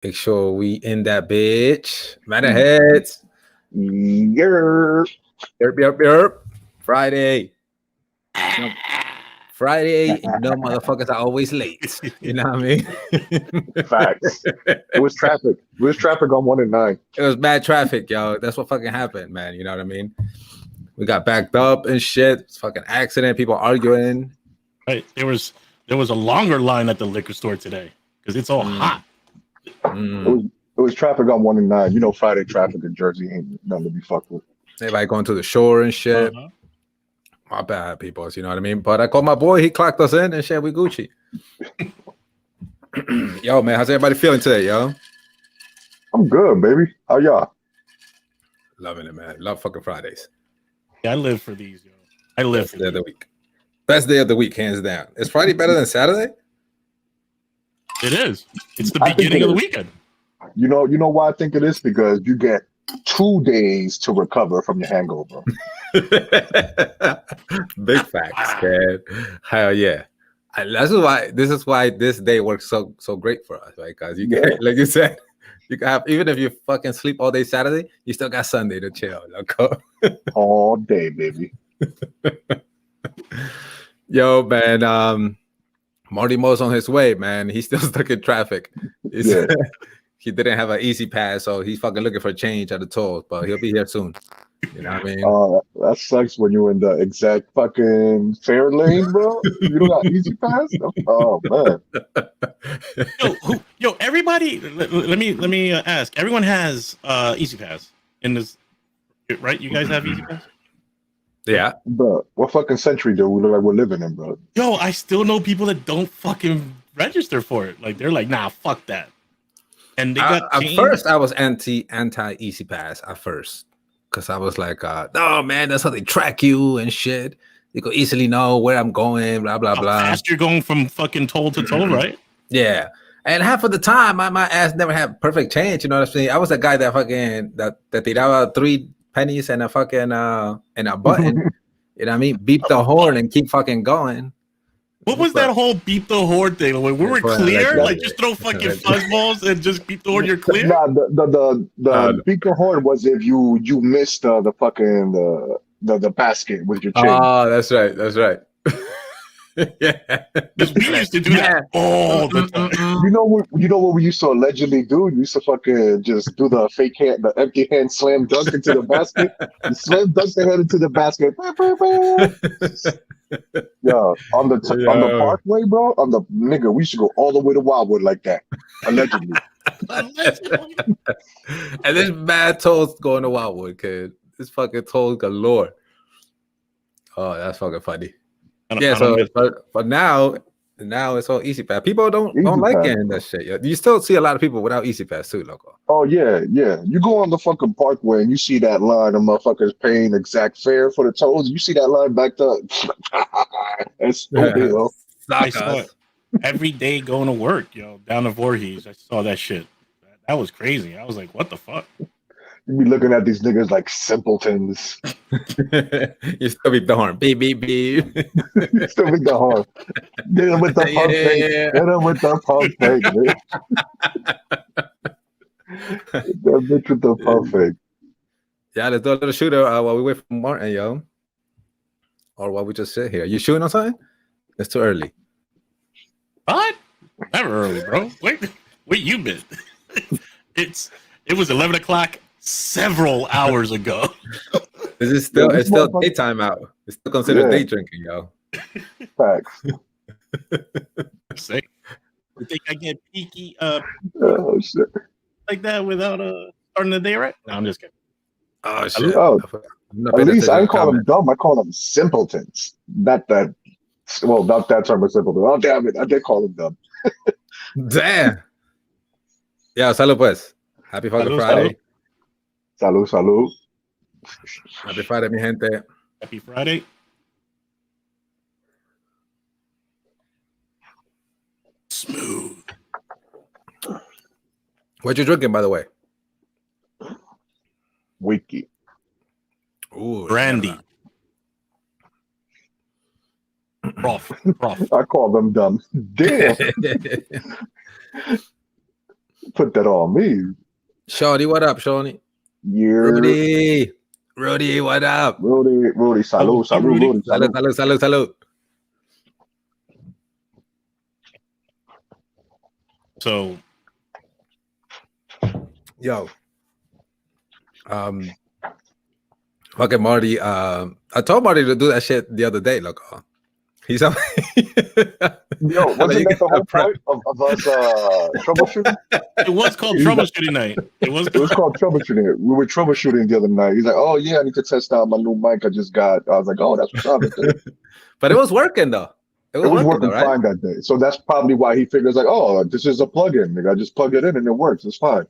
Make sure we in that bitch. Manorheads. Yerp. Yerp. Friday. No, Friday, no motherfuckers are always late. You know what I mean? Facts. It was traffic. It was traffic on 1 and 9. It was bad traffic, yo. That's what fucking happened, man. You know what I mean? We got backed up and shit. It's fucking accident. People arguing. Right. There was a longer line at the liquor store today because it's all hot. It was traffic on 1 and 9. You know, Friday traffic in Jersey ain't nothing to be fucked with. Everybody going to the shore and shit. My bad, people. You know what I mean? But I called my boy. He clocked us in and shit. We Gucci. Yo, man, how's everybody feeling today, yo? I'm good, baby. How y'all? Loving it, man. Love fucking Fridays. Yeah, I live for these, yo. I live Best for day of the week. Best day of the week, hands down. Is Friday better than Saturday? It is. It's the beginning of the weekend. You know why I think it is? Because you get 2 days to recover from your hangover. Big facts, man. Hell yeah. This is why this day works so great for us, right? Because you get, like you said, you can have, even if you fucking sleep all day Saturday, you still got Sunday to chill. All day, baby. Yo, man, Marty Mo's on his way, man. He's still stuck in traffic. He didn't have an easy pass, so he's fucking looking for change at the tolls, but he'll be here soon. You know what I mean? That sucks when you're in the exact fucking fair lane, bro. You don't got easy pass? Oh, man. Yo, everybody, let me ask. Everyone has easy pass in this, right? You guys have easy pass? Yeah. Bro, what fucking century do we look like we're living in, bro? Yo, I still know people that don't fucking register for it. Like, they're like, nah, fuck that. And they got at first I was anti easy pass at first, because I was like, no, man, that's how they track you and shit. You could easily know where I'm going, blah blah blah. Fast you're going from fucking toll to toll, right? Yeah, and half of the time my ass never had perfect change. You know what I'm saying? I was the guy that fucking that tiraba 3 pennies and a fucking and a button. You know what I mean? Beep the horn and keep fucking going. What was that whole beep the horn thing? Like, we were clear, like just throw fucking fuzzballs and just beep the horn. You're clear. Nah, the beep the horn was if you missed the fucking the basket with your chain. Oh, that's right. That's right. Yeah, because we used to do that all the time. You know what we used to allegedly do? We used to fucking just do the fake hand, the empty hand slam dunk into the basket. You slam dunk the head into the basket. Yeah, on the parkway, bro. On the nigga, we should go all the way to Wildwood like that. Allegedly. And this mad tolls going to Wildwood, kid. This fucking tolls galore. Oh, that's fucking funny. But now it's all easy pass. People don't like getting that shit. You still see a lot of people without easy pass too, loco. Oh yeah. You go on the fucking parkway and you see that line of motherfuckers paying exact fare for the tolls. You see that line backed up. It's so I saw it every day going to work, yo, down to Voorhees. I saw that shit. That was crazy. I was like, what the fuck? You be looking at these niggas like simpletons. You still beep the horn. Beep, beep, beep. You still beep the horn. Get him with the pump fake. Get him with the pump fake, bitch. That bitch with the pump fake. Yeah, let's do a little shooter while we wait for Martin, yo. Or while we just sit here. You shooting on something? It's too early. What? Never early, bro. Wait, you been? It was 11 o'clock several hours ago. It's still daytime out. It's still considered day drinking, yo. Facts. Say, you think I get peaky shit. like that without starting the day right? No, I'm just kidding. Oh shit. At least I didn't call them dumb. I call them simpletons. Not that term of simpleton. Oh damn it! I did call them dumb. Damn. Yeah, salud pues. Happy fucking Friday. Salud. Happy Friday, mi gente. Happy Friday. Smooth. What you drinking, by the way? Whiskey. Ooh, brandy. Prof. I call them dumb. Damn. Put that on me. Shawnee, what up, Shawnee? Yeah. Rudy, what up? Rudy, salud, salud, Rudy. Rudy, salud. Salud. So, yo, fucking Marty. I told Marty to do that shit the other day. Look, he's up. Yo, wasn't that the whole point of us troubleshooting? it was called troubleshooting night. It was called troubleshooting. We were troubleshooting the other night. He's like, "Oh yeah, I need to test out my new mic I just got." I was like, "Oh, that's what's up." But it was working though. It was working though, fine that day. So that's probably why he figures like, "Oh, this is a plug-in. Nigga, I just plug it in and it works. It's fine."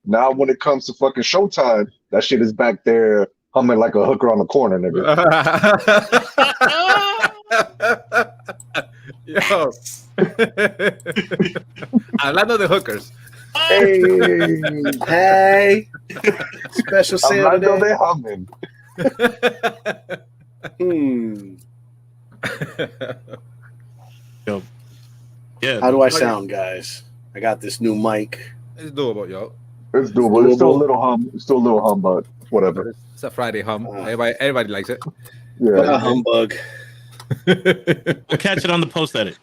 Now, when it comes to fucking showtime, that shit is back there humming like a hooker on the corner, nigga. Yo, hablando de hookers. Hey, special sale today. They humming. Yo. Yeah. How do I sound, guys? I got this new mic. It's doable, yo. It's doable. It's still a little hum. It's still a little hum, but whatever. It's a Friday hum. Everybody likes it. Yeah, a humbug. We'll catch it on the post edit.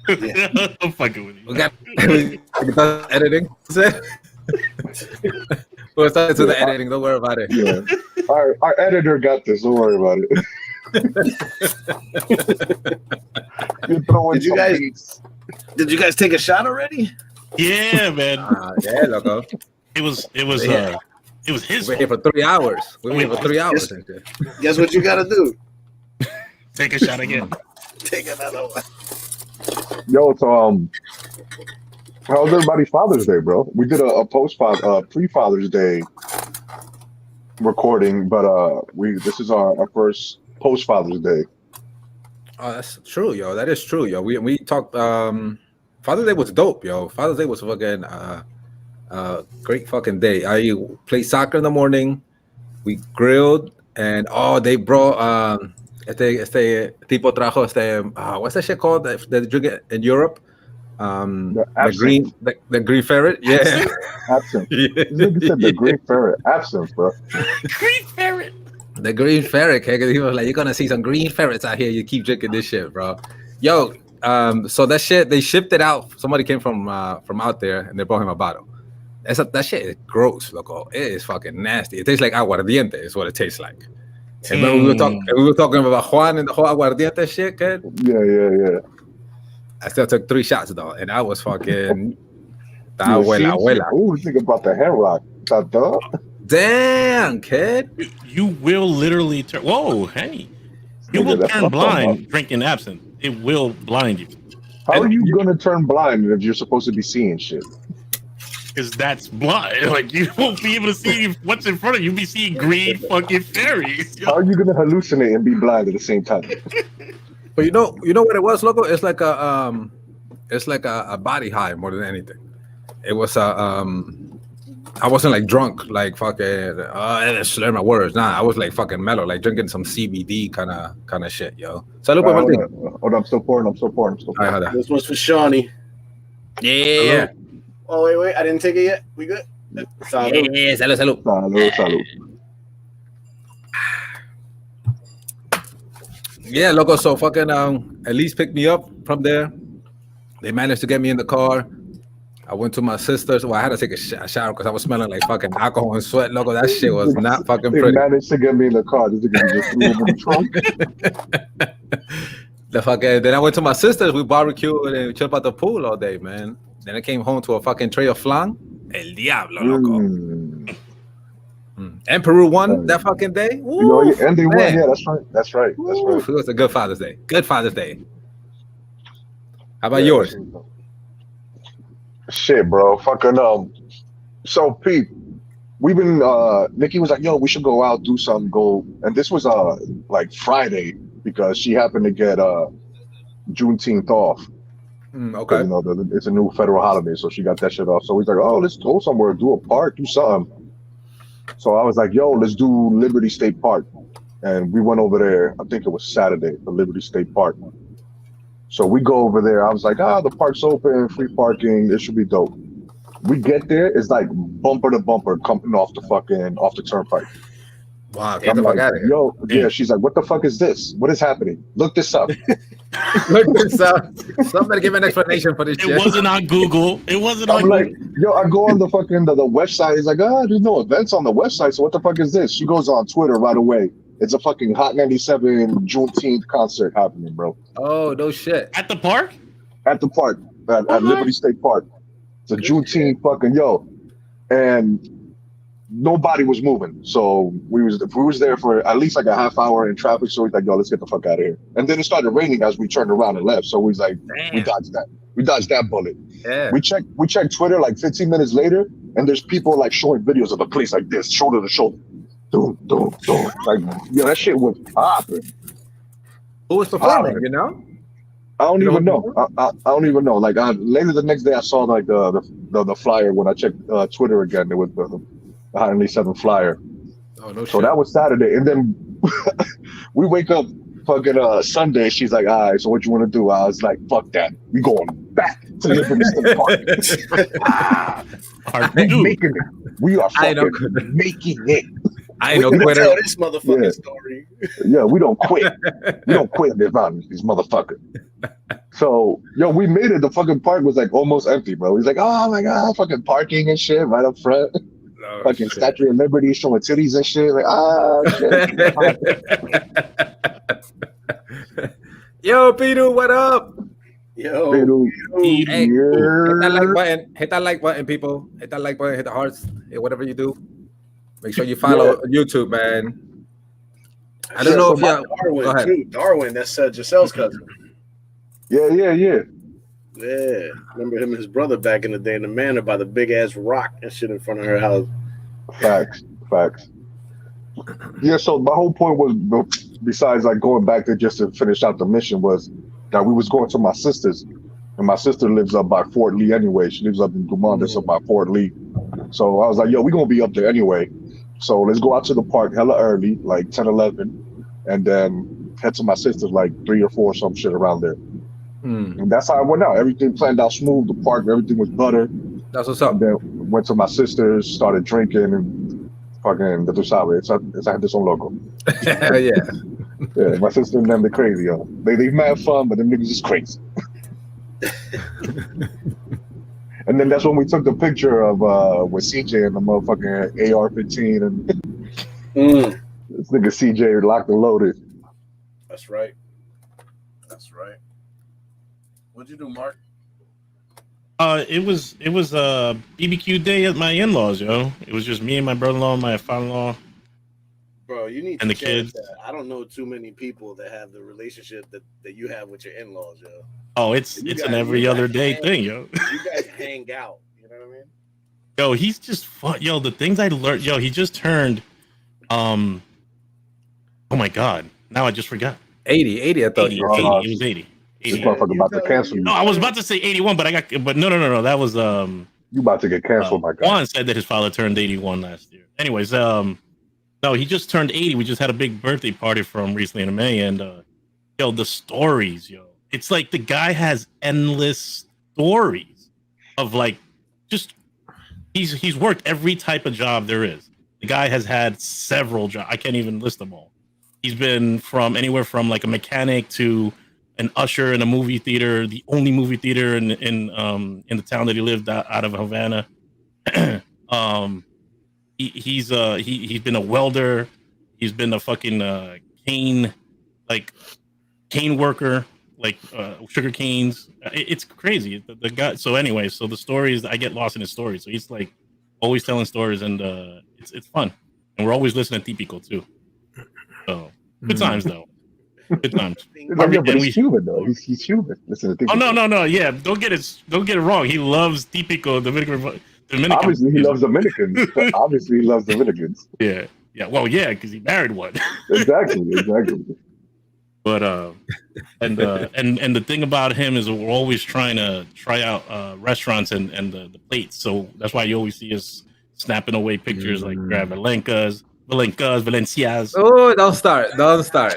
Yeah. I'm fucking with you. We got editing. We'll start to the editing. Don't worry about it. Yeah. Our editor got this. Don't worry about it. Did you guys take a shot already? Yeah, man. Yeah, loco. It was his. We're here for 3 hours. We're here for 3 hours. Guess what you gotta do? Take a shot again. Take another one. Yo, so how was everybody's Father's Day, bro? We did a pre-Father's Day recording, but this is our first post-Father's Day. Oh, that's true, yo. That is true, yo. We talked. Father's Day was dope, yo. Father's Day was fucking great fucking day. I played soccer in the morning. We grilled, and they brought este tipo trajo what's that shit called that they drink it in Europe? The green ferret. Yeah. Absinthe. Yeah. You said the green ferret. Absinthe, bro. Green ferret. The green ferret. He was like, "You're gonna see some green ferrets out here. You keep drinking this shit, bro." Yo, so that shit they shipped it out. Somebody came from out there and they brought him a bottle. That shit is gross, loco. It is fucking nasty. It tastes like aguardiente. Is what it tastes like. And then we were talking about Juan and the whole aguardiente shit, kid. Yeah. I still took 3 shots though, and I was fucking abuela. Oh, think about the hair rock. Damn, kid. You will literally turn. Whoa, hey. You will turn blind drinking absinthe. It will blind you. How are you gonna turn blind if you're supposed to be seeing shit? Because that's blind. Like, you won't be able to see what's in front of you. You'll be seeing green fucking fairies. How are you gonna hallucinate and be blind at the same time? But you know what it was, loco? It's like a body high more than anything. It was I wasn't like drunk, like fucking slur my words. Nah, I was like fucking mellow, like drinking some CBD kind of shit, yo. Salud, hold on, I'm still pouring. Right, this one's for Shawnee. Yeah. Oh wait, I didn't take it yet. We good? Salud. Yeah, salud. Salud. Yeah, loco. So fucking at least picked me up from there. They managed to get me in the car. I went to my sister's. Well, I had to take a shower because I was smelling like fucking alcohol and sweat, loco. That shit was not fucking pretty. They managed to get me in the car. Just threw in the trunk. Then I went to my sister's. We barbecued and chilled at the pool all day, man. Then I came home to a fucking tray of flan. El diablo, loco. And Peru won that fucking day. Woo, and they won. Yeah, that's right. It was a good Father's Day. How about yours? Shit, bro. Fucking So Pete, we've been Nikki was like, yo, we should go out, do something, and this was like Friday because she happened to get Juneteenth off. Okay. You know, it's a new federal holiday, so she got that shit off. So he's like, oh, let's go somewhere, do a park, do something. So I was like, yo, let's do Liberty State Park. And we went over there, I think it was Saturday, the Liberty State Park. So we go over there. I was like, the park's open, free parking. It should be dope. We get there, it's like bumper to bumper coming off the turnpike. Wow, get I'm the fuck like, out of here. yo, yeah. She's like, what the fuck is this? What is happening? Look this up. Look this up. Somebody give an explanation for this shit. It wasn't on Google. It wasn't on I'm like, Google. yo, I go on the fucking the website. He's like, there's no events on the website. So what the fuck is this? She goes on Twitter right away. It's a fucking Hot 97 Juneteenth concert happening, bro. Oh, no shit. At the park? At the park, at Liberty State Park. It's a Juneteenth fucking and nobody was moving. So we was there for at least like a half hour in traffic. So he's like, yo, let's get the fuck out of here. And then it started raining as we turned around and left. So he's like, we dodged that. We dodged that bullet. Yeah. We checked Twitter like 15 minutes later, and there's people like showing videos of the police like this, shoulder to shoulder. Doom, doom, doom. Like, yo, that shit was popping. Who was performing, you know? I don't even know. I don't even know. Like later the next day, I saw like the flyer when I checked Twitter again. It was the 107 flyer. Oh no! So that was Saturday, and then we wake up fucking Sunday. She's like, "All right, so what you want to do?" I was like, "Fuck that. We going back to Liberty State Park. We making it. We are fucking making it." I ain't no quitter. Tell this motherfucking story. Yeah, we don't quit. We don't quit this mountain, these motherfuckers. So, we made it. The fucking park was like almost empty, bro. He's like, oh my god, fucking parking and shit right up front. Fucking Statue of Liberty showing titties and shit. Like, shit. Yo, Peter, what up? Yo, hey, hit that like button. Hit that like button, people. Hit that like button. Hit the hearts. Hit whatever you do. Make sure you follow YouTube, man. I don't know if Darwin too. Darwin, that's Giselle's cousin. Yeah. Yeah. Remember him and his brother back in the day in the manor by the big ass rock and shit in front of her house. Facts. Yeah, so my whole point was, besides like going back there just to finish out the mission, was that we was going to my sister's. And my sister lives up by Fort Lee anyway. She lives up in Dumont, that's up by Fort Lee. So I was like, yo, we're going to be up there anyway. So let's go out to the park hella early, like 10, 11, and then head to my sister's like 3 or 4, some shit around there. And that's how it went out. Everything planned out smooth. The park, everything was butter. That's what's up. And then went to my sister's, started drinking, and fucking, tú sabes, it's a this on loco. Yeah, my sister and them, they're crazy, yo. They mad fun, but them niggas is crazy. And then that's when we took the picture of with CJ and the motherfucking AR-15 and this nigga CJ locked and loaded. That's right. What'd you do, Mark? It was a BBQ day at my in-laws, yo. It was just me and my brother-in-law and my father-in-law. Bro, you need and to the kids. That. I don't know too many people that have the relationship that you have with your in-laws, yo. Oh, it's an every other day thing, yo. You guys hang out, you know what I mean? Yo, he's just fun. Yo, the things I learned, yo, he just turned oh my god. Now I just forgot. 80, I thought 80, you were 80, it was 80. This motherfucker about to cancel you. No, I was about to say 81, but no. That was you about to get canceled, my guy. Juan said that his father turned 81 last year. Anyways, no, he just turned 80. We just had a big birthday party for him recently in May, and yo, the stories, yo. It's like the guy has endless stories of like just he's worked every type of job there is. The guy has had several jobs. I can't even list them all. He's been from anywhere from like a mechanic to an usher in a movie theater, the only movie theater in the town that he lived out of Havana. He's been a welder. He's been a fucking cane worker, like sugar canes. It's crazy. The guy. So anyway, so the stories, I get lost in his stories. So he's like always telling stories, and it's fun. And we're always listening to Típico too. So good times though. Good times. But he's human though. He's human. Listen to Típico. Oh no. Yeah, don't get it wrong. He loves Típico, Dominican. Obviously, he loves Dominicans. Obviously, he loves Dominicans. Yeah. Well, yeah, because he married one. Exactly. But and the thing about him is we're always trying to try out restaurants and the plates. So that's why you always see us snapping away pictures like grab Valencias. Oh, don't start. That's a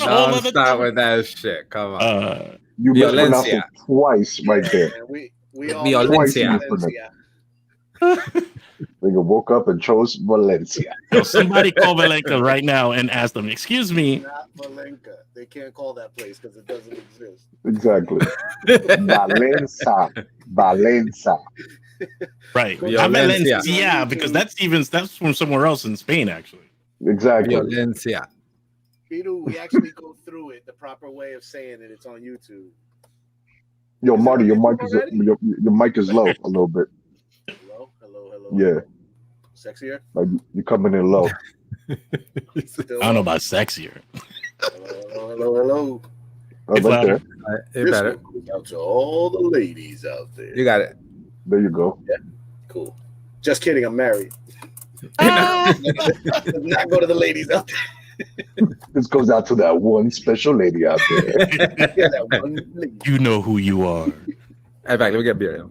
whole other start with that shit. Come on. You mispronounced it twice right there. We all Violencia. Nigga woke up and chose Valencia. Yo, somebody call Valenka right now and ask them, excuse me. Not Valenka. They can't call that place because it doesn't exist. Exactly. Valencia. Right. Valencia. Yeah, because that's from somewhere else in Spain, actually. Exactly. Valencia. Peter, we actually go through it the proper way of saying it. It's on YouTube. Yo, Marty, your mic is low a little bit. Hello. Yeah. Sexier? Like you're coming in low. I don't know about sexier. Hello. Right there. It better. Goes out to all the ladies out there. You got it. There you go. Yeah. Cool. Just kidding. I'm married. Not go to the ladies out there. This goes out to that one special lady out there. Yeah, that one lady. You know who you are. In fact, let me get beer.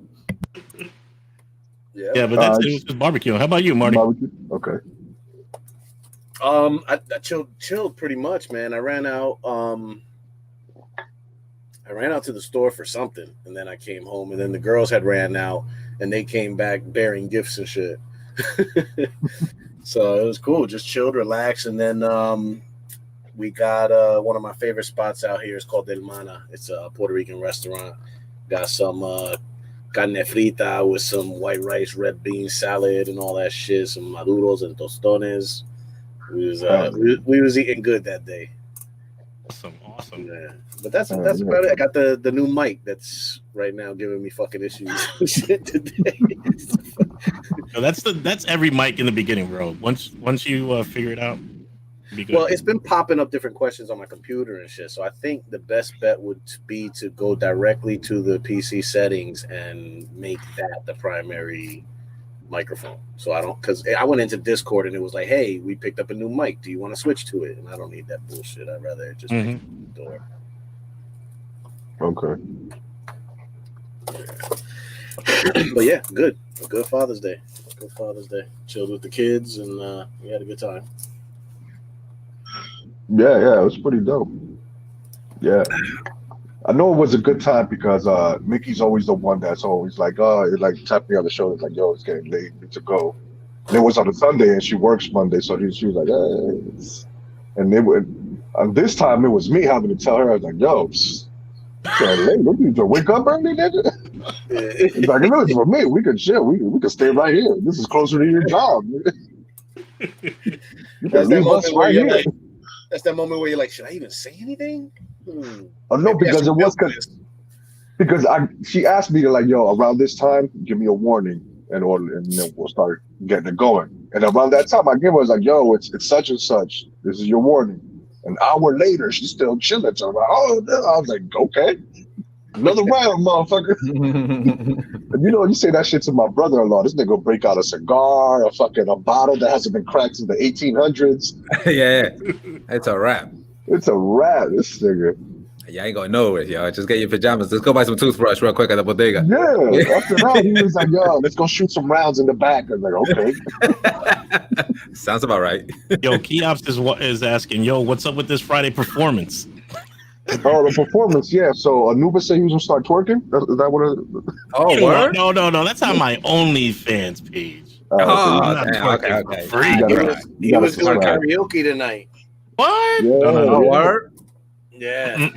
Yeah, but that's just barbecue. How about you, Marty? Barbecue? Okay. I chilled pretty much, man. I ran out to the store for something, and then I came home, and then the girls had ran out, and they came back bearing gifts and shit. So it was cool. Just chilled, relaxed, and then we got one of my favorite spots out here. It's called Del Mana. It's a Puerto Rican restaurant. Got some carne frita with some white rice, red bean salad, and all that shit. Some maduros and tostones. We was eating good that day. Awesome. Yeah. But that's about it. I got the new mic that's right now giving me fucking issues shit today. So that's every mic in the beginning, bro. Once you figure it out, it'll be good. Well, it's been popping up different questions on my computer and shit. So I think the best bet would be to go directly to the PC settings and make that the primary microphone. So because I went into Discord and it was like, hey, we picked up a new mic. Do you want to switch to it? And I don't need that bullshit. I'd rather just pick up the door. Okay. But yeah, good. A good Father's Day. Chilled with the kids and we had a good time. Yeah, it was pretty dope. Yeah. I know it was a good time because Mickey's always the one that's always like, tap me on the shoulder, like, yo, it's getting late, need to go. And it was on a Sunday and she works Monday, so she was like, hey. And this time it was me having to tell her, I was like, yo, it's late. You need to wake up early, nigga. It's like, no, it's for me. We can chill. We can stay right here. This is closer to your job. That's that moment where you're like, that's that moment where you're like, should I even say anything? Oh no, because it was because she asked me to, like, yo, around this time, give me a warning and then we'll start getting it going. And around that time, I gave her, I was like, yo, it's such and such. This is your warning. An hour later, she's still chilling. So I'm like, I was like, okay, another round, motherfucker. And you say that shit to my brother-in-law. This nigga will break out a cigar, a bottle that hasn't been cracked since the 1800s. Yeah, it's a wrap. It's a wrap, this nigga. Yeah, I ain't going nowhere, yo. Just get your pajamas. Let's go buy some toothbrush real quick at the bodega. Yeah, after that, he was like, yo, let's go shoot some rounds in the back. I was like, okay. Sounds about right. Yo, Keops is asking, yo, what's up with this Friday performance? Oh, the performance, yeah. So Anubis said he was going to start twerking? Is that what it... Oh, word? No. That's on my OnlyFans page. Okay. He was doing karaoke tonight. What? Yeah, no, word? Yeah.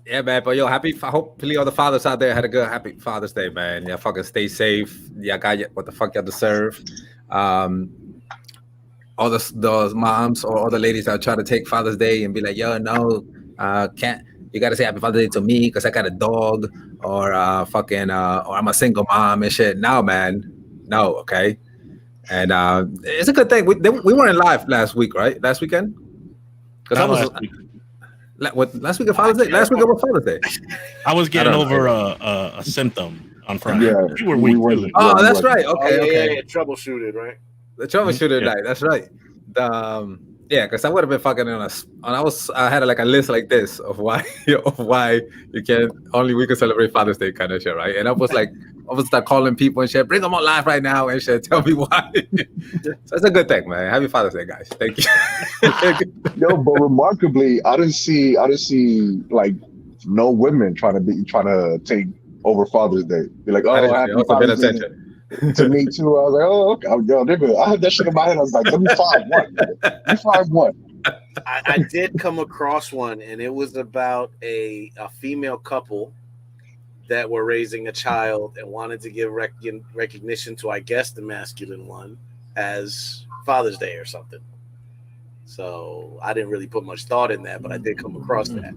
Yeah, man. But yo, hopefully all the fathers out there had a good, happy Father's Day, man. Yeah, fucking stay safe. Yeah, got what the fuck y'all deserve. All those moms or all the ladies that try to take Father's Day and be like, yo, no, can't. You gotta say Happy Father's Day to me because I got a dog, or or I'm a single mom and shit. No, man, no, okay. And it's a good thing. We weren't live last week, right? Last weekend? Because I was last week of Father's Day. Last week of Father's Day. I was getting over a symptom on Friday. Yeah, you were weak too. Oh, that's right. Okay. Yeah, troubleshooted, right? The troubleshooter night. That's right. Because I would have been fucking I had like a list like this of why you can't we can celebrate Father's Day kind of shit, right? And I was start calling people and shit, bring them on live right now and shit, tell me why. So it's a good thing, man. Happy Father's Day, guys. Thank you. Yo, but remarkably, I didn't see like no women trying to take over Father's Day. Be like, oh, happy Father's Day. To me too. I was like, oh, okay. Yo, nigga, I had that shit in my head. I was like, let me find one. Let me find one. I did come across one, and it was about a female couple that were raising a child and wanted to give recognition to, I guess, the masculine one as Father's Day or something. So I didn't really put much thought in that, but I did come across that.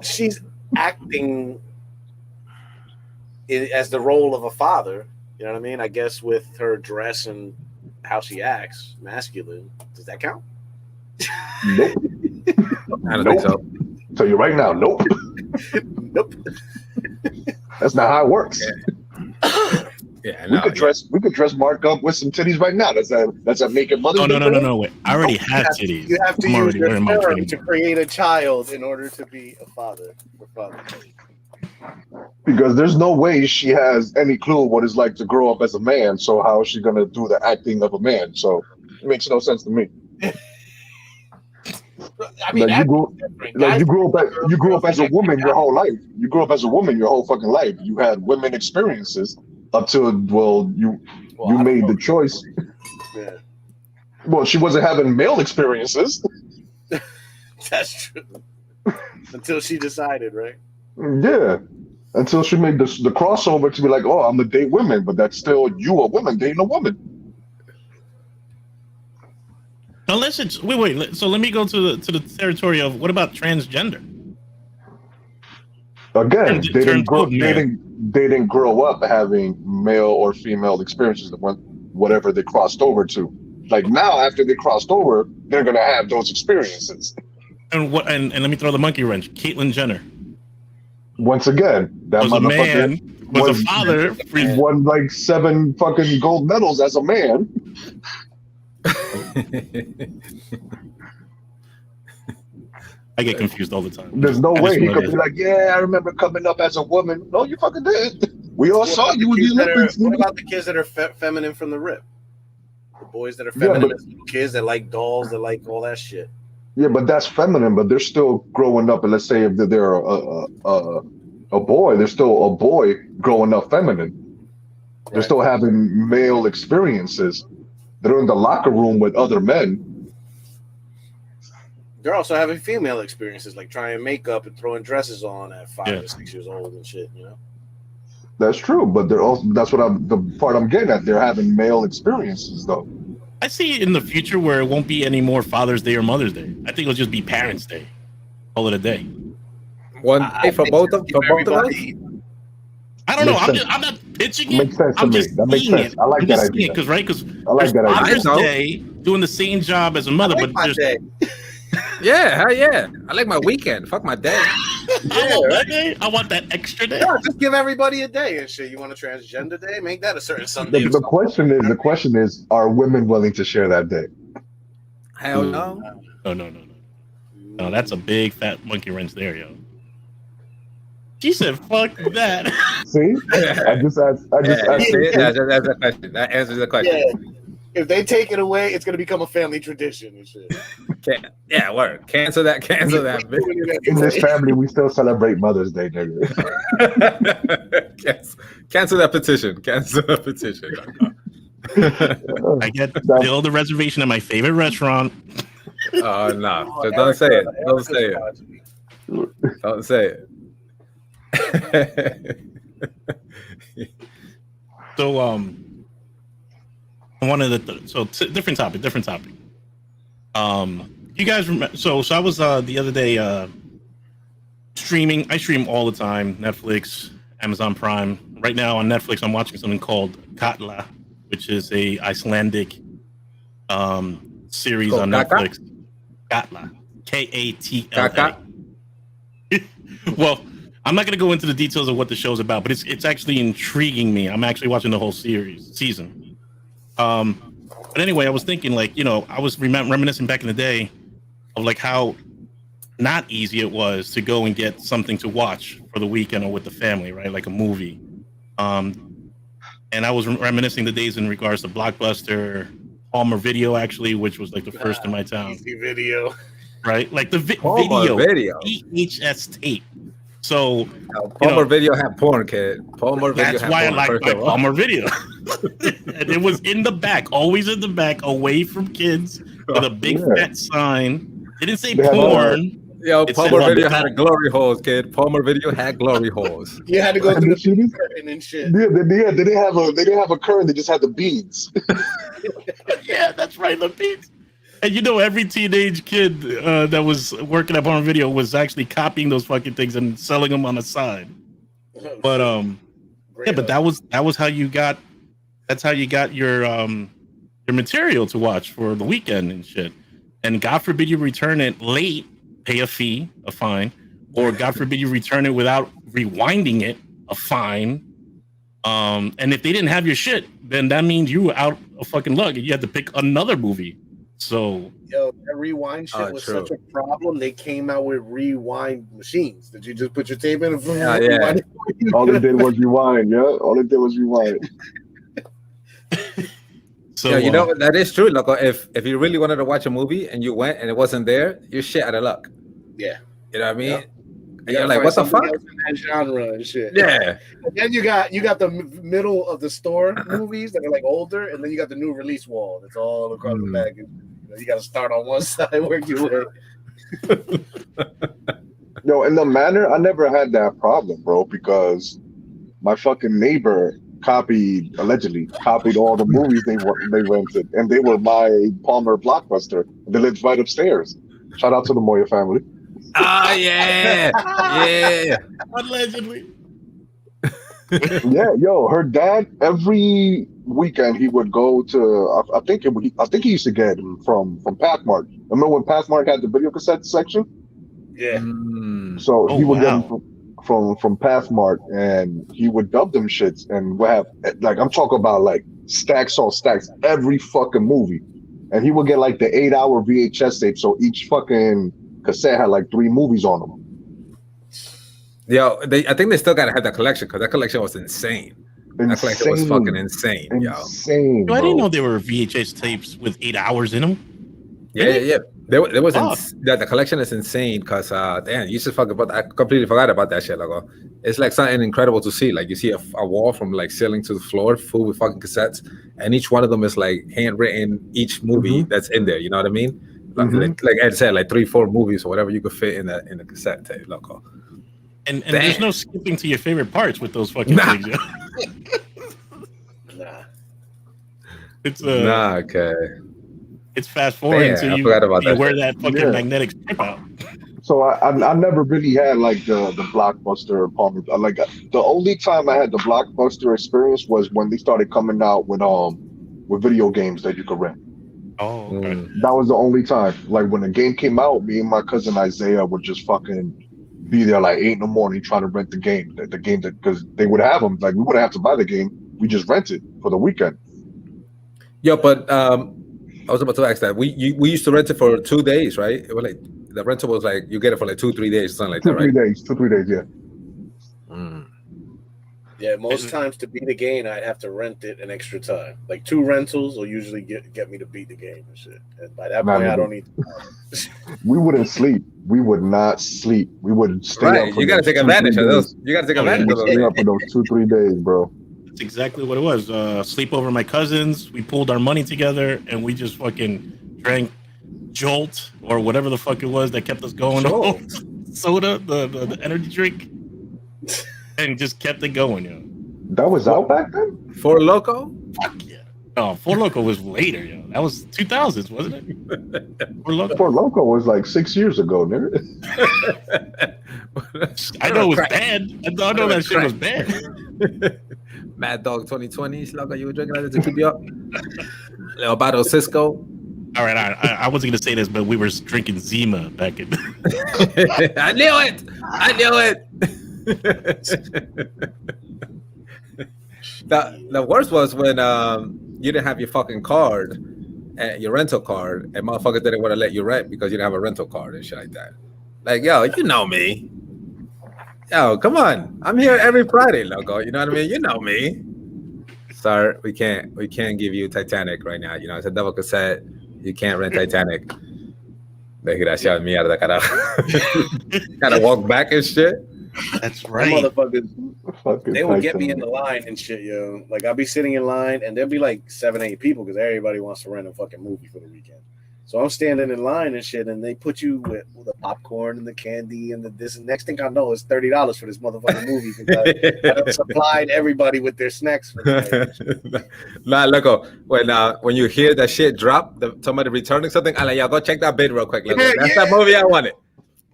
She's acting as the role of a father, you know what I mean? I guess with her dress and how she acts, masculine. Does that count? Nope. I don't think so. Tell you right now, nope. Nope. That's not how it works. Yeah, we could dress Mark up with some titties right now. Does that make it mother? No. Wait. I already have titties. You have to use your sperm to create a child in order to be a father. Because there's no way she has any clue what it's like to grow up as a man. So how is she gonna do the acting of a man? So it makes no sense to me. I mean, you grew up as a woman your whole life. You grew up as a woman your whole fucking life. You had women experiences up till you made the choice. Yeah. Well, she wasn't having male experiences. That's true. Until she decided, right? Yeah. Until she made the crossover to be like, oh, I'm gonna date women, but that's still you a woman dating a woman. Unless it's wait. So let me go to the territory of what about transgender? Again, they didn't grow up having male or female experiences. Whatever they crossed over to. Like now, after they crossed over, they're gonna have those experiences. And what? And let me throw the monkey wrench. Caitlyn Jenner. Once again, that was motherfucker a man, was a father. Won like 7 fucking gold medals as a man. I get confused all the time. There's no way he could be like, yeah, I remember coming up as a woman. No, you fucking did. We all saw you with the Olympics. What about the kids that are feminine from the rip? The boys that are feminine, kids that like dolls, that like all that shit. Yeah, but that's feminine, but they're still growing up. And let's say if they're a boy, they're still a boy growing up feminine. Right. They're still having male experiences. They're in the locker room with other men. They're also having female experiences, like trying makeup and throwing dresses on at 5 or 6 years old and shit, you know? That's true, but they're also the part I'm getting at. They're having male experiences, though. I see it in the future where it won't be any more Father's Day or Mother's Day. I think it'll just be Parents' Day. Call it a day. One day for both of us? I don't know. I'm not pitching it. Makes sense I'm to just me. That makes sense. I like that idea. Because I like that idea. Father's Day doing the same job as a mother, but just yeah, hell yeah. I like my weekend. Fuck my day. I want that extra day. Yeah, just give everybody a day and shit. You want a transgender day? Make that a certain Sunday. The question is, are women willing to share that day? Hell no. No, that's a big fat monkey wrench there, yo. She said, "Fuck that." See, I just asked. That's a question. That answers the question. Yeah. If they take it away, it's gonna become a family tradition and shit. Yeah, word. Cancel that. In this family, we still celebrate Mother's Day, nigga. Cancel that petition. Cancel that petition. I get build a reservation at my favorite restaurant. Oh no! So don't say it. Don't say it. Don't say it. So different topic. You guys remember? So I was the other day streaming. I stream all the time. Netflix, Amazon Prime. Right now on Netflix, I'm watching something called Katla, which is a Icelandic series on Netflix. Katla, Katla. Well, I'm not going to go into the details of what the show's about, but it's actually intriguing me. I'm actually watching the whole season. But anyway, I was thinking, like, you know, I was reminiscing back in the day of like how not easy it was to go and get something to watch for the weekend or with the family, right? Like a movie. And I was reminiscing the days in regards to Blockbuster, Palmer Video, actually, which was like the first in my town. Easy Video. Right? Like the video. VHS tape. So Palmer Video had porn, kid. Palmer Video. That's why I like my Palmer Video. And it was in the back, always in the back, away from kids, with a big fat sign. It didn't say porn. Yo, Palmer Video had a glory holes, kid. Palmer Video had glory holes. You had to go through the curtain and shit. Yeah, they didn't have a curtain. They just had the beads. Yeah, that's right, the beads. And you know, every teenage kid that was working at Palmer Video was actually copying those fucking things and selling them on the side. But yeah, but that was how you got. That's how you got your material to watch for the weekend and shit. And God forbid you return it late, pay a fee, a fine, or God forbid you return it without rewinding it, a fine. And if they didn't have your shit, then that means you were out of fucking luck and you had to pick another movie. So yo, that rewind shit was such a problem. They came out with rewind machines. Did you just put your tape in? Yeah. All it did was rewind. Yeah, all it did was rewind. So you know that is true. Look, if you really wanted to watch a movie and you went and it wasn't there, you're shit out of luck. Yeah, you know what I mean. Yep. And you're like, what the fuck? In that genre and shit. Yeah. And then you got the middle of the store movies that are like older, and then you got the new release wall. That's all across the back. And, you got to start on one side, work your way. No, in the Manor, I never had that problem, bro, because my fucking neighbor allegedly copied all the movies they rented, and they were my Palmer Blockbuster. They lived right upstairs. Shout out to the Moya family. Oh yeah, yeah. Allegedly. Yeah, yo, her dad every weekend he would go to. I think he used to get them from Pathmark. Remember when Pathmark had the video cassette section? Yeah. So he would get them from Pathmark, and he would dub them shits, and we'll have like I'm talking about like stacks on stacks every fucking movie, and he would get like the 8-hour VHS tape. So each fucking cassette had like 3 movies on them. Yo, I think they still gotta have that collection because that collection was insane. That collection was fucking insane, yo. Insane. I didn't know there were VHS tapes with 8 hours in them. Yeah. There was the collection is insane because damn, you should fuck about. I completely forgot about that shit. Like, it's like something incredible to see. Like you see a wall from like ceiling to the floor full with fucking cassettes, and each one of them is like handwritten. Each movie that's in there, you know what I mean? Like Ed said, like 3-4 movies or whatever you could fit in the cassette tape, loco. And there's no skipping to your favorite parts with those fucking things. Nah. It's okay. It's fast forwarding so you wear that fucking magnetic strip out. So I never really had like the Blockbuster Palmer. Like the only time I had the Blockbuster experience was when they started coming out with video games that you could rent. Oh, okay. That was the only time. Like when the game came out, me and my cousin Isaiah would just fucking be there like 8 a.m. trying to rent the game. The game that because they would have them. Like we wouldn't have to buy the game. We just rent it for the weekend. Yeah, but I was about to ask that. We used to rent it for 2 days, right? It was like the rental was like you get it for like 2-3 days, something like that, right? 2-3 days, yeah. Yeah, most times to beat a game, I'd have to rent it an extra time. Like 2 rentals will usually get me to beat the game and shit. And by that point, I don't need to. We wouldn't sleep. We would not sleep. We would stay up. You got to take advantage of those. You got to take advantage of those. Stay up for those 2-3 days, bro. That's exactly what it was. Sleep over my cousins. We pulled our money together and we just fucking drank Jolt or whatever the fuck it was that kept us going. Soda, the energy drink. And just kept it going, yo. That was out back then? Four Loko? Fuck yeah. No, Four Loko was later, yo. That was 2000s, wasn't it? Four Loko was like 6 years ago, nigga. I know it was bad. I know that shit was bad. Mad Dog 2020, Loco, you were drinking that to keep you up? Little bottle of Cisco. All right, I wasn't gonna say this, but we were drinking Zima back in. I knew it. The worst was when you didn't have your fucking card, your rental card, and motherfuckers didn't want to let you rent because you didn't have a rental card and shit like that. Like, yo, you know me. Yo, come on. I'm here every Friday, loco. You know what I mean? You know me. Sir, we can't give you Titanic right now. You know, it's a double cassette. You can't rent Titanic. They get that shit me out of the cara. Gotta walk back and shit. That's right. Motherfuckers, they would get me in the line and shit, yo. Like I'll be sitting in line, and there'll be like 7, 8 people because everybody wants to rent a fucking movie for the weekend. So I'm standing in line and shit, and they put you with the popcorn and the candy and this. And next thing I know, it's $30 for this motherfucking movie because I supplied everybody with their snacks for the night. Nah, loco. When you hear that shit drop, somebody returning something, I'm like, y'all go check that bin real quick. Loco. That's that movie I wanted.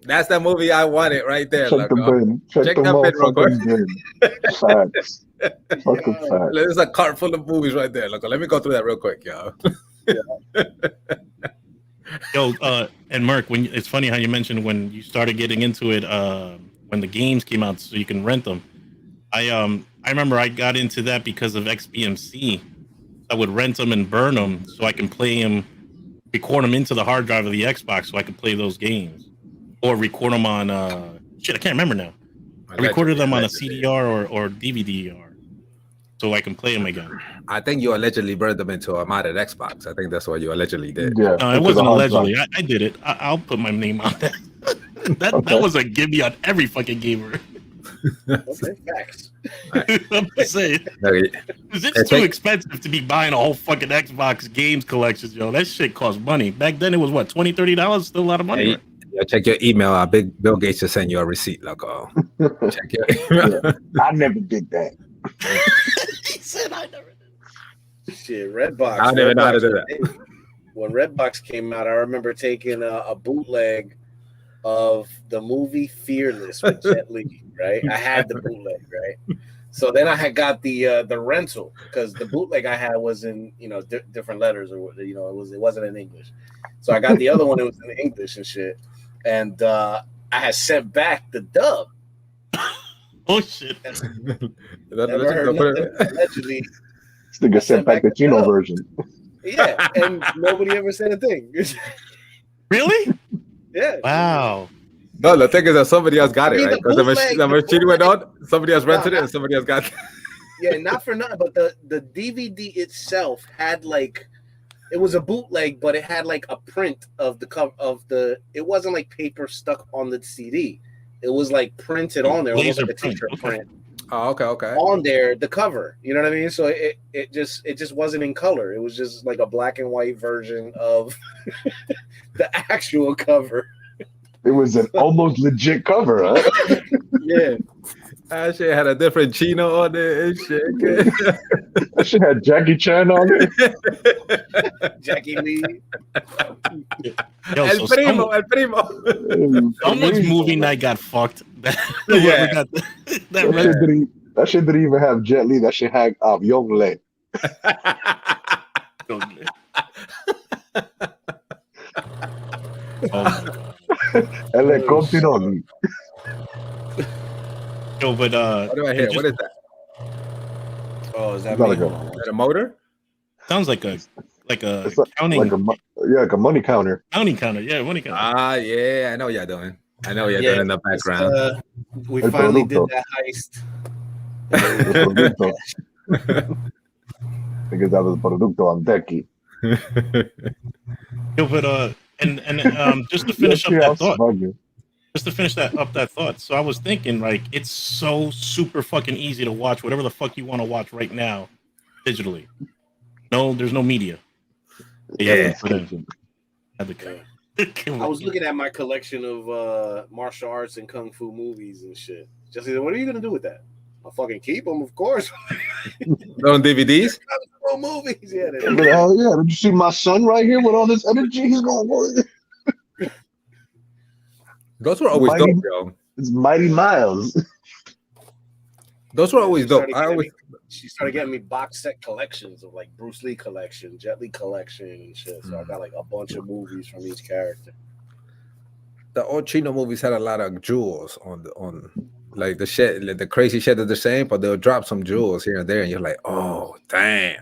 That's the movie I wanted right there. Check the bin. Check that bin real quick. Facts. Fucking facts. There's a cart full of movies right there. Loco. Let me go through that real quick, y'all. Yeah. Yo, and Merc, it's funny how you mentioned when you started getting into it, when the games came out, so you can rent them. I remember I got into that because of XBMC. I would rent them and burn them so I can play them, record them into the hard drive of the Xbox so I could play those games, or record them on I can't remember now. I recorded them on a CDR or DVD so I can play them again. I think you allegedly burned them into a modded Xbox. I think that's what you allegedly did. Yeah, no, it wasn't allegedly. I did it. I'll put my name on that. That was a gimme on every fucking gamer. Okay, facts. I'm just saying. It's too expensive to be buying a whole fucking Xbox games collection, yo. That shit costs money. Back then it was what, $20, $30? Still a lot of money. Yeah, check your email. Big Bill Gates just sent you a receipt, loco. Check your email. Yeah, I never did that. He said I never did. Shit, Redbox. I don't even know how to do that. When Redbox came out, I remember taking a bootleg of the movie Fearless with Jet Li, right? I had the bootleg, right? So then I had got the rental because the bootleg I had was in different letters or it wasn't in English. So I got the other one. It was in English and shit, and I had sent back the dub. Oh shit! Never heard nothing. Allegedly, this nigga sent back the Chino version. Yeah, and nobody ever said a thing. Really? Yeah. Wow. No, the thing is that somebody else got it, right? Because the machine went on, somebody else rented it, and somebody else got it. Yeah, not for nothing, but the DVD itself had it was a bootleg, but it had a print of the cover of the. It wasn't like paper stuck on the CD. It was printed on there, almost like a t-shirt print. Oh, okay. On there, the cover. You know what I mean? So it just wasn't in color. It was just like a black and white version of the actual cover. It was an almost legit cover, huh? Yeah. That shit had a different Chino on it and shit. That shit had Jackie Chan on it. Jackie Lee. Yo, El Primo. Someone's movie night got fucked. Yeah. That shit didn't even have Jet Li. That shit had Young-Le. El Contino. Yo, but what do I hear? What is that? Oh, is that a motor? Sounds like a counting. Like a money counter. Money counter, yeah, money counter. Ah, yeah, I know what you're doing. I know what you're doing in the background. We finally did that heist. Because that was a producto on decky. Yo, but and just to finish up that thought. Just to finish that thought. So I was thinking, it's so super fucking easy to watch whatever the fuck you want to watch right now, digitally. No, there's no media. Yeah. I was looking at my collection of martial arts and kung fu movies and shit. Just what are you gonna do with that? I'll fucking keep them, of course. On DVDs? Movies, yeah. Yeah. Did you see my son right here with all this energy? He's going work. Those were always dope, yo. It's Mighty Miles. Those were always dope. She started getting me box set collections of Bruce Lee collection, Jet Li collection, and shit. So I got a bunch of movies from each character. The old Chino movies had a lot of jewels on the shit, the crazy shit that they're saying, but they'll drop some jewels here and there, and you're like, oh damn.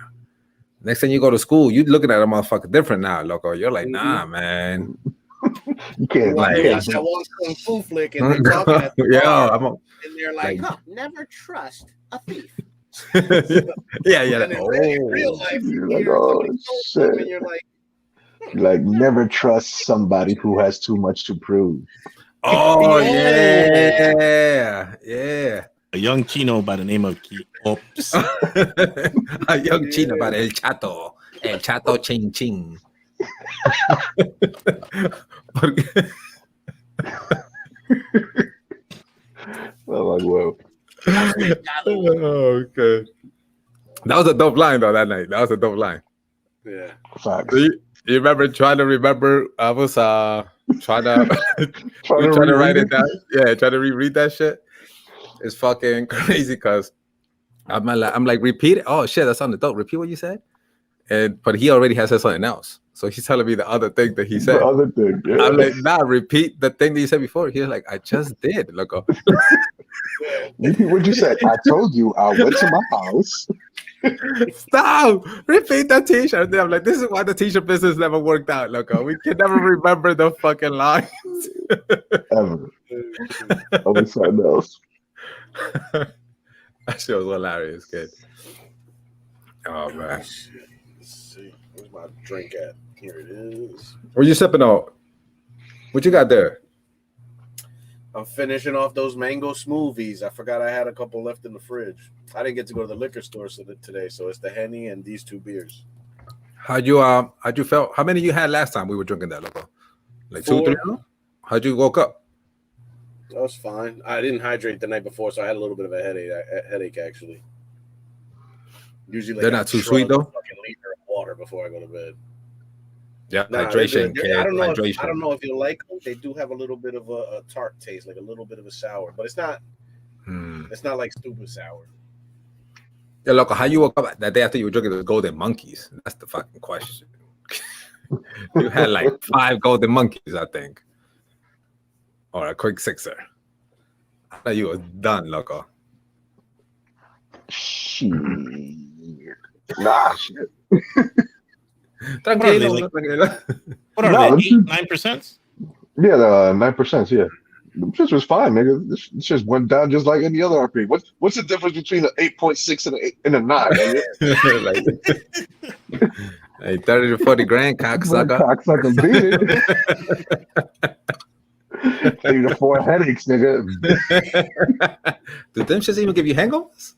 Next time you go to school, you looking at a motherfucker different now, loco. You're like, nah, man. You can't watch that one kung fu flick and they're talking at the bar, and they're like, never trust a thief. Yeah. In real life, you're like, never trust somebody who has too much to prove. Oh yeah. A young Chino by the name of Oops. A young Chino by El Chato Ching Ching. Oh my God. Oh, okay. That was a dope line though that night. That was a dope line. Yeah. Facts. So you remember trying to remember? I was trying to trying to write it down. Yeah, trying to reread that shit. It's fucking crazy because I'm like repeat it. Oh shit, that sounded dope. Repeat what you said. But he already has said something else. So he's telling me the other thing that he said. The other thing, yeah. I'm like, nah, repeat the thing that you said before. He's like, I just did. Loco. Repeat what you said. I told you I went to my house. Stop! Repeat the t-shirt. I'm like, this is why the t-shirt business never worked out, loco. We can never remember the fucking lines. Ever. Always something else. That shit was hilarious, kid. Oh man. Let's see. Where's my drink at? Here it is. What you sipping on? What you got there? I'm finishing off those mango smoothies. I forgot I had a couple left in the fridge. I didn't get to go to the liquor store today, so it's the Henny and these two beers. How'd you felt? How many you had last time we were drinking that, loco? Like 2, 3? How'd you woke up? That was fine. I didn't hydrate the night before, so I had a little bit of a headache actually. Usually, they're not too sweet though. Fucking liter of water before I go to bed. Yeah, hydration. I don't know if you like them. They do have a little bit of a tart taste, like a little bit of a sour, but it's not. It's not like stupid sour. Yeah, loco, how you woke up that day after you were drinking those golden monkeys? That's the fucking question. You had like 5 golden monkeys, I think, or a quick sixer. I thought you was done, loco. Shit. Nah, shit. Tranquilo. What are they? 8-9%? Yeah, the 9%. Yeah, this was fine, nigga. This just went down just like any other RP. What's the difference between an 8.6 and a 9? Like 30 to 40 grand, cocksucker. Cocksucker beat it. 3 to 4 headaches, nigga. Did them shits even give you hangovers?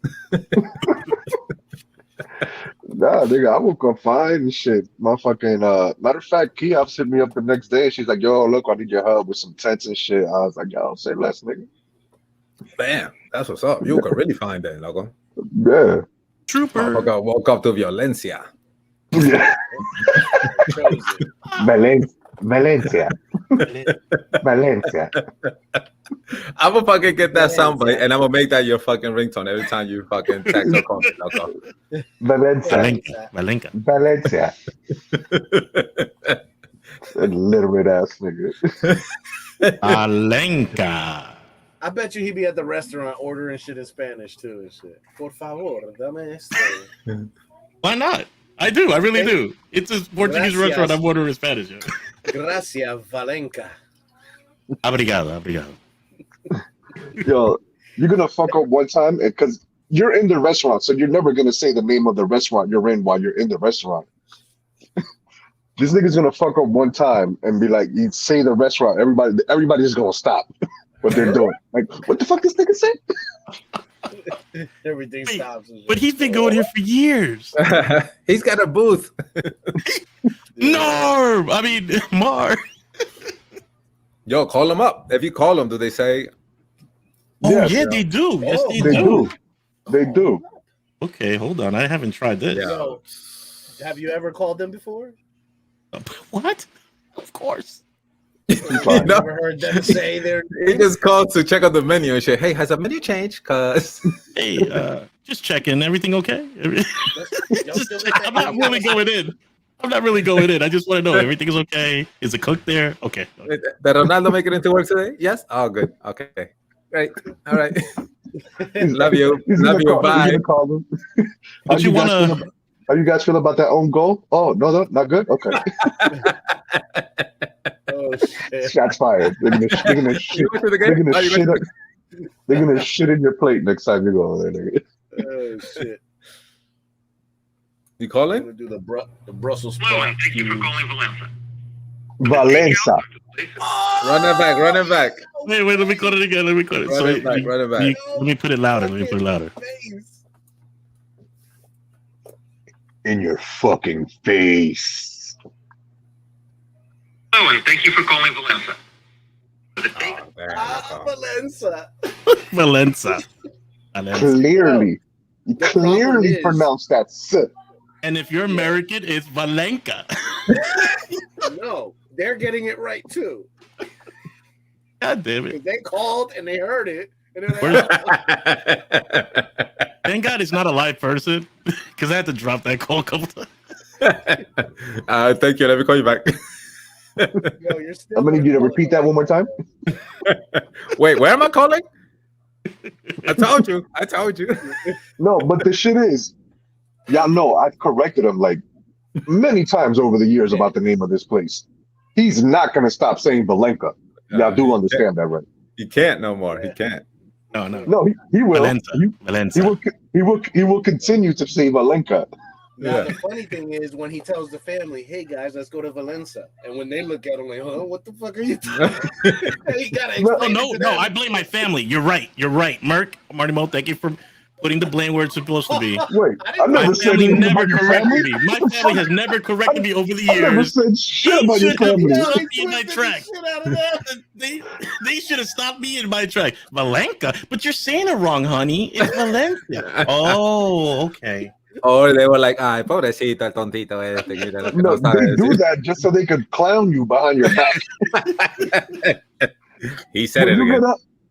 Nah, nigga, I woke up fine and shit. Motherfucking, matter of fact, Keops hit me up the next day and she's like, yo, look, I need your help with some tents and shit. I was like, yo, say less, nigga. Bam, that's what's up. You could really find that, loco. Yeah. Trooper. Woke up to violencia. Yeah. Valencia. I'm gonna fucking get that soundbite and I'm gonna make that your fucking ringtone every time you fucking text or call me, loco. Valencia. Illiterate ass nigga. Alenka. I bet you he'd be at the restaurant ordering shit in Spanish too and shit. Por favor, dame esto. Why not? I do. I really do. It's a Portuguese restaurant. I'm ordering in Spanish. Yeah. Gracias, Valenca. Obrigado. Yo, you're gonna fuck up one time because you're in the restaurant, so you're never gonna say the name of the restaurant you're in while you're in the restaurant. This nigga's gonna fuck up one time and be like, you say the restaurant, everybody's gonna stop what they're doing. Like, what the fuck this nigga say? Everything stops. But he's been going here for years. He's got a booth. Norm. I mean, Mar. Yo, call him up. If you call them, do they say? Oh, yeah, they do. Yes, They do. Okay, hold on. I haven't tried this. Yeah. So, have you ever called them before? What? Of course. You Never heard them say their name? He just called to check out the menu and shit. Hey, has the menu changed? Cause Hey, just checking. Everything okay? I'm not really going in. I just want to know everything is okay. Is it cooked there? Okay. Did Ronaldo make it into work today? Yes. Oh, good. Okay. Great. All right. Love you. Love you. Bye. But you want to? How you guys feel about that own goal? Oh, no, not good? Okay. Oh, shit. Shots fired. They're gonna shit in your plate next time you go over there, nigga. Oh, shit. You calling? I'm gonna do the Brussels sprout. Thank you for calling Valencia. Run it back. Run it back. Wait, let me call it again. Let me call it. Run it back. Run it back. Let me put it louder. Let me put it louder. In your fucking face. Oh, and thank you for calling Valenza. Valenza. Clearly pronounced that S. And if you're American, it's Valenka. No, they're getting it right too. God damn it! They called and they heard it, and they're like, thank God it's not a live person, because I had to drop that call a couple times. Thank you. Let me call you back. Yo, you're still I'm gonna need you to repeat that one more time. Wait, where am I calling? I told you. No, but the shit is, y'all know I've corrected him like many times over the years about the name of this place. He's not gonna stop saying Valenka. Y'all do understand that, right? He can't no more. He can't. No, he will. Valenza. He will continue to say Valenka. Now, the funny thing is when he tells the family, hey, guys, let's go to Valenza. And when they look at him like, huh, what the fuck are you doing? He gotta explain No, I blame my family. You're right. Marty Mo, thank you for putting the blame where it's supposed to be. Wait, my family never corrected me. My family has never corrected me over the years. I never said shit about your family. In my track. They should have stopped me in my track. Valenka, but you're saying it wrong, honey. It's Valencia. Oh, okay. Or they were like, ay, pobrecito, el tontito este. No, they do that just so they could clown you behind your back. He said it again.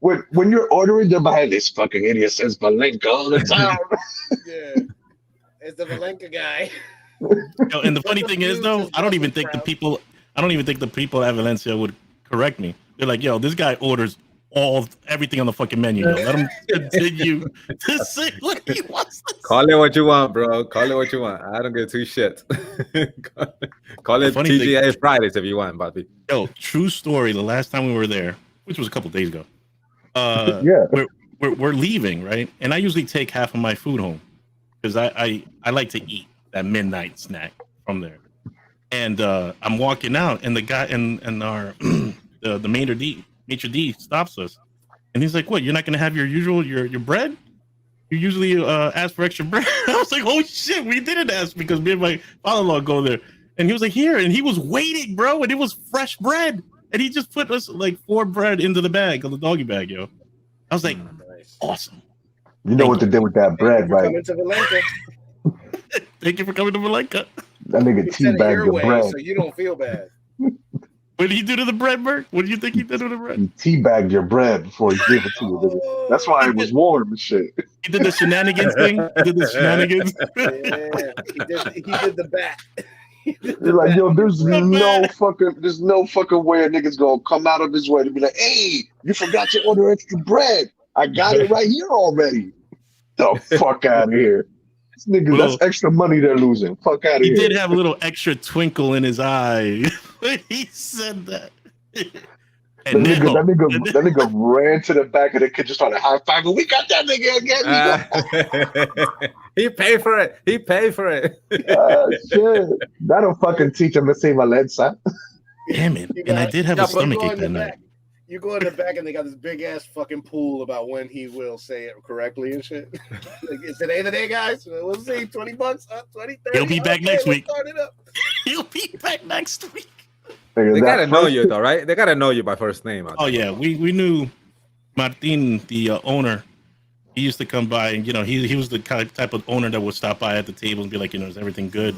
When you're ordering, they're behind this fucking idiot says Valenka all the time. Yeah, it's the Valenka guy. And the funny thing is, though, I don't even think the people at Valencia would correct me. They're like, yo, this guy orders everything on the fucking menu. Let him continue to say what he wants to say. Call it what you want, bro. Call it what you want. I don't give two shits. Call it TGA Fridays if you want, Bobby. Yo, true story. The last time we were there, which was a couple days ago, we're leaving, right? And I usually take half of my food home because I like to eat that midnight snack from there. And I'm walking out, and the guy and our the maitre d' stops us, and he's like, "What? You're not gonna have your usual your bread? You usually ask for extra bread." I was like, "Oh shit, we didn't ask because me and my father-in-law go there." And he was like, "Here," and he was waiting, bro, and it was fresh bread, and he just put us like 4 bread into the bag, of the doggy bag, yo. I was like, awesome. You know what to do with that bread, right? Thank you for coming to Valenka. That nigga teabagged your bread, so you don't feel bad. What did he do to the bread, Bert? What do you think he did to the bread? He teabagged your bread before he gave it to you. Nigga. That's why it was warm and shit. He did the shenanigans thing. He did the shenanigans. Yeah, he did the bat. You're like, yo, there's no fucking way a nigga's gonna come out of his way to be like, hey, you forgot to order extra bread. I got it right here already. The fuck out of here. This nigga, that's extra money they're losing. Fuck out of here. He did have a little extra twinkle in his eye when he said that. That nigga ran to the back of the kitchen, started high fiving. We got that nigga again. He paid for it. Shit. That'll fucking teach him to say Valenza. Damn it. And I did have a stomachache that night. You go in the back and they got this big ass fucking pool about when he will say it correctly and shit. Like, it's today the day, guys. We'll see. $20, 20, 30. He'll be back next week. He'll be back next week. They gotta know you though, right? They gotta know you by first name. Oh yeah, we knew Martin, the owner. He used to come by, and he was the type of owner that would stop by at the table and be like, is everything good?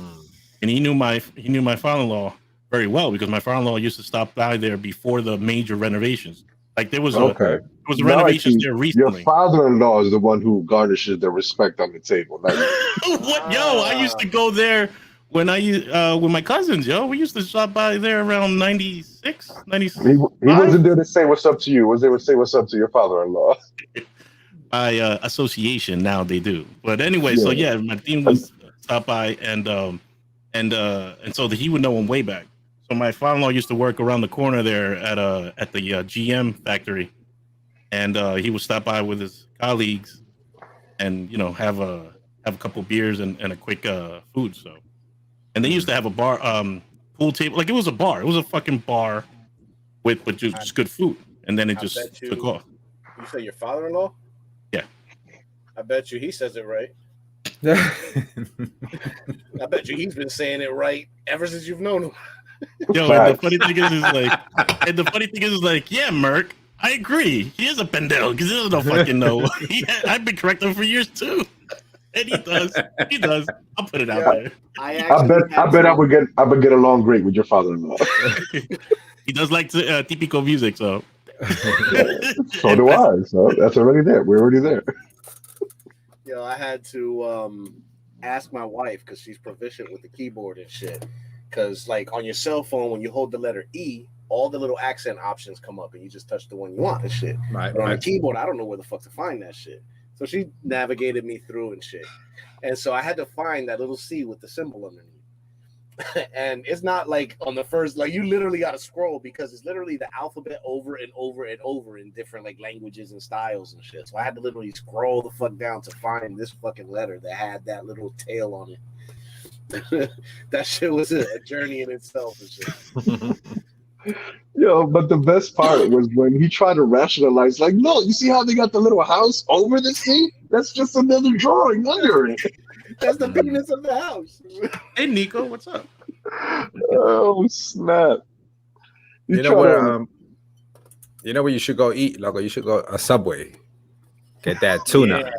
And he knew my father-in-law very well because my father-in-law used to stop by there before the major renovations. Like there was a renovations there recently. Your father-in-law is the one who garnishes the respect on the table. What? Yo, I used to go there when with my cousins, yo. We used to stop by there around 96, 97. He wasn't there to say what's up to you. He was there to say what's up to your father-in-law. By association, now they do. But anyway, so yeah, Martin was stop by, and so he would know him way back. So my father-in-law used to work around the corner there at the GM factory, and he would stop by with his colleagues, and have a couple beers and a quick food. So, and they used to have a bar, pool table, like it was a bar. It was a fucking bar with just good food, and then it just took off. You say your father-in-law? Yeah. I bet you he says it right. I bet you he's been saying it right ever since you've known him. Yo, and the funny thing is like, yeah, Merc, I agree. He is a pendejo because he doesn't fucking know. I've been correcting him for years too, and he does. I'll put it out there. I bet I would get along great with your father-in-law. He does like typical music, so. So do I. So that's already there. We're already there. Yo, I had to ask my wife because she's proficient with the keyboard and shit. Because like on your cell phone, when you hold the letter E, all the little accent options come up, and you just touch the one you want and shit. Right. But on the keyboard, I don't know where the fuck to find that shit. So she navigated me through and shit. And so I had to find that little C with the symbol underneath. And it's not like on the first, like you literally got to scroll because it's literally the alphabet over and over and over in different like languages and styles and shit. So I had to literally scroll the fuck down to find this fucking letter that had that little tail on it. That shit was a journey in itself and shit. Yo, but the best part was when he tried to rationalize, like, no, you see how they got the little house over the sea? That's just another drawing under it. That's the penis of the house. Hey, Nico, what's up? Oh, snap. You know where you should go eat, Loco? You should go a Subway. Get that tuna.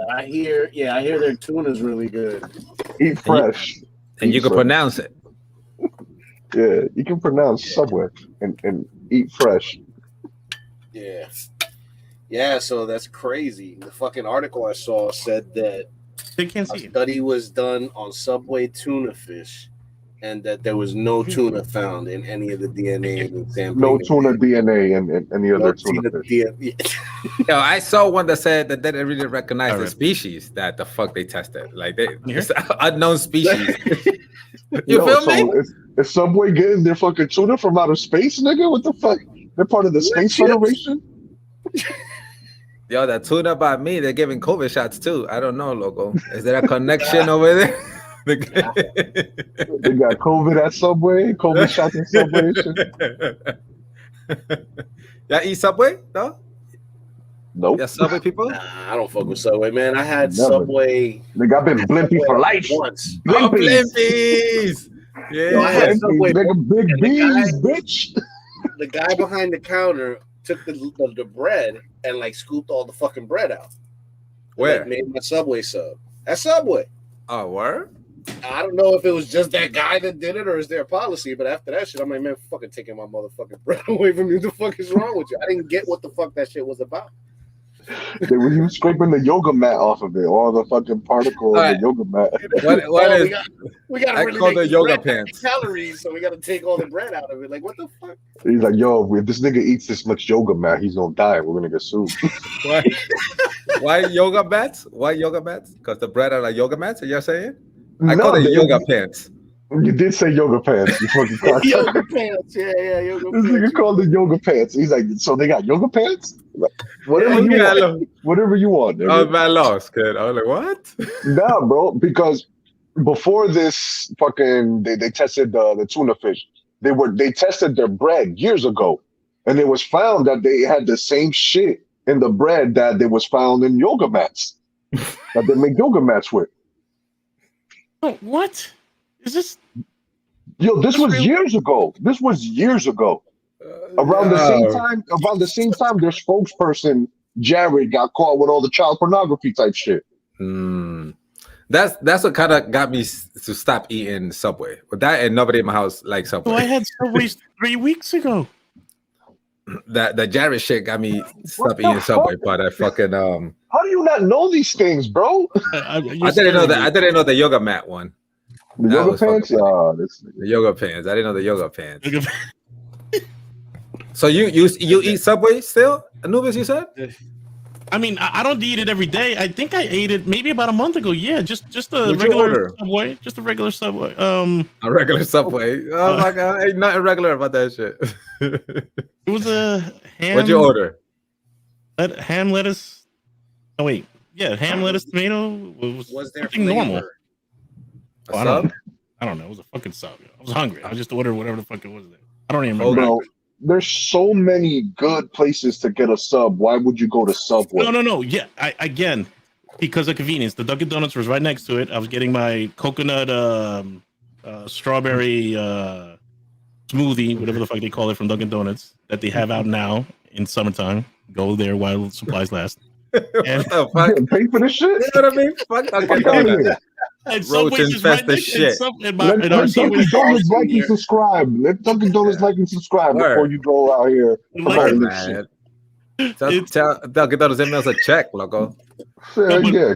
Yeah, I hear their tuna's really good. Eat fresh. And you can pronounce it. Yeah, you can pronounce Subway and eat fresh. Yeah. Yeah, so that's crazy. The fucking article I saw said that a study was done on Subway tuna fish and that there was no tuna found in any of the DNA in San No tuna DNA in any other tuna fish. Yo, I saw one that said that they didn't really recognize the species that the fuck they tested. Like it's an unknown species. You feel me? Is Subway getting their fucking tuna from outer space, nigga? What the fuck? They're part of the Space Federation? Yo, that tuna by me, they're giving COVID shots too. I don't know, Loco. Is there a connection over there? They got COVID at Subway, COVID shots at Subway. Y'all eat Subway? No? Nope. Yeah, Subway people? Nah, I don't fuck with Subway, man. I had Subway. Nigga, I've been Blimpy for life. Once. Oh, Blimpies! Yeah. Yo, I had Subway. Nigga, big bees, bitch. The guy behind the counter took the bread and like scooped all the fucking bread out. Where? Like, made my Subway sub. At Subway. Oh, word? I don't know if it was just that guy that did it or is there a policy, but after that shit, I'm like, man, fucking taking my motherfucking bread away from you. What the fuck is wrong with you? I didn't get what the fuck that shit was about. They were you scraping the yoga mat off of it, all the fucking particles of the yoga mat. What is? We got to really call make the yoga pants calories, so we got to take all the bread out of it. Like, what the fuck? He's like, yo, if this nigga eats this much yoga mat, he's gonna die. We're gonna get sued. Why yoga mats? Why yoga mats? Because the bread are like yoga mats. Are you saying? I call it yoga pants. You did say yoga pants. You fucking cock. Yoga pants. Yeah, yoga this pants. Nigga called it yoga pants. He's like, so they got yoga pants? Like, whatever you want. Whatever you want. I was mad lost, kid. I was like, what? Nah, bro, because before this fucking they tested the tuna fish. They tested their bread years ago, and it was found that they had the same shit in the bread that was found in yoga mats that they make yoga mats with. Oh, what? Is this? Yo, this was years ago. This was years ago. Around the same time, their spokesperson Jared got caught with all the child pornography type shit. That's what kind of got me to stop eating Subway. With that, and nobody in my house likes Subway. Oh, I had Subway 3 weeks ago. That Jared shit got me stop eating Subway. But I fucking How do you not know these things, bro? I didn't know that. I didn't know the yoga mat one. The yoga pants? The yoga pants. I didn't know the yoga pants. So you eat Subway still? Anubis, you said? I mean, I don't eat it every day. I think I ate it maybe about a month ago. Yeah, just a What'd regular Subway. Just a regular Subway. A regular Subway. Oh my god, ain't nothing regular about that shit. It was a ham. What'd you order? Ham, lettuce. Oh wait, yeah, ham, lettuce, tomato. Was there something normal? A sub? I don't know. It was a fucking sub. I was hungry. I just ordered whatever the fuck it was there. I don't even remember. there's so many good places to get a sub. Why would you go to Subway? No. Yeah, again, because of convenience. The Dunkin' Donuts was right next to it. I was getting my coconut strawberry smoothie, whatever the fuck they call it from Dunkin' Donuts, that they have out now in summertime. Go there while supplies last. And what the fuck? Pay for this shit? You know what I mean? Fuck Dunkin' Fuck outta Donuts. here. And Roach Subway's just right infest the next shit. Let Dunkin' Donuts like and subscribe. Let Dunkin' Donuts like and subscribe before you go out here. Like, Man. Tell Dunkin' Donuts emails a check, loco. Yeah.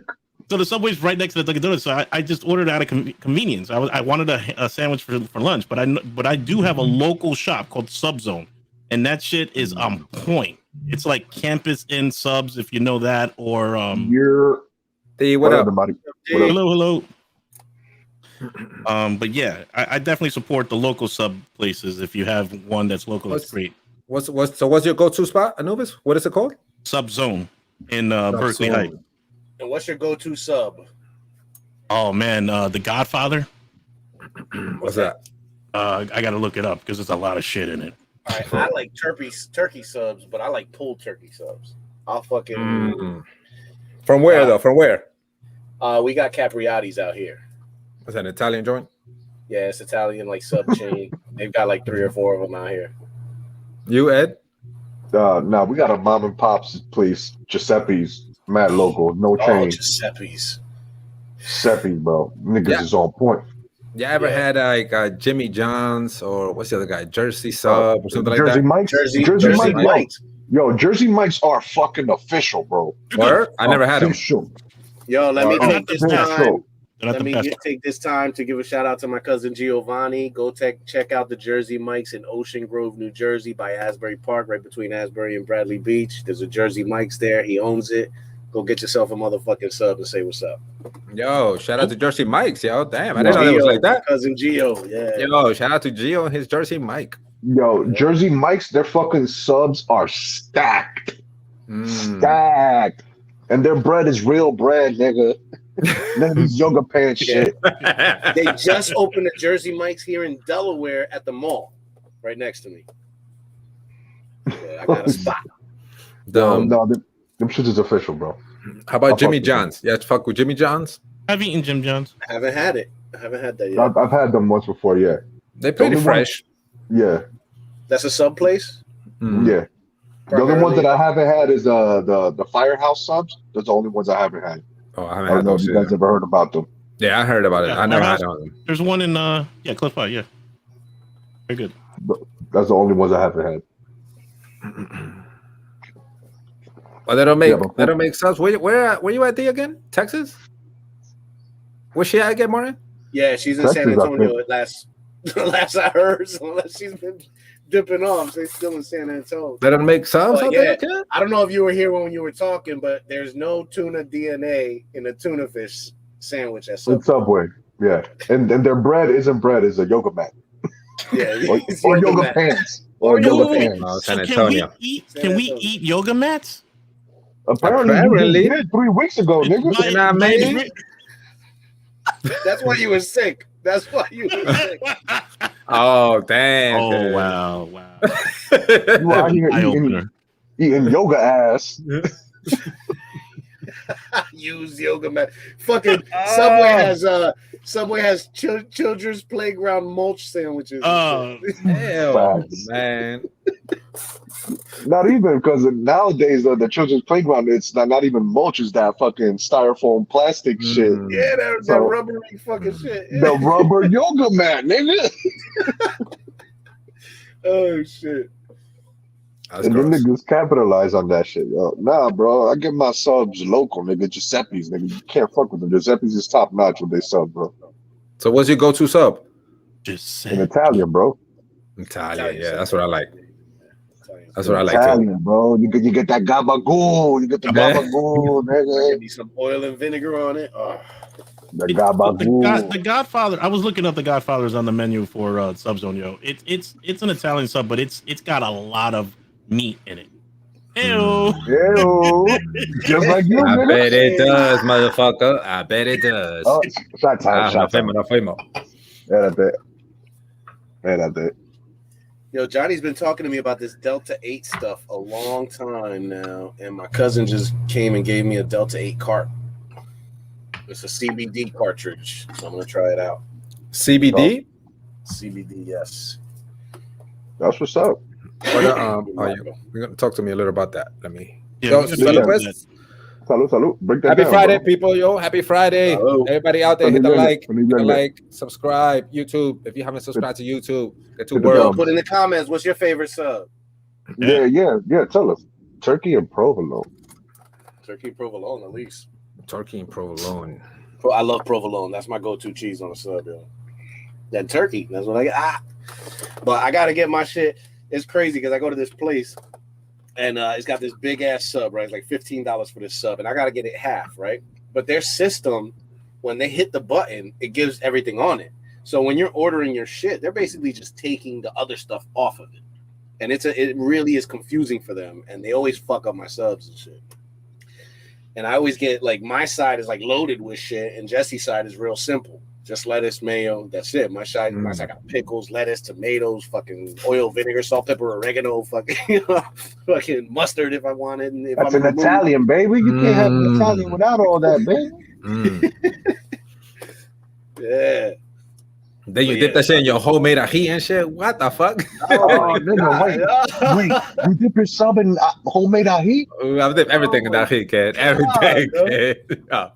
So the Subway's right next to the Dunkin' Donuts. So I just ordered out of convenience. I wanted a sandwich for lunch, but I do have a local shop called Subzone, and that shit is on point. It's like campus in subs, if you know that, or what up? Hello. But yeah, I definitely support the local sub places. If you have one that's local, it's great. What's your go-to spot, Anubis? What is it called? Subzone in Berkeley Heights. And what's your go-to sub? Oh man, The Godfather. What's that? I gotta look it up because there's a lot of shit in it. All right, I like turkey subs, but I like pulled turkey subs. I'll fucking. From where though? From where? We got Capriati's out here. Is that an Italian joint? Yeah, it's Italian like sub chain. They've got like 3 or 4 of them out here. You, Ed? No, we got a mom and pop's place, Giuseppe's, mad local, no change. Giuseppe's, bro. Niggas is on point. You ever had like Jimmy John's or what's the other guy? Jersey Sub or something like that? Mike's? Jersey Mike's. Yo, Jersey Mike's are fucking official, bro. Word? I never had them. Yo, let me take this time. Let me take this time to give a shout out to my cousin Giovanni. Go check out the Jersey Mike's in Ocean Grove, New Jersey, by Asbury Park, right between Asbury and Bradley Beach. There's a Jersey Mike's there. He owns it. Go get yourself a motherfucking sub and say what's up. Yo, shout out to Jersey Mike's, yo. Damn, I didn't know it was like that. Cousin Gio, yeah. Yo, shout out to Gio and his Jersey Mike. Yo, Jersey Mike's, their fucking subs are stacked. Stacked. And their bread is real bread, nigga. None of these yoga pants shit. They just opened a Jersey Mike's here in Delaware at the mall, right next to me. Yeah, I got a spot. No, them shit is official, bro. How about Jimmy John's? You have to fuck with Jimmy John's? I've eaten Jim John's. I haven't had it. I haven't had that yet. I've had them once before, yeah. They're pretty fresh. Yeah. That's a sub place? Yeah. The other ones that I haven't had is the Firehouse subs. Those are the only ones I haven't had. Oh, I haven't had those. You guys ever heard about them? Yeah, I heard about it. I never had them. There's one in close by, yeah. Very good. That's the only ones I haven't had. Well, they don't make subs. Where you at, D again? Texas? Where's she at again, Martin? Yeah, she's in San Antonio at last I heard. So unless she's been dipping off, she's still in San Antonio. They don't make subs out there? I don't know if you were here when you were talking, but there's no tuna DNA in a tuna fish sandwich at Subway. It's Subway, yeah. And their bread isn't bread, it's a yoga mat. Yeah, or yoga pants. Or yoga pants. Oh, San Antonio. Can we eat yoga mats? Apparently. You did 3 weeks ago, nigga. You know what I mean? That's why you were sick. That's why you were sick. Oh, damn. Oh, wow. You out here eating yoga ass. Use yoga mat. Fucking Subway has children's playground mulch sandwiches. Oh, hell, man. Not even, because nowadays the children's playground, it's not even mulch, it's that fucking styrofoam plastic shit. Yeah, that rubbery fucking shit. Yeah. The rubber yoga mat, nigga. Oh shit. And them niggas capitalize on that shit, yo. Nah, bro, I get my subs local, nigga. Giuseppe's, nigga. You can't fuck with them. Giuseppe's is top notch when they sub, bro. So what's your go-to sub? In Italian, bro. Italian, yeah, that's what I like. That's what I like Italian, too. Bro. You get that gabagool. You get the gabagool, nigga. Need some oil and vinegar on it. Oh. The gabagool. The Godfather. I was looking up the Godfathers on the menu for Subzone, yo. It's an Italian sub, but it's got a lot of meat in it. Ew. Just like you, I nigga. bet it does, motherfucker. I bet it does. Oh, shot time. No fuimos. Espérate. Yo, Johnny's been talking to me about this Delta 8 stuff a long time now, and my cousin just came and gave me a Delta 8 cart. It's a CBD cartridge, so I'm gonna try it out. CBD? CBD, yes. That's what's up. You're gonna talk to me a little about that. Let me. Yeah, Salud. Break that Happy down, Friday, bro. people, yo. Happy Friday. Hello. Everybody out there, hit the Familiar. like, subscribe. YouTube, if you haven't subscribed to YouTube, get to Hit the work. bell. Put in the comments, what's your favorite sub? Yeah. Tell us. Turkey and provolone. Turkey and provolone, at least. Turkey and provolone. I love provolone. That's my go-to cheese on a sub, yo. Then turkey. That's what I get. But I gotta get my shit. It's crazy because I go to this place and it's got this big ass sub, right? It's like $15 for this sub, and I gotta get it half, right? But their system, when they hit the button, it gives everything on it. So when you're ordering your shit, they're basically just taking the other stuff off of it, and it really is confusing for them, and they always fuck up my subs and shit. And I always get like my side is like loaded with shit, and Jesse's side is real simple. Just lettuce, mayo, that's it. My side got pickles, lettuce, tomatoes, fucking oil, vinegar, salt, pepper, oregano, fucking mustard if I wanted. And if That's an Italian, baby. You can't have an Italian without all that, baby. Yeah. Then you dip that shit in your homemade ají and shit. What the fuck? Oh, nigga, wait. You dip your sub in homemade ají? I've dipped everything in ají, kid. Everything, kid. Oh,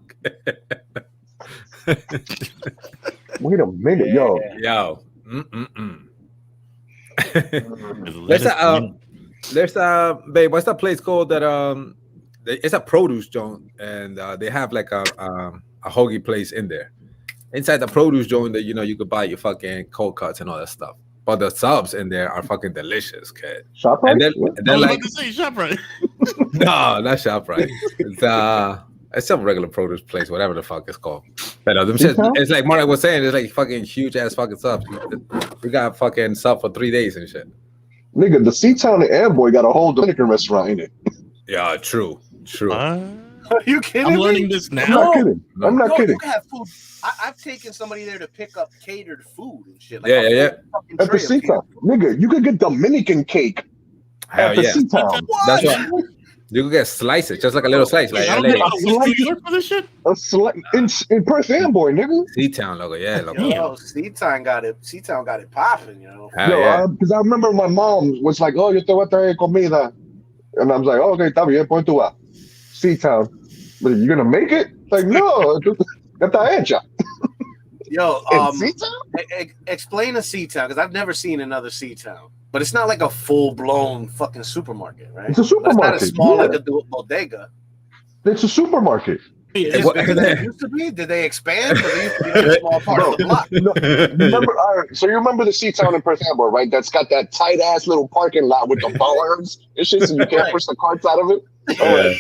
Wait a minute, yo. There's babe, what's that place called that it's a produce joint, and they have like a hoagie place in there. Inside the produce joint that you could buy your fucking cold cuts and all that stuff. But the subs in there are fucking delicious, kid. ShopRite? And they're like, ShopRite. no, not ShopRite. It's some regular produce place, whatever the fuck it's called. But it's like Mark was saying, it's like fucking huge ass fucking subs. We got fucking sub for 3 days and shit. Nigga, the C-Town and Amboy got a whole Dominican restaurant in it. Yeah, true. Are you kidding? I'm learning this now. I'm not kidding. You can have food. I've taken somebody there to pick up catered food and shit. Like yeah. At the C-Town, nigga, you could get Dominican cake at the C-Town. That's what. You could get slices, just like a little slice. Like in Perth Amboy, nigga. C-Town logo, yeah. Yo, C-Town got it. C-Town got it popping, Because I remember my mom was like, "Oh, yo te voy a traer comida," and I was like, "Oh, okay, está bien, pon tu C-Town." But you gonna make it? Like, no, está hecha. Yo, C-Town? Explain a C-Town, because I've never seen another C-Town. But it's not like a full-blown fucking supermarket, right? It's a supermarket. It's not as small like a bodega. It's a supermarket. Is it bigger than it used to be? Did they expand? Or they used to be like a small part of the block? No, so you remember the C-Town in Perth Amboy, right? That's got that tight-ass little parking lot with the bars and shit, so you can't push the carts out of it? Right.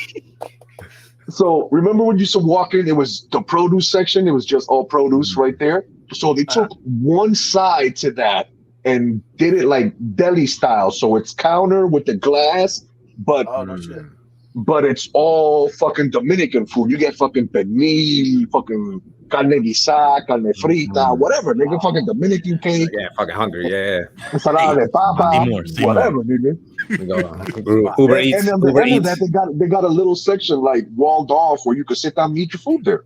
So remember when you used to walk in, it was the produce section. It was just all produce right there. So they took one side to that and did it like deli style. So it's counter with the glass, but but it's all fucking Dominican food. You get fucking pernil, fucking carne guisada, carne frita, whatever, nigga. Fucking Dominican cake. Yeah, fucking hungry, yeah. Ensalada de papa, whatever, nigga. Uber Eats. And on the end of that, they got a little section like walled off where you could sit down and eat your food there.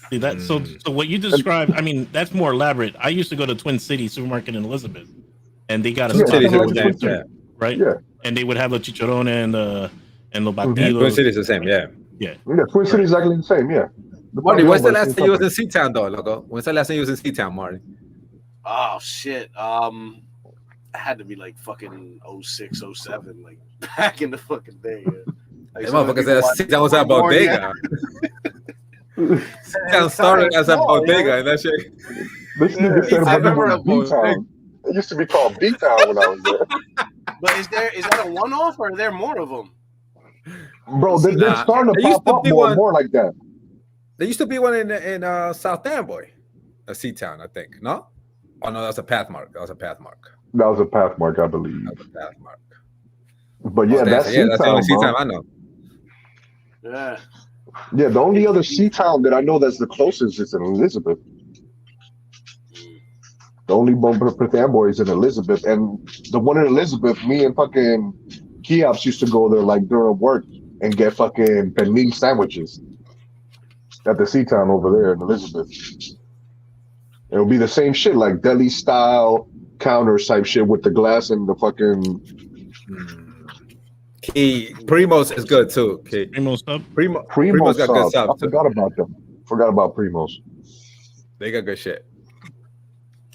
See that? So what you described, I mean, that's more elaborate. I used to go to Twin City supermarket in Elizabeth, and they got a spot, right? Yeah. And they would have the chicharrón and los batidos. Twin City is the same, yeah. Yeah, Twin City is exactly the same, yeah. Marty, when's the last time you was in C-Town, though, loco? When's the last time you was in C-Town, Marty? Oh, shit. I had to be like fucking 06, 07, like back in the fucking day. Like, that motherfucker said C-Town was at bodega. C-Town started as a bodega, and that shit. This nigga said about B-Town. It used to be called B-Town when I was there. But is that a one-off, or are there more of them? Bro, they're starting to pop up more and more like that. There used to be one in South Amboy, a C-Town, I think. No? Oh, no, that's a Pathmark. That was a Pathmark, I believe. That was a Pathmark. But yeah, that's the only C-Town I know. Yeah. Yeah, the only other C-Town that I know that's the closest is in Elizabeth. The only fanboy is in Elizabeth, and the one in Elizabeth, me and fucking Keops used to go there like during work and get fucking pernil sandwiches at the Sea Town over there in Elizabeth. It'll be the same shit, like deli style counters type shit with the glass and the fucking. Primo's is good too. Primo's sub. Primo's got good stuff. I forgot about them. Forgot about Primo's. They got good shit.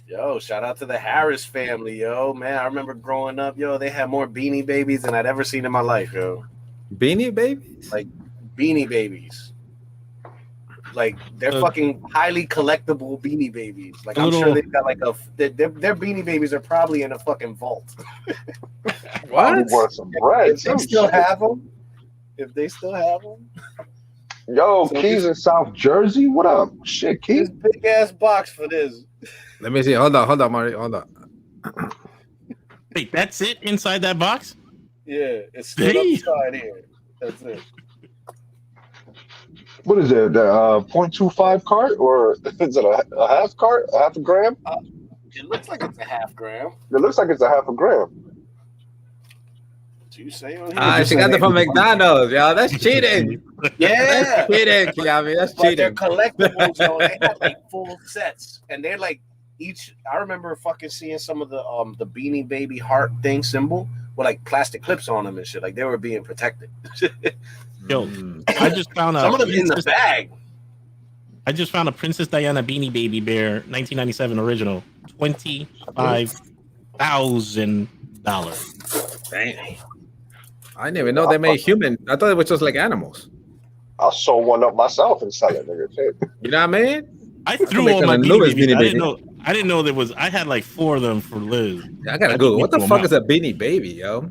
Yo, shout out to the Harris family, yo. Man, I remember growing up, yo, they had more Beanie Babies than I'd ever seen in my life, yo. Beanie Babies? Like, Beanie Babies. Like, they're fucking highly collectible Beanie Babies. Like, I'm sure they've got like their Beanie Babies are probably in a fucking vault. What? Worth some bread. If they still have them? Yo, so Keys in South Jersey? What up? Shit, Keys. This big ass box for this. Let me see. Hold on, Mario. Hold on. Wait, that's it inside that box? Yeah, it's still upside here. That's it. What is it? 0.25 cart, or is it a half cart? A half a gram? It looks like it's a half gram. It looks like it's a half a gram. You say on here? She got them from McDonald's, y'all. That's cheating. Yeah, that's cheating. Yeah, I mean that's cheating. They're collectibles, so they have like full sets, and they're like each. I remember fucking seeing some of the Beanie Baby heart thing symbol with like plastic clips on them and shit. Like they were being protected. Yo, I just found some of them in the bag. I just found a Princess Diana Beanie Baby Bear, 1997 original, $25,000. Dang. I didn't even know they made human. I thought it was just like animals. I'll sew one up myself and sell it, nigga. You know what I mean? I threw all my Beanie Babies. I didn't know there was. I had like 4 of them for Liz. Yeah, I gotta Google. What the fuck is a Beanie Baby, yo?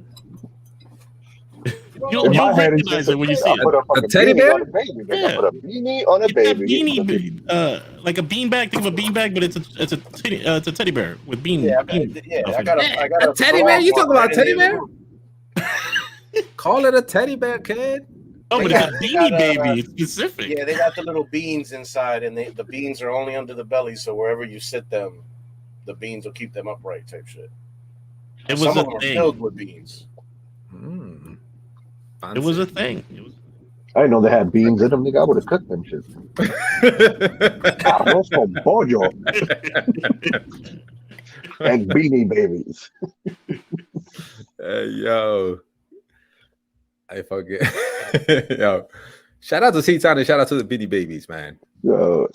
You'll recognize it when you see it. A teddy bear? Yeah. Put a beanie on a baby. Beanie, like a beanbag. Think of a beanbag, but it's a teddy bear with bean. I got a teddy bear. You talking about a teddy bear? Call it a teddy bear, kid. Oh, but it's a Beanie Baby. It's specific. Yeah, they got the little beans inside, and the beans are only under the belly, so wherever you sit them, the beans will keep them upright. Type shit. It was Some a of them thing. are filled with beans. It was a thing. I didn't know they had beans in them, nigga. I would have cooked them shit. Arroz con pollo. And Beanie Babies. Hey, yo. I forget. Yo. Shout out to C-Town and shout out to the Beanie Babies, man. Yo.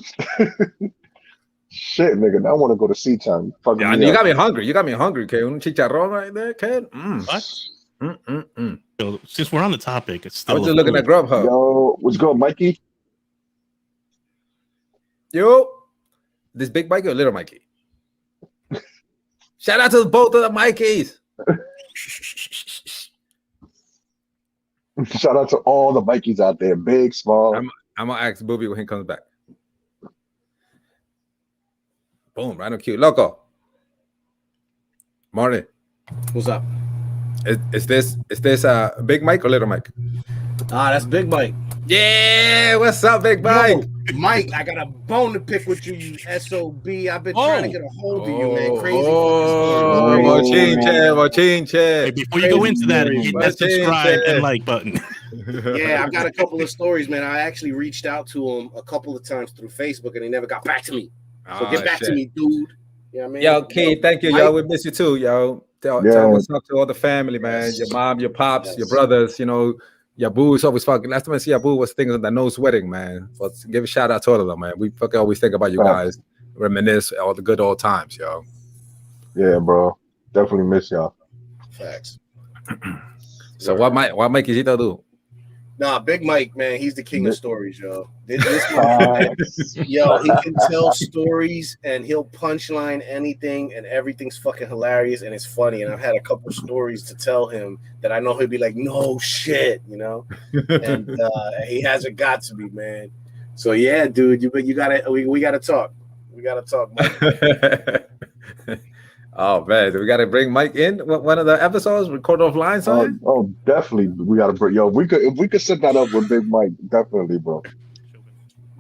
Shit, nigga. Now I want to go to C-Town. Yeah, you got me hungry. You got me hungry, kid. Un chicharrón right there, kid. What? So, since we're on the topic, it's still. I was just looking at Grubhub. Yo, what's good, Mikey? Yo, this big Mikey or little Mikey? Shout out to both of the Mikeys. Shout out to all the Mikeys out there, big, small. I'm gonna ask Booby when he comes back. Boom, right on cue. Loco. Morning. What's up? Is this Big Mike or Little Mike? That's Big Mike. Yeah, what's up, Big Mike? Yo, Mike, I got a bone to pick with you, you SOB. I've been trying to get a hold of you, man. Crazy. Mochinche. Before you go into that, hit that subscribe and like button. Yeah, I've got a couple of stories, man. I actually reached out to him a couple of times through Facebook, and he never got back to me. So get back to me, dude. You know what I mean? Yo, Keith, thank you, yo. We miss you too, yo. Tell what's up to all the family, man. Your mom, your pops, your brothers, you know. Yabu is always fucking. Last time I see Yabu was thinking of the nose wedding, man. But give a shout out to all of them, man. We fucking always think about you guys, reminisce all the good old times, yo. Yeah, bro. Definitely miss y'all. Facts. So what Mike Izito do? Nah, Big Mike, man, he's the king of stories, yo. This yo, he can tell stories and he'll punchline anything and everything's fucking hilarious and it's funny. And I've had a couple stories to tell him that I know he'll be like, no shit, you know. And he hasn't got to me, man. So yeah, dude, we gotta talk. We gotta talk, Mike. Oh man, we gotta bring Mike in one of the episodes, record offline, son. Oh, definitely. We gotta bring if we could set that up with Big Mike, definitely, bro.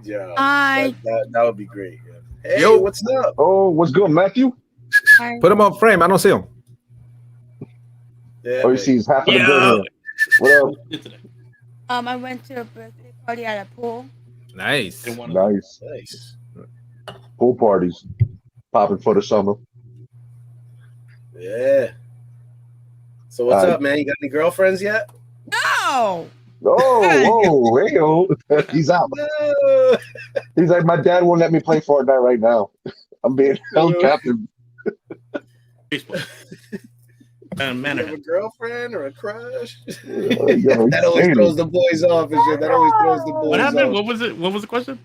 Yeah. Hi. That would be great. Yeah. Hey, yo, what's up? Oh, what's good, Matthew? Put him on frame. I don't see him. Yeah, oh, you see, he's half of the good here. What up? I went to a birthday party at a pool. Nice. Nice. Pool parties. Popping for the summer. Yeah. So what's up, man? You got any girlfriends yet? No. Oh, hey, he's out. He's like, my dad won't let me play Fortnite right now. I'm being held captive. Man, you have a girlfriend or a crush? That always throws the boys off and shit. That always throws the boys off. What happened? What was it? What was the question?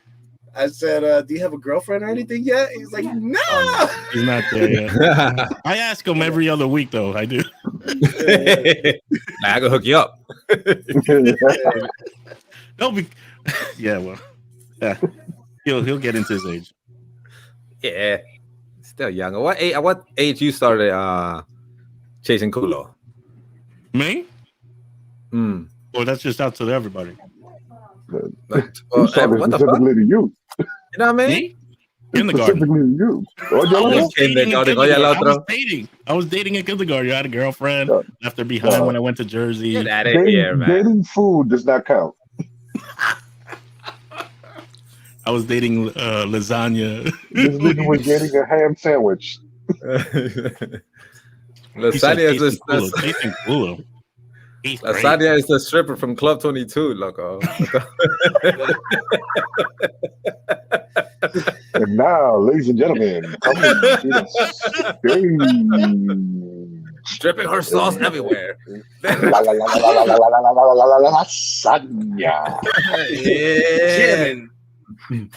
I said, do you have a girlfriend or anything yet? He's like, no. He's not there yet. I ask him every other week, though. I do. I can hook you up. Don't be. Yeah, well, yeah. He'll get into his age. Yeah, still young. What age you started chasing culo? Me? Well, that's just out to everybody. What the fuck? To you. You know what I mean? Me? Kindergarten. Specifically you. I was dating in kindergarten. I had a girlfriend. Left her behind when I went to Jersey. Get out of here, man. Dating food does not count. I was dating lasagna. This nigga was getting a ham sandwich. Lasagna is Lasagna is the stripper from Club 22, loco. And now, ladies and gentlemen, dripping her sauce everywhere. Lasagna.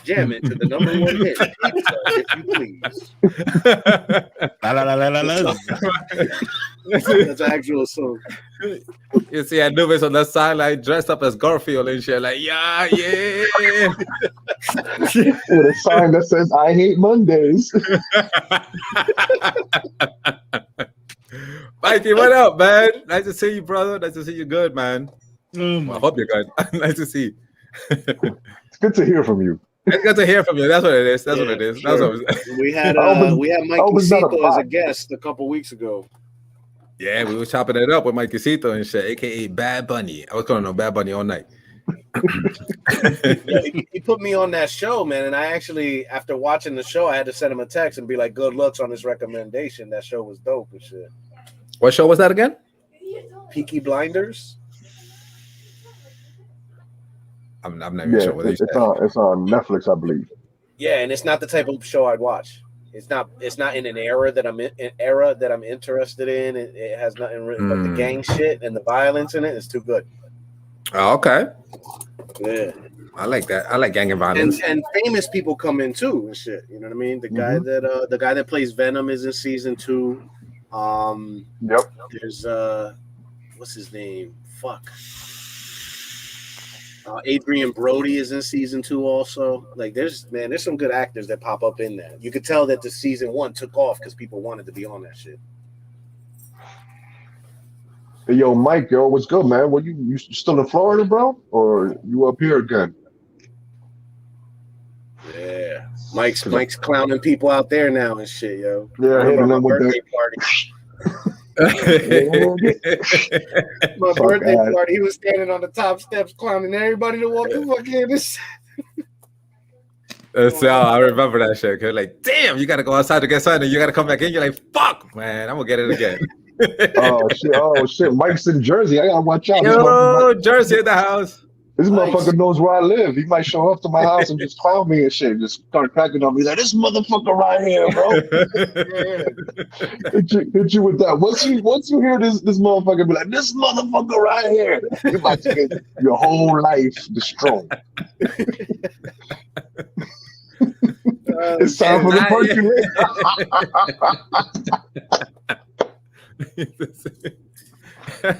Jamming to the number one hit, if you please. That's an actual song. You see Anubis on the sideline dressed up as Garfield and shit, like, yeah. With a sign that says, I hate Mondays. Mikey, what up, man? Nice to see you, brother. Nice to see you good, man. I hope you're good. Nice to see you. It's good to hear from you. It's good to hear from you. That's what it is. That's what it is. Sure. That's what we had Mike Quesito as a guest a couple weeks ago. Yeah, we were chopping it up with Mike Quesito and shit, aka Bad Bunny. I was calling him Bad Bunny all night. He put me on that show, man, and I actually, after watching the show, I had to send him a text and be like, "Good looks on this recommendation. That show was dope and shit." What show was that again? Peaky Blinders. I'm not even sure what it's on Netflix, I believe. Yeah, and it's not the type of show I'd watch. It's not in an era that I'm interested in. It has nothing but the gang shit and the violence in it. It's too good. Oh, okay. Yeah, I like that. I like gang and violence. And famous people come in too and shit. You know what I mean? The guy that plays Venom is in season 2. Yep. There's what's his name? Fuck. Adrian Brody is in season 2 also. Like, there's some good actors that pop up in there. You could tell that the season 1 took off because people wanted to be on that shit. Hey, yo, Mike, what's good, man? What you still in Florida, bro? Or you up here again? Yeah. Mike's clowning people out there now and shit, yo. Yeah, hitting them with birthday party. My birthday party, he was standing on the top steps clowning everybody to walk the fuck in. I remember that shit. Cause like, damn, you gotta go outside to get something, and you gotta come back in. You're like, fuck, man, I'm gonna get it again. Oh shit! Mike's in Jersey. I gotta watch out. Yo, Jersey in the house. This motherfucker knows where I live. He might show up to my house and just clown me and shit. Just start cracking on me like, this motherfucker right here, bro. hit you with that. Once you hear this motherfucker be like, this motherfucker right here, you're about to get your whole life destroyed. It's time for the percolate.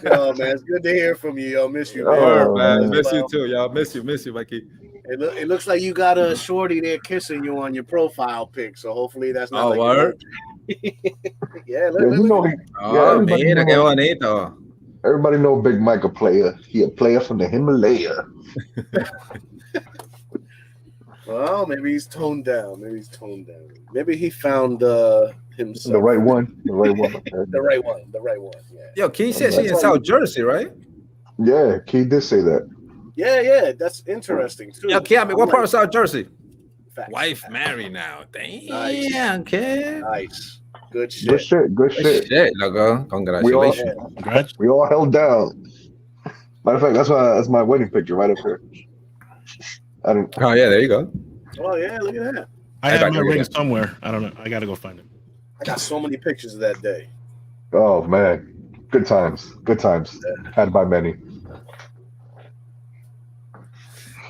Yo, man, it's good to hear from you. Yo, miss you, man. Man. Miss you too, y'all. Miss you, Mikey. It looks like you got a shorty there kissing you on your profile pic. So hopefully that's not. Oh, word. Yeah, everybody know Big Mike a player. He a player from the Himalaya. Well, maybe he's toned down. Maybe he found himself. The right one. The right one. The right one. Yeah. Yo, Key said she in South Jersey, right? Yeah, Key did say that. Yeah. That's interesting too. Yo, Key, I mean, what part of South Jersey? Facts. Wife married now. Damn, Nice. kid. Nice. Good shit. Good shit. Logo. Congratulations. We all held down. Matter of fact, that's my wedding picture right up here. Oh yeah, there you go. Oh yeah, look at that. I have my ring somewhere. I don't know. I gotta go find it. I got so many pictures of that day. Oh man, good times. Yeah. Had by many.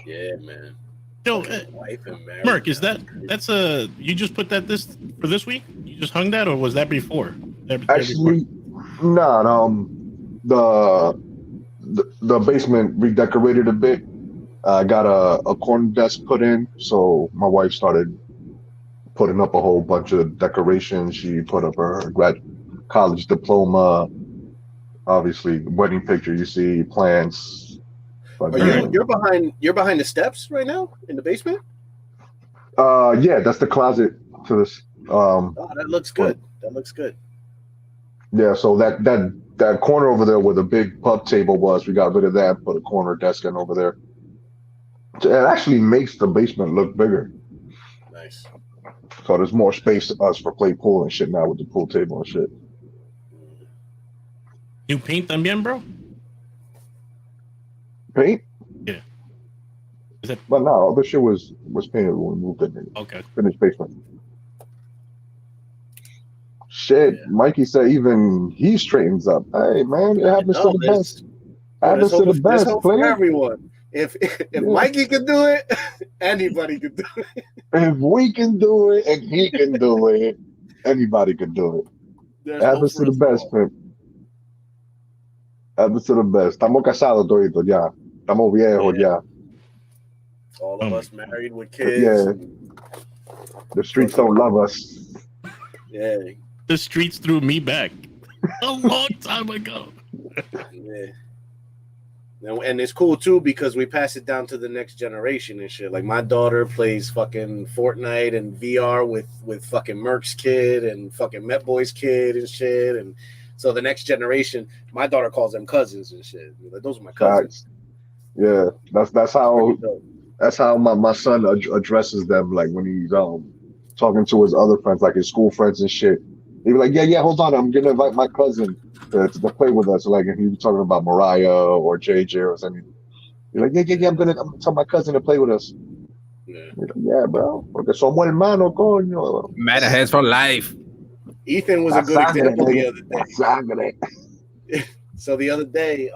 Yeah, man. Yo, Merc, that's you just put that for this week? You just hung that, or was that before? Actually, no. The basement redecorated a bit. I got a corner desk put in, so my wife started putting up a whole bunch of decorations. She put up her college diploma, obviously wedding picture. You see plants. You're behind the steps right now in the basement. Yeah, that's the closet to this. That looks good. Yeah, so that corner over there where the big pub table was, we got rid of that, put a corner desk in over there. It actually makes the basement look bigger. Nice. So there's more space to us for play pool and shit now with the pool table and shit. You paint them bien, bro? Paint? Yeah. Is it? But no, all the shit was painted when we moved in. Okay. Finished basement. Shit, yeah. Mikey said even he straightens up. Hey man, it happens to the best. Happens to the best player. Everyone. If Mikey can do it, anybody can do it. If we can do it and he can do it, anybody can do it. Happens to the best, man. Happens to the best. Estamos casados toditos ya. Estamos viejos ya. All of us married with kids. Yeah. The streets don't love us. Yeah. The streets threw me back a long time ago. Yeah. And it's cool too because we pass it down to the next generation and shit. Like my daughter plays fucking Fortnite and VR with fucking Merc's kid and fucking MTBOI's kid and shit. And so the next generation, my daughter calls them cousins and shit. Like, those are my cousins. Yeah, that's how my son addresses them. Like when he's talking to his other friends, like his school friends and shit. He'd be like, yeah, hold on, I'm gonna invite my cousin to play with us. Like if he was talking about Mariah or JJ or something, you're like, yeah, I'm gonna tell my cousin to play with us. Yeah, like, yeah, bro. Porque somos hermanos, coño. Manorheads for life. Ethan was a good example the other day. So the other day,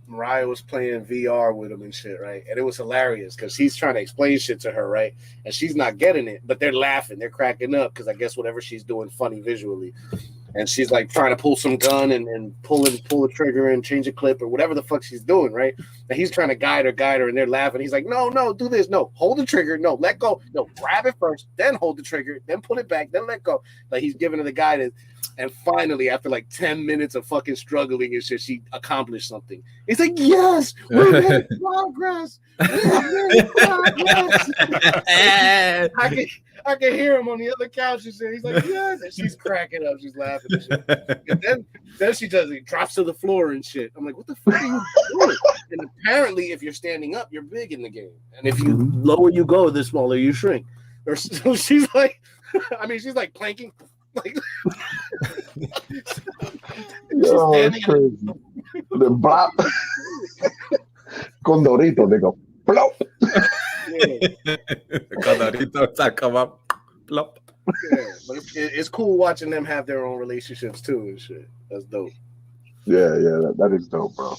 Mariah was playing VR with him and shit, right? And it was hilarious because he's trying to explain shit to her, right? And she's not getting it, but they're laughing, they're cracking up because I guess whatever she's doing funny visually. And she's like trying to pull some gun and pull the trigger and change a clip or whatever the fuck she's doing, right? And he's trying to guide her, and they're laughing. He's like, no, do this. No, hold the trigger. No, let go. No, grab it first, then hold the trigger, then pull it back, then let go. Like he's giving her the guidance. And finally, after like 10 minutes of fucking struggling and shit, she accomplished something. He's like, yes, we made progress. I can hear him on the other couch and shit. He's like, yes. And she's cracking up. She's laughing and shit. And then she does it, drops to the floor and shit. I'm like, what the fuck are you doing? And apparently, if you're standing up, you're big in the game. And if you lower you go, the smaller you shrink. Or so she's like, she's like planking. Like, yo, it's crazy. The blop. Condorito, they go plop. Condorito, come up, plop. Yeah, but it's cool watching them have their own relationships too and shit. That's dope. Yeah, that is dope, bro.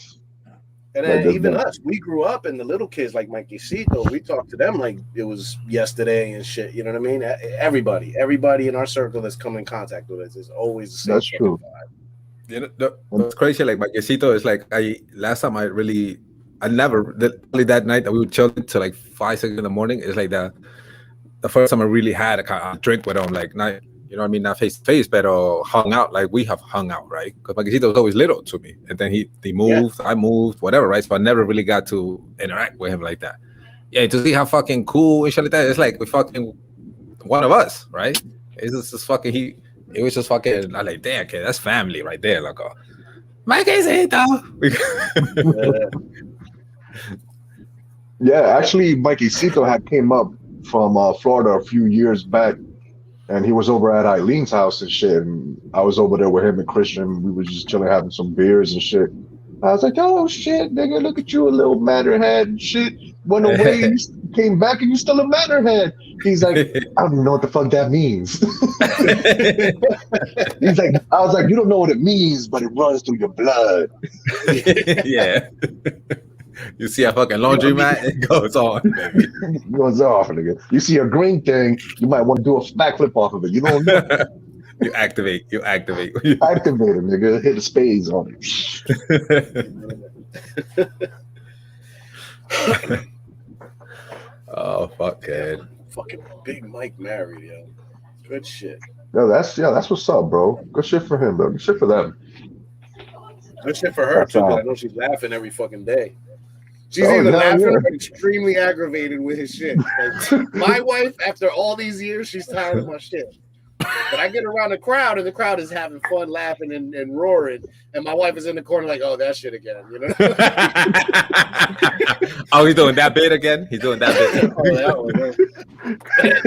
And then even us, we grew up, and the little kids like Mikeycito, we talked to them like it was yesterday and shit. You know what I mean? Everybody in our circle that's come in contact with us is always the same. That's true. You know, what's crazy, like Mikeycito is like last time I never only that night that we would chill till like 5, 6 in the morning. It's like the first time I really had a drink with him, like not. You know what I mean? Not face to face, but hung out like we have hung out, right? Because Mikeycito was always little to me. And then he moved, I moved, whatever, right? So I never really got to interact with him like that. Yeah, to see how fucking cool and shit like that. It's like we fucking one of us, right? It's just fucking it was just fucking. I like, damn, kid, that's family right there. Like, my case ain't though. Yeah, actually, Mikey Cito had came up from Florida a few years back, and he was over at Eileen's house and shit. And I was over there with him and Christian. We were just chilling, having some beers and shit. I was like, "Oh shit, nigga, look at you, a little matterhead and shit. Went away, you came back, and you still a matterhead." He's like, "I don't even know what the fuck that means." He's like, "I was like, you don't know what it means, but it runs through your blood." Yeah. You see a fucking laundromat, it goes on. It goes off, nigga. You see a green thing, you might want to do a backflip off of it. You don't know. You activate. Activate it, nigga. Hit the spades on it. Oh fuck, kid. Fucking Big Mike married, yo. Good shit. Yo, that's what's up, bro. Good shit for him, bro. Good shit for them. Good shit for her too. I know she's laughing every fucking day. She's either laughing or extremely aggravated with his shit. Like, my wife, after all these years, she's tired of my shit. But I get around the crowd, and the crowd is having fun, laughing, and roaring, and my wife is in the corner like, "Oh, that shit again," you know. Oh, he's doing that bit again. He's doing that bit.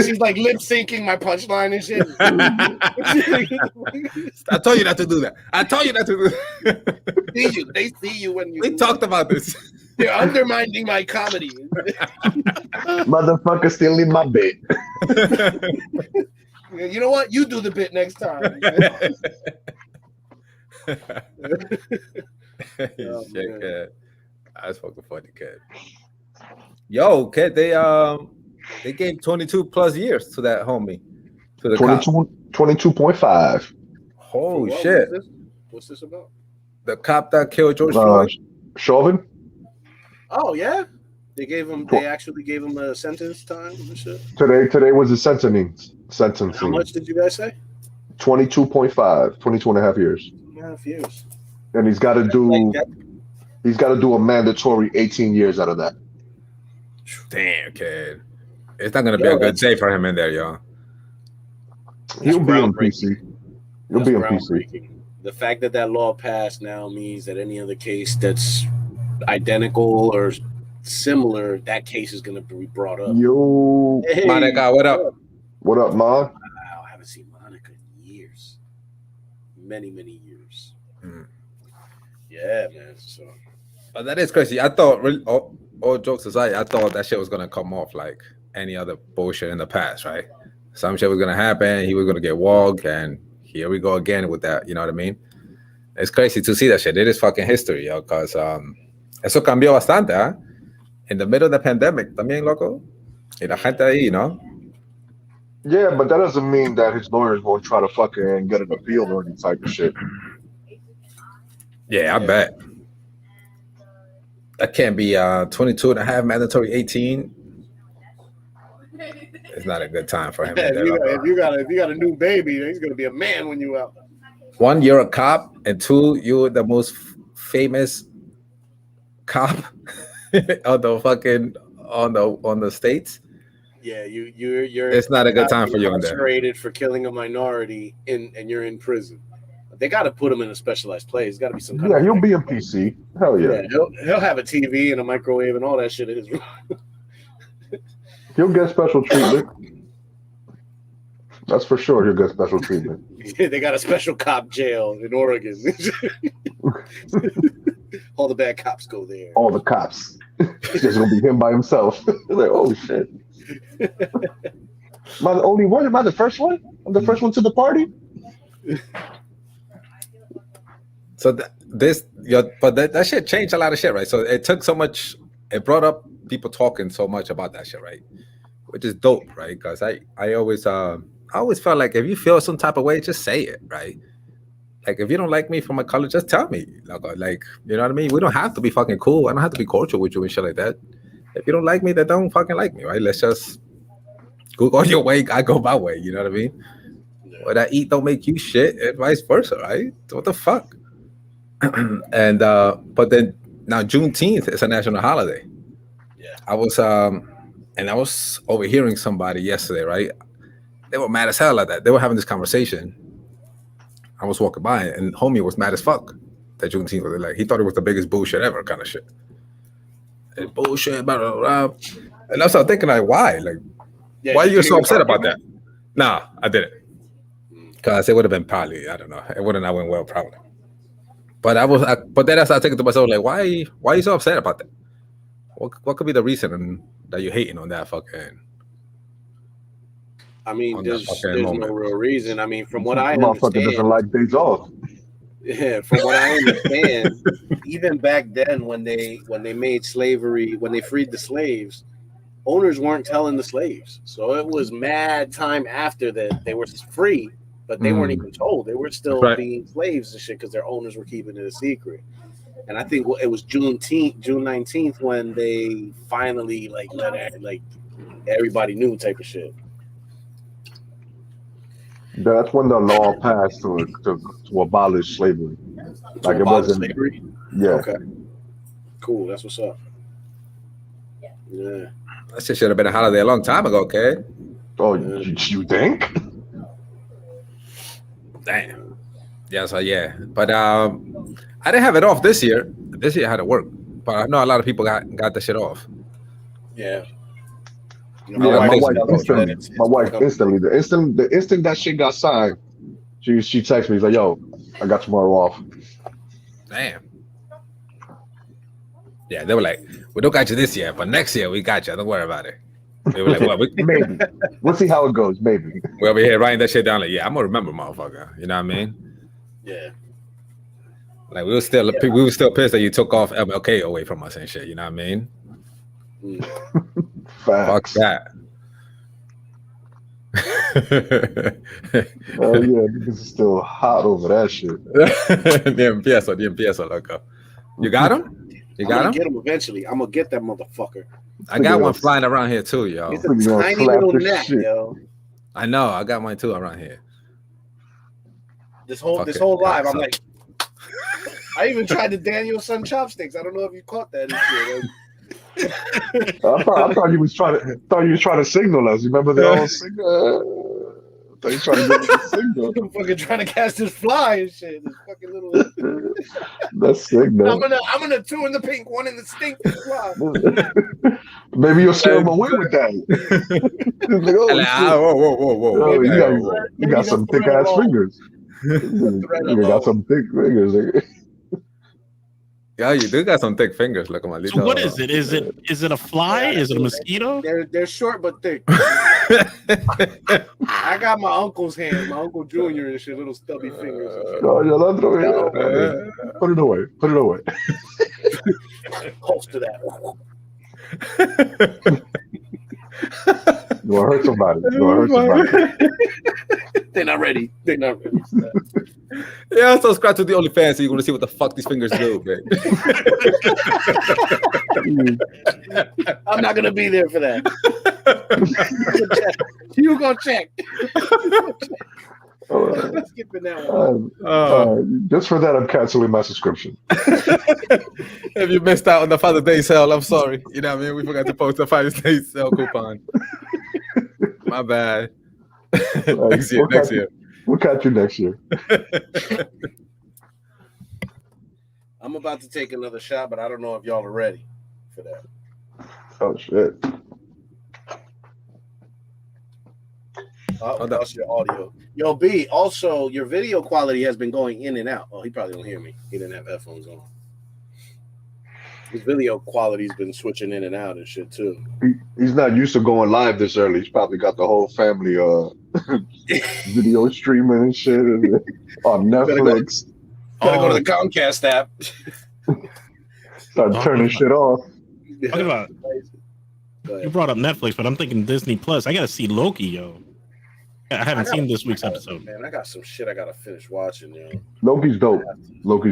She's like lip syncing my punchline and shit. I told you not to do that. I told you not to do that. They see you when you. We talked about this. They're undermining my comedy. Motherfucker stealing my bit. You know what? You do the bit next time. Shit, kid. That's fucking funny, kid. Yo, kid, they gave 22 plus years to that homie. To the 22.5. Holy shit. What's this about? The cop that killed George Floyd? Chauvin? Oh, yeah. They actually gave him a sentence time and shit. Today was the sentencing. How much did you guys say? 22.5, 22 and a half years. 2.5 years. And he's got to do a mandatory 18 years out of that. Damn, kid. It's not going to be a good day for him in there, y'all. He'll be on PC. He'll be on PC. The fact that law passed now means that any other case that's identical or similar, that case is going to be brought up. Yo. Hey, Monica, what up? What up, Ma? Wow, I haven't seen Monica in years. Many, many years. Mm. Yeah, man. So, but that is crazy. I thought, really, all jokes aside, I thought that shit was going to come off like any other bullshit in the past, right? Some shit was going to happen. He was going to get walked, and here we go again with that. You know what I mean? It's crazy to see that shit. It is fucking history, yo, because eso cambió bastante, ¿eh? In the middle of the pandemic, también, loco. Y la gente ahí, you know? Yeah, but that doesn't mean that his lawyers won't try to fucking get an appeal or any type of shit. Yeah, I bet. That can't be 22 and a half, mandatory 18. It's not a good time for him. If you got a new baby, he's gonna be a man when you out. One, you're a cop, and two, you're the most famous cop on the fucking on the states. Yeah, you're. It's not a good time for you in there. Incarcerated for killing a minority, and you're in prison. They got to put him in a specialized place. It's got to be some kind of. Yeah, he'll be in PC. Hell yeah. He'll have a TV and a microwave and all that shit in his room. He'll get special treatment. That's for sure. He'll get special treatment. They got a special cop jail in Oregon. All the bad cops go there. All the cops. It's just gonna be him by himself. Like, oh shit. Am I the only one? Am I the first one? I'm the first one to the party. So but that shit changed a lot of shit, right? So it took so much. It brought up people talking so much about that shit, right? Which is dope, right? Because I always felt like if you feel some type of way, just say it, right? Like if you don't like me for my color, just tell me. Like you know what I mean? We don't have to be fucking cool. I don't have to be cordial with you and shit like that. If you don't like me, then don't fucking like me, right? Let's just go your way, I go my way. You know what I mean? Yeah. What I eat don't make you shit, and vice versa, right? What the fuck? And but then now Juneteenth is a national holiday. Yeah, I was And I was overhearing somebody yesterday, right? They were mad as hell at that. They were having this conversation. I was walking by, and homie was mad as fuck that Juneteenth was like, he thought it was the biggest bullshit ever, kind of shit. And bullshit, blah, blah, blah. And I started thinking, like, why? Like, why are you so upset about that? Nah, I didn't. Because it would have been probably, I don't know, it would have not went well, probably. But but then I started thinking to myself, like, why are you so upset about that? What could be the reason that you're hating on that fucking? I mean, there's no real reason. I mean, from what I understand, doesn't like days off. Yeah, from what I understand, even back then when they made slavery, when they freed the slaves, owners weren't telling the slaves. So it was mad time after that they were free, but they weren't even told. They were still being slaves and shit because their owners were keeping it a secret. And I think it was June 19th, when they finally let everybody knew type of shit. That's when the law passed to abolish slavery. Like it wasn't slavery. Yeah. Okay. Cool. That's what's up. Yeah. That shit should have been a holiday a long time ago, kid. Oh, you think? Damn. Yeah. So yeah, but I didn't have it off this year. This year I had to work, but I know a lot of people got the shit off. Yeah. My wife instantly. The instant that shit got signed, she texted me. She's like, "Yo, I got tomorrow off." Damn. Yeah, they were like, "We don't got you this year, but next year we got you. Don't worry about it." They were like, "Well, maybe we'll see how it goes. Maybe." We're over here writing that shit down. Like, yeah, I'm gonna remember, motherfucker. You know what I mean? Yeah. Like we were still pissed that you took off MLK away from us and shit. You know what I mean? Fuck that. Oh yeah, because it's still hot over that shit. Ni empiezo, loco. You got him? You got him? Get him eventually. I'm gonna get that motherfucker. I got one flying around here too, yo. It's a tiny little net, yo. I know. I got mine too around here. This whole live, I'm like, I even tried the Daniel-san chopsticks. I don't know if you caught that. I thought you was trying to signal us. You remember the old signal? I thought you trying to get the signal. I'm fucking trying to cast this fly and shit. This fucking little. That's signal. I'm gonna 2 in the pink, 1 in the stink fly. Maybe you'll scare him away with that. Like, whoa! You got some thick ass fingers. You got some thick fingers. Yeah, you do got some thick fingers. Look at my little. So what is it? Is it a fly? Is it a mosquito? They're short but thick. I got my uncle's hand, my Uncle Junior and shit, little stubby fingers. Put it away. Close to that. You want to hurt somebody. They're not ready. Yeah, so subscribe to the OnlyFans so you're gonna see what the fuck these fingers do, man. I'm not gonna be there for that. You gonna check. Skipping that one. Just for that, I'm canceling my subscription. If you missed out on the Father's Day sale, I'm sorry. You know what I mean? We forgot to post the Father's Day sale coupon. My bad. Next year. We'll catch you next year. I'm about to take another shot, but I don't know if y'all are ready for that. Oh shit. That's your audio. Yo, B, also your video quality has been going in and out. Oh, he probably don't hear me. He didn't have headphones on. His video quality's been switching in and out and shit too. He's not used to going live this early. He's probably got the whole family video streaming and shit on Netflix. Gotta go to the Comcast app. Start turning shit off. Talking about you brought up Netflix, but I'm thinking Disney Plus. I gotta see Loki, yo. I haven't seen this week's episode. Man, I got some shit I gotta finish watching, yo. Loki's dope. Loki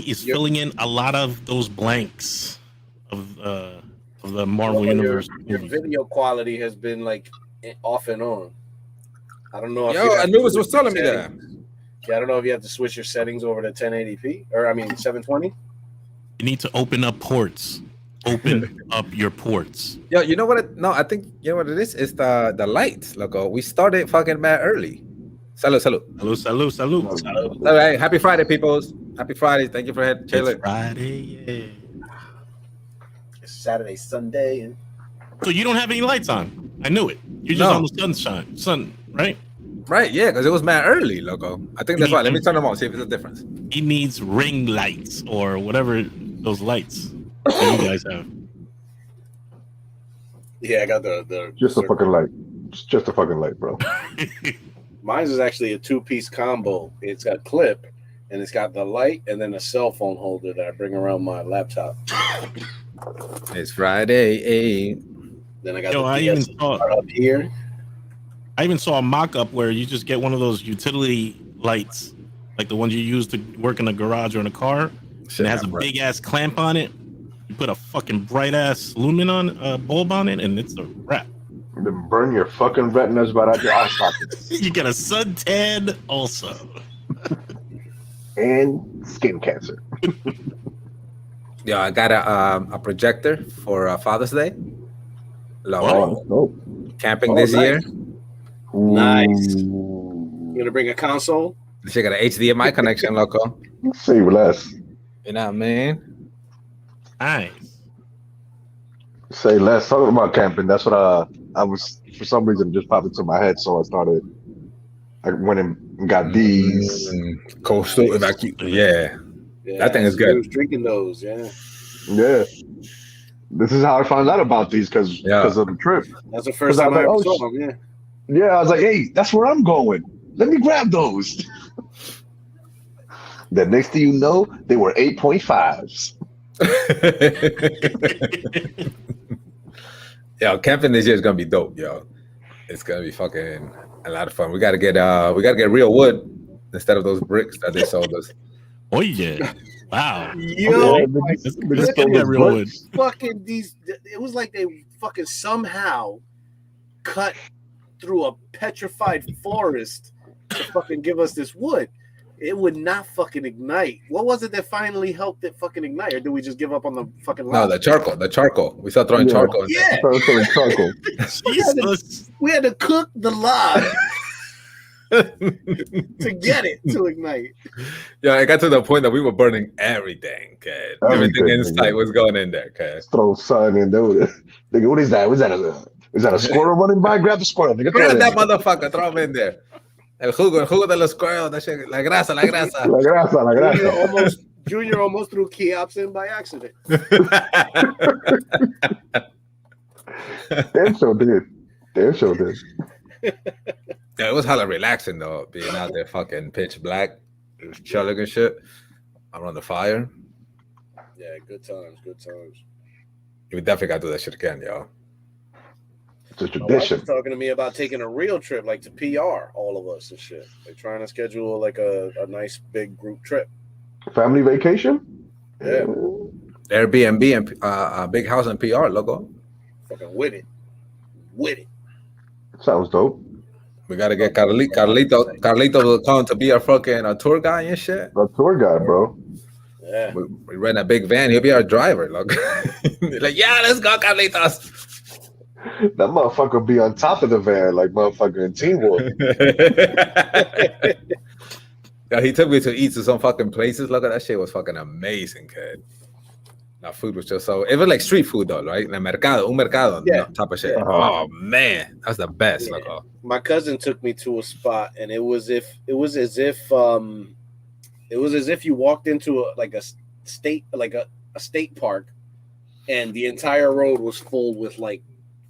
is filling in a lot of those blanks of the Marvel Universe. Your video quality has been like off and on. I don't know. Anubis was telling me that. Yeah, I don't know if you have to switch your settings over to 1080p or 720. You need to open up ports. open up your ports. Yo, you know what? I think you know what it is. It's the lights, loco. We started fucking mad early. Salud. Salud. All right, happy Friday, peoples. Happy Friday. Thank you for chilling. It's Friday, yeah. It's Saturday, Sunday. So you don't have any lights on. I knew it. You're just on the sun, right? Right, yeah, because it was mad early, loco. I think that's why. Let me turn them on, see if it's a difference. He needs ring lights or whatever those lights that you guys have. Yeah, I got the just a fucking light. Just a fucking light, bro. Mine is actually a 2-piece combo. It's got clip, and it's got the light, and then a cell phone holder that I bring around my laptop. It's Friday. Then I got I even saw up here. I even saw a mock-up where you just get one of those utility lights, like the ones you use to work in a garage or in a car. And it has a big ass clamp on it. You put a fucking bright ass bulb on it, and it's a wrap. Then burn your fucking retinas by out your eye sockets. You get a suntan also. And skin cancer. Yeah, I got a projector for Father's Day. Camping this year. Nice. You gonna bring a console? She got an HDMI connection, loco. Say less. You know what I mean? Nice. Say less. Talking about camping. That's what I was, for some reason, it just popped into my head. So I went and got these. Coastal evacuation. Yeah. That thing is good. I was drinking those, yeah. This is how I found out about these because of the trip. That's the first time I ever saw them, yeah. Yeah, I was like, hey, that's where I'm going. Let me grab those. The next thing you know, they were 8.5s. Yo, camping this year is gonna be dope, yo. It's gonna be fucking a lot of fun. We gotta get real wood instead of those bricks that they sold us. Oh yeah. Wow. Yo, let's get that real wood. Fucking these, it was like they fucking somehow cut through a petrified forest to fucking give us this wood. It would not fucking ignite. What was it that finally helped it fucking ignite? Or did we just give up on the fucking log? No, the charcoal. We started throwing charcoal. Yeah. Charcoal. We had to cook the log to get it to ignite. Yeah, it got to the point that we were burning everything, kid. Everything in sight was going in there, kid. Throw sun in there. What is that? Is that a squirrel running by? Grab the squirrel. Grab that motherfucker. Throw him in there. El jugo de los squirrels. That shit. La grasa. La grasa. Junior almost threw Keops in by accident. Damn sure did. Yeah, it was hella relaxing though, being out there fucking pitch black, chilling and shit around the fire. Yeah, good times. We definitely gotta do that shit again, yo. It's a tradition. My talking to me about taking a real trip, like to PR, all of us and shit. They're trying to schedule like a nice big group trip. Family vacation? Yeah. Airbnb and a big house in PR, loco. Fucking with it. Sounds dope. We gotta get Carlito will come to be our fucking tour guy and shit. A tour guide, bro. Yeah. We rent a big van. He'll be our driver, look. Like, yeah, let's go, Carlitos. That motherfucker be on top of the van like motherfucker in Teen Wolf. Yeah, he took me to eat to some fucking places. Look at that shit, was fucking amazing, kid. That food was just so. It was like street food though, right? Like un mercado, type of shit. Yeah. Oh man, that's the best. Yeah. Loco. My cousin took me to a spot, and it was as if you walked into a state park, and the entire road was full with like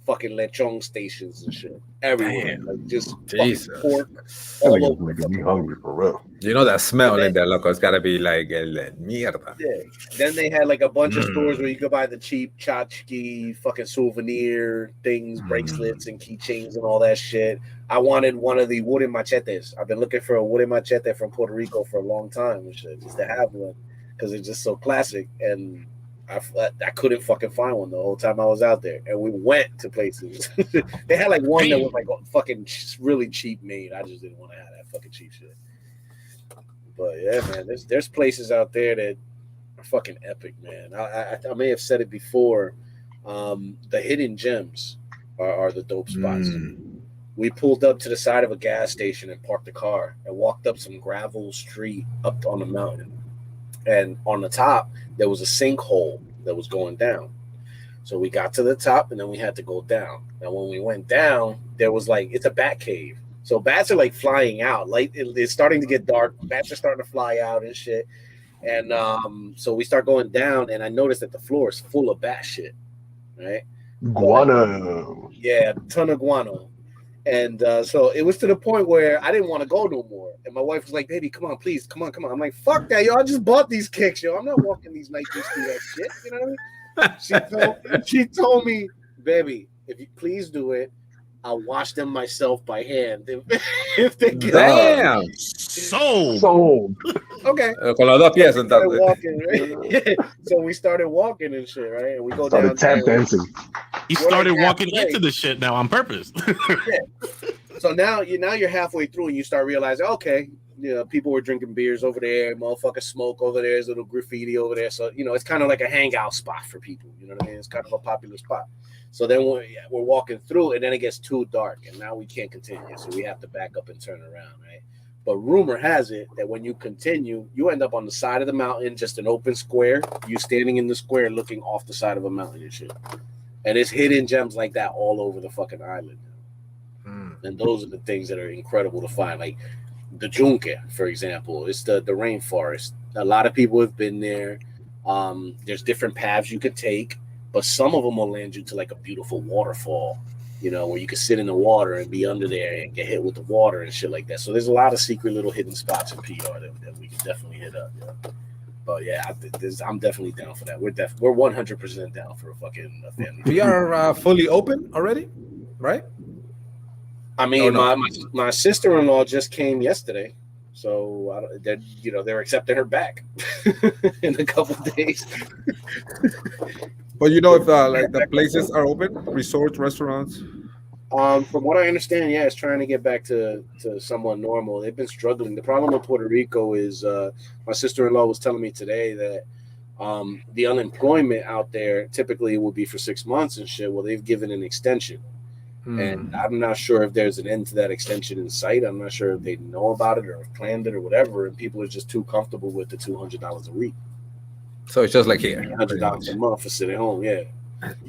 fucking lechon stations and shit everywhere. Damn. Like just Jesus. pork all over. Making me hungry for real. You know that smell in there, loco. It's gotta be like el mierda. Yeah. Then they had like a bunch of stores where you could buy the cheap tchotchke fucking souvenir things, bracelets and keychains and all that shit. I wanted one of the wooden machetes. I've been looking for a wooden machete from Puerto Rico for a long time and shit, just to have one because it's just so classic. And I couldn't fucking find one the whole time I was out there, and we went to places. They had like one that was like fucking really cheap made. I just didn't want to have that fucking cheap shit. But yeah, man, there's places out there that fucking epic, man. I may have said it before. The hidden gems are the dope spots. We pulled up to the side of a gas station and parked the car and walked up some gravel street up on the mountain. And on the top, there was a sinkhole that was going down. So we got to the top and then we had to go down. Now, when we went down, there was like, it's a bat cave. So bats are like flying out. Like it's starting to get dark. Bats are starting to fly out and shit. And so we start going down and I noticed that the floor is full of bat shit, right? Guano. Yeah, a ton of guano. And so it was to the point where I didn't want to go no more. And my wife was like, baby, come on, please. Come on. I'm like, fuck that, yo. I just bought these kicks, yo. I'm not walking these Nikes through that shit. You know what I mean? She told me, baby, if you please do it, I'll wash them myself by hand. If they get Damn. Sold. Okay. Con las dos piezas, Walking, right? So we started walking and shit, right? And we go down. Tap dancing. He started walking into the shit now on purpose. Yeah. So now you're halfway through and you start realizing, okay, you know, people were drinking beers over there, motherfucker smoke over there, there's a little graffiti over there. So, you know, it's kind of like a hangout spot for people. You know what I mean? It's kind of a popular spot. So then we're walking through and then it gets too dark and now we can't continue. So we have to back up and turn around, right? But rumor has it that when you continue, you end up on the side of the mountain, just an open square. You standing in the square looking off the side of a mountain and shit. And it's hidden gems like that all over the fucking island. And those are the things that are incredible to find. Like the Junque, for example, it's the rainforest. A lot of people have been there. There's different paths you could take, but some of them will land you to like a beautiful waterfall, you know, where you can sit in the water and be under there and get hit with the water and shit like that. So there's a lot of secret little hidden spots in PR that we can definitely hit up. You know? But yeah, I'm definitely down for that. We're 100% down for a family. We are fully open already, right? I mean, my sister-in-law just came yesterday, so they're accepting her back in a couple of days. But you know, if like the places are open, resorts, restaurants. From what I understand, yeah, it's trying to get back to somewhat normal. They've been struggling. The problem with Puerto Rico is my sister-in-law was telling me today that the unemployment out there typically would be for 6 months and shit. Well, they've given an extension. And I'm not sure if there's an end to that extension in sight. I'm not sure if they know about it or have planned it or whatever. And people are just too comfortable with the $200 a week. So it's just like here, $100 a month for sitting home. Yeah.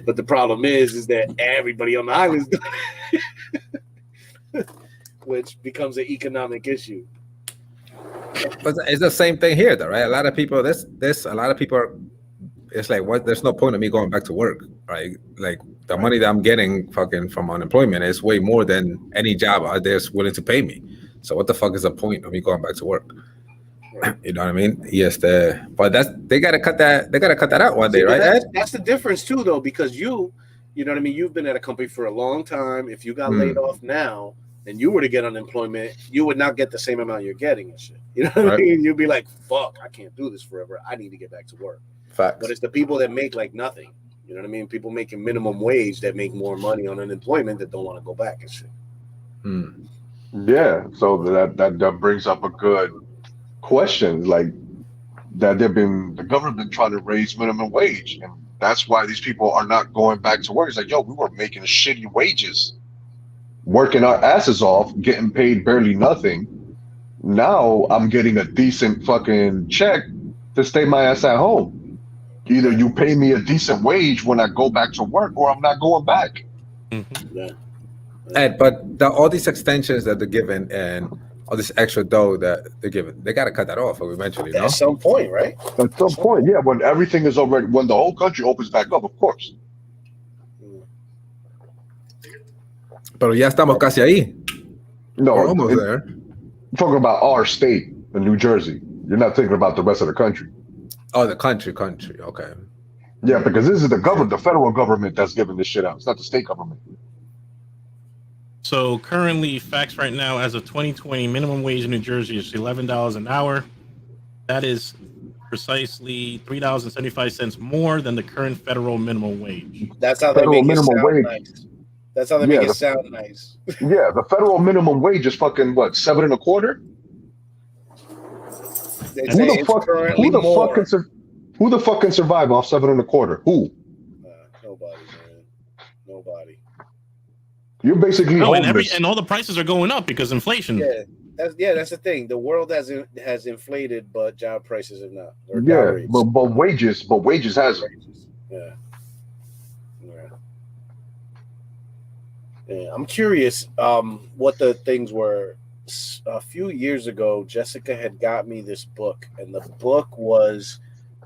But the problem is that everybody on the island is doing it, which becomes an economic issue. But it's the same thing here, though, right? A lot of people, a lot of people are. It's like, what? There's no point of me going back to work, right? Like the money that I'm getting fucking from unemployment is way more than any job out there is willing to pay me. So what the fuck is the point of me going back to work? Right. You know what I mean? Yes, but they gotta cut that. They gotta cut that out one day, right? Ed? That's the difference too, though, because you know what I mean. You've been at a company for a long time. If you got laid off now and you were to get unemployment, you would not get the same amount you're getting and shit. You know what I mean? You'd be like, "Fuck, I can't do this forever. I need to get back to work." Facts. But it's the people that make like nothing. You know what I mean? People making minimum wage that make more money on unemployment that don't want to go back and shit. Yeah, so that brings up a good question, like that the government trying to raise minimum wage, and that's why these people are not going back to work. It's like, yo, we were making shitty wages, working our asses off, getting paid barely nothing. Now I'm getting a decent fucking check to stay my ass at home. Either you pay me a decent wage when I go back to work, or I'm not going back. Yeah. Ed, but all these extensions that they're giving and all this extra dough that they're giving, they got to cut that off eventually, no? At some point, right? At some point, yeah. When everything is already, when the whole country opens back up, of course. Pero ya estamos casi ahí. No, we're almost there. I'm talking about our state in New Jersey. You're not thinking about the rest of the country. Oh, the country. Okay. Yeah, because this is the government, the federal government that's giving this shit out. It's not the state government. So currently, facts right now, as of 2020, minimum wage in New Jersey is $11 an hour. That is precisely $3.75 more than the current federal minimum wage. That's how they make it sound nice. That's how they make it sound nice. Yeah, the federal minimum wage is fucking what, $7.25? Who the fuck can survive off 7.25? Who? Nobody, man. Nobody. You're basically homeless. And all the prices are going up because inflation. That's the thing. The world has inflated, but job prices have not. Or but wages hasn't. Yeah. I'm curious what the things were. A few years ago, Jessica had got me this book, and the book was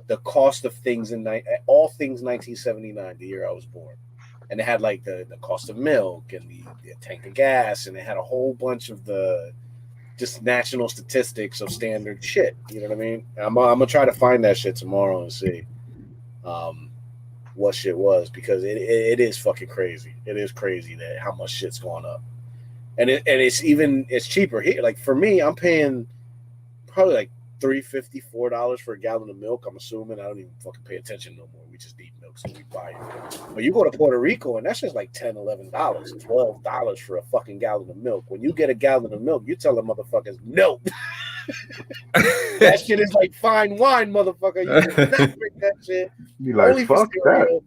The Cost of Things all things 1979, the year I was born. And it had like the cost of milk and the tank of gas, and it had a whole bunch of the just national statistics of standard shit. You know what I mean? I'm gonna try to find that shit tomorrow and see what shit was, because it is fucking crazy. It is crazy that how much shit's going up, and it's cheaper here. Like for me, I'm paying probably like $3.50, $4 for a gallon of milk. I'm assuming I don't even fucking pay attention no more. We just need milk, so we buy it. But you go to Puerto Rico and that's just like $10, $11, $12 for a fucking gallon of milk. When you get a gallon of milk, you tell the motherfuckers no. That shit is like fine wine, motherfucker. You do not drink that shit. You like only fuck that.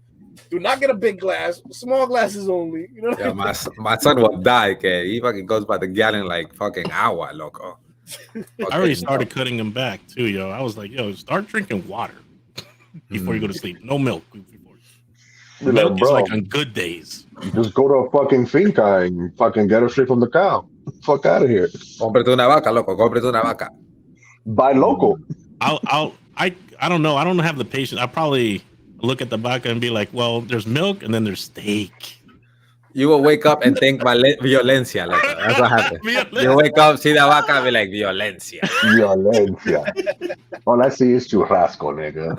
Do not get a big glass. Small glasses only. You know. Yeah, my son will die. Okay, he fucking goes by the gallon like fucking agua, loco. I already started cutting them back too, yo. I was like, yo, start drinking water before you go to sleep. No milk. Milk is like on good days. Just go to a fucking finca and fucking get it straight from the cow. Fuck out of here. Cómprate una vaca, loco. Cómprate una vaca. Buy local. I don't know. I don't have the patience. I probably look at the vaca and be like, well, there's milk and then there's steak. You will wake up and think violencia. Like that's what happened. You wake up, see the vaca, and be like, violencia. Violencia. All I see is churrasco, nigga.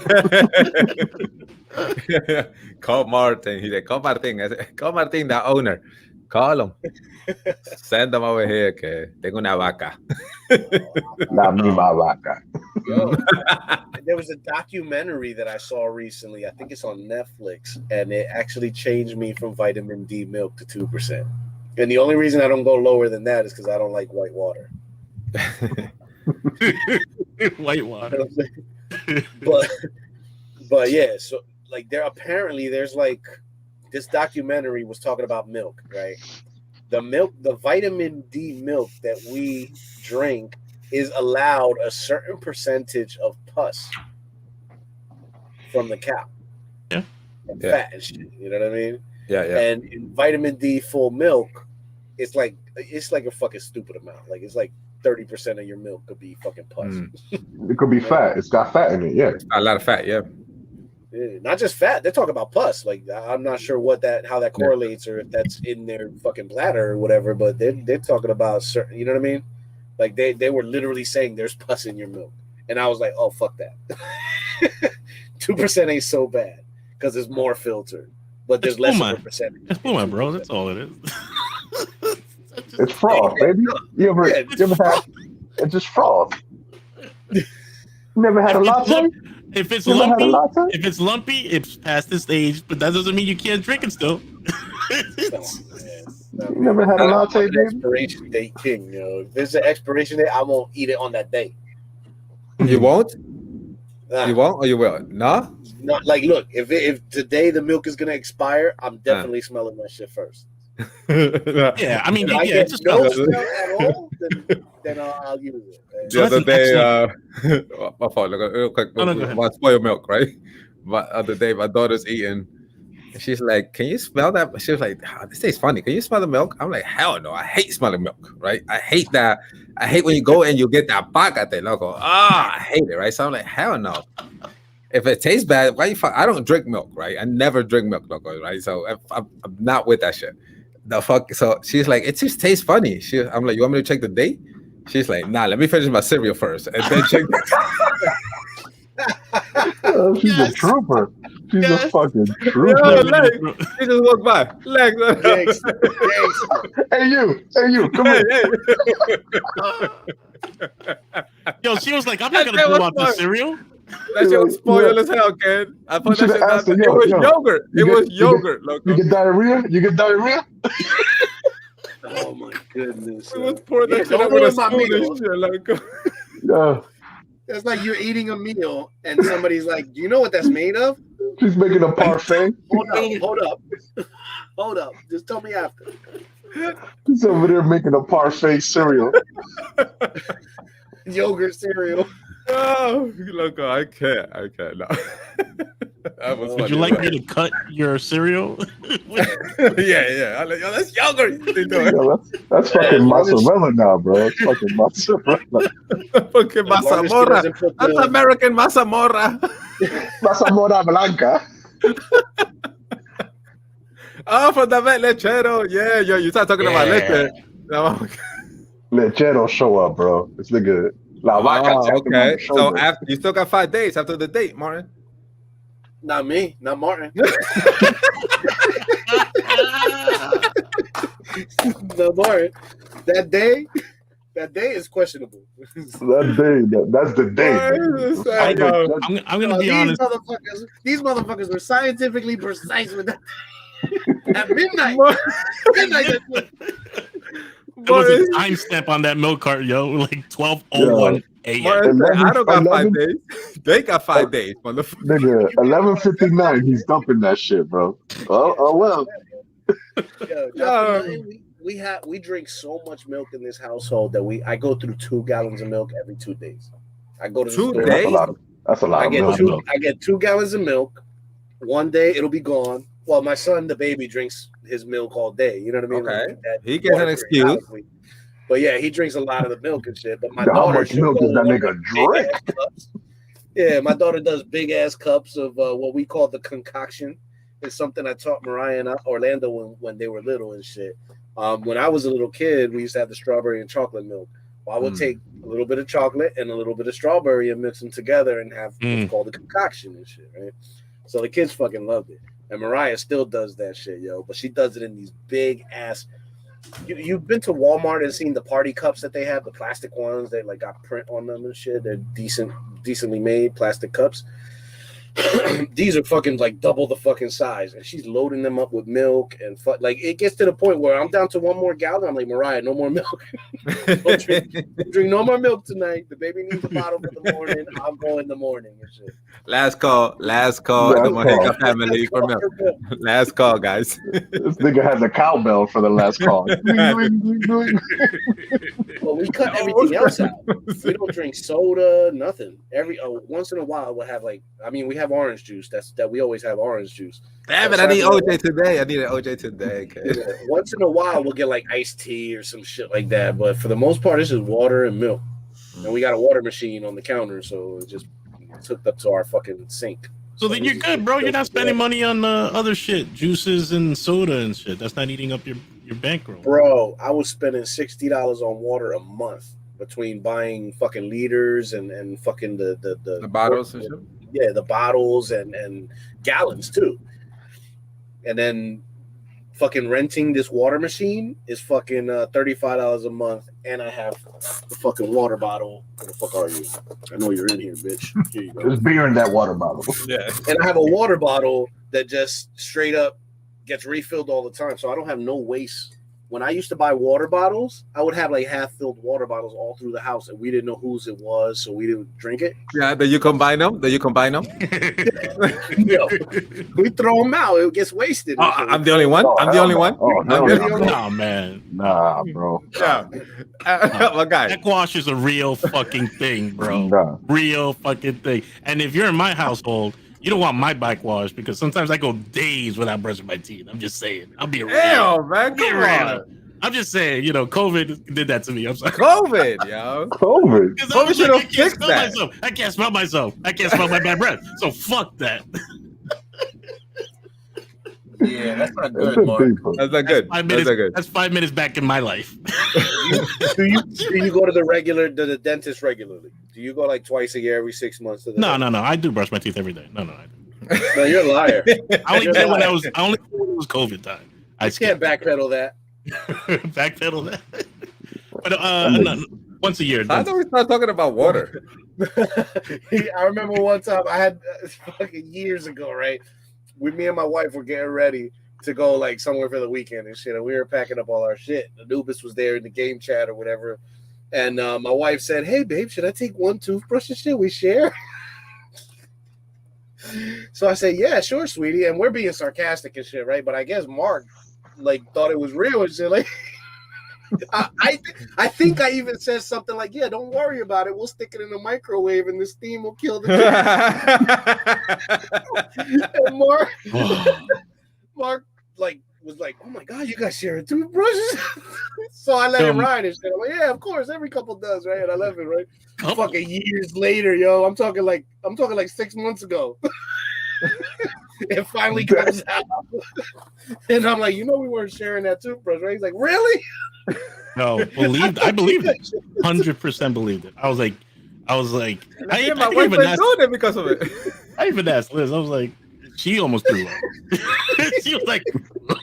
Call Martin. He said, call Martin. I said, call Martin, the owner. Call him. Send him over here, que tengo una vaca. La misma vaca. Yo, there was a documentary that I saw recently. I think it's on Netflix, and it actually changed me from vitamin D milk to 2%. And the only reason I don't go lower than that is because I don't like white water. White water. But yeah, so like there's like this documentary was talking about milk, right? The vitamin D milk that we drink is allowed a certain percentage of pus from the cow. Yeah. And fat and shit. You know what I mean? Yeah. And in vitamin D full milk, it's like a fucking stupid amount. Like it's like 30% of your milk could be fucking pus. It could be fat. It's got fat in it, yeah. It's got a lot of fat, yeah. Not just fat. They're talking about pus. Like I'm not sure how that correlates or if that's in their fucking bladder or whatever. But they're talking about certain. You know what I mean? Like they were literally saying there's pus in your milk, and I was like, oh fuck that. 2% ain't so bad because it's more filtered, but there's less of a percentage. It's Puma, bro. That's all it is. It's froth, baby. You ever had? It's just froth. Never had a latte. If it's lumpy, it's past this age, but that doesn't mean you can't drink it still. You never had a latte, baby? Expiration date king, you know. If there's an expiration date, I won't eat it on that day. You won't? You won't or you will? Nah? Not like, look, if today the milk is gonna expire, I'm definitely smelling that shit first. Yeah, I mean, it's just no smell at all, then I'll use it. The other day, my fault. Look, real quick, my spoiled milk, right? But other day, my daughter's eating, and she's like, "Can you smell that?" She was like, oh, "This tastes funny. Can you smell the milk?" I'm like, "Hell no! I hate smelling milk, right? I hate that. I hate when you go and you get that pacate, loco. I hate it, right? So I'm like, hell no. If it tastes bad, why you? I don't drink milk, right? I never drink milk, loco, right? So I'm not with that shit. The fuck. So she's like, it just tastes funny. I'm like, you want me to check the date? She's like, nah, let me finish my cereal first and then check. She's a trooper. She's a fucking trooper. Yo, she just walked by. Legs. Hey you, come here. Yo, she was like, I'm not gonna throw out the cereal. That shit was spoiled as hell, kid. I put that shit out there. It was yogurt. It was yogurt, loco. You get diarrhea? Oh my goodness. We was pouring that shit out with a spoon and shit, loco. Yeah. That's like you're eating a meal and somebody's like, "Do you know what that's made of?" She's making a parfait. Hold up. Just tell me after. He's over there making a parfait cereal. Yogurt cereal. Oh, loco, I can't. No. Would you like me to cut your cereal? yeah. I'm like, yo, that's yogurt. That's fucking mozzarella now, bro. It's fucking mozzarella. Fucking mazamorra. That's American mazamorra. Mazamorra blanca. Oh, from the vet lechero. Yeah, yo, you start talking about leche. Lechero show up, bro. This nigga. Okay. So after you still got 5 days after the date, Martin. Not me, not Martin. No, Martin. That day is questionable. That's the day. I'm gonna be honest. These motherfuckers were scientifically precise with that. At midnight. There was a timestamp on that milk cart, yo, like 12:01 a.m. I don't got 5 days. They got 5 days, motherfucker. Nigga, 11:59. He's dumping that shit, bro. Oh well. We drink so much milk in this household that I go through 2 gallons of milk every 2 days. I go to the store. That's a lot of milk. I get 2 gallons of milk. One day it'll be gone. Well, my son, the baby, drinks his milk all day. You know what I mean? Okay. Like he gets an excuse. But yeah, he drinks a lot of the milk and shit. But my how daughter, much milk does that nigga drink? Yeah, my daughter does big ass cups of what we call the concoction. It's something I taught Mariah and Orlando when they were little and shit. When I was a little kid, we used to have the strawberry and chocolate milk. Well, I would take a little bit of chocolate and a little bit of strawberry and mix them together and have what's called the concoction and shit, right? So the kids fucking loved it. And Mariah still does that shit, yo. But she does it in these big ass. You've been to Walmart and seen the party cups that they have, the plastic ones. They like got print on them and shit. They're decently made plastic cups. These are fucking like double the fucking size, and she's loading them up with milk and like it gets to the point where I'm down to 1 more gallon. I'm like, Mariah, no more milk. Don't drink no more milk tonight. The baby needs a bottle for the morning. I'll go in the morning and shit. Last call. The Mojica family for milk. Last call, guys. This nigga has a cowbell for the last call. Well, we cut everything else out. We don't drink soda, nothing. Once in a while we'll have we have orange juice. That we always have orange juice. Damn it, I need OJ today. I need an OJ today. Yeah, once in a while we'll get like iced tea or some shit like that. But for the most part, it's just water and milk. And we got a water machine on the counter, so it's just hooked up to our fucking sink. So then you're good, bro. You're not spending money on other shit, juices and soda and shit. That's not eating up your bankroll. Bro, I was spending $60 on water a month between buying fucking liters and fucking the bottles and shit. Yeah, the bottles and gallons too. And then fucking renting this water machine is fucking $35 a month, and I have the fucking water bottle. Where the fuck are you? I know you're in here, bitch. Here you go. There's beer in that water bottle. Yeah. And I have a water bottle that just straight up gets refilled all the time, so I don't have no waste. When I used to buy water bottles, I would have like half-filled water bottles all through the house, and we didn't know whose it was, so we didn't drink it. Yeah, do you combine them? No, we throw them out. It gets wasted. I'm the only one. I'm the only one. Nah, man. Nah, bro. Yeah. My guy. Backwash is a real fucking thing, bro. Nah. Real fucking thing. And if you're in my household, you don't want my backwash because sometimes I go days without brushing my teeth. I'm just saying. I'll be real. Damn, man. Come on. I'm just saying, COVID did that to me. I'm sorry. COVID, yo. COVID should have fixed that. I can't smell myself. I can't smell my bad breath. So fuck that. Yeah, that's not good, Mark. That's not good. That's 5 minutes back in my life. Do you go to the dentist regularly? Do you go like twice a year, every 6 months? No. I do brush my teeth every day. No, I do. No, you're a liar. I only did when it was COVID time. I can't backpedal that. Backpedal that. But once a year. I thought we started talking about water. I remember one time I had fucking years ago, right? Me and my wife were getting ready to go like somewhere for the weekend and shit, and we were packing up all our shit. Anubis was there in the game chat or whatever, And my wife said, "Hey, babe, should I take one toothbrush and shit? We share." So I said, "Yeah, sure, sweetie." And we're being sarcastic and shit, right? But I guess Mark thought it was real and shit. Like, I think I even said something like, "Yeah, don't worry about it. We'll stick it in the microwave, and the steam will kill the." And Mark was like, "Oh my god, you guys sharing toothbrushes?" So I let it ride and shit. I'm like, "Yeah, of course, every couple does, right?" And I left it, right? Fucking years later, yo, I'm talking like 6 months ago. It finally comes out, and I'm like, we weren't sharing that toothbrush, right? He's like, "Really?" No, I believed it. 100% believed it. I was like, my wife was doing it because of it. I even asked Liz. I was like, she almost threw up. She was like,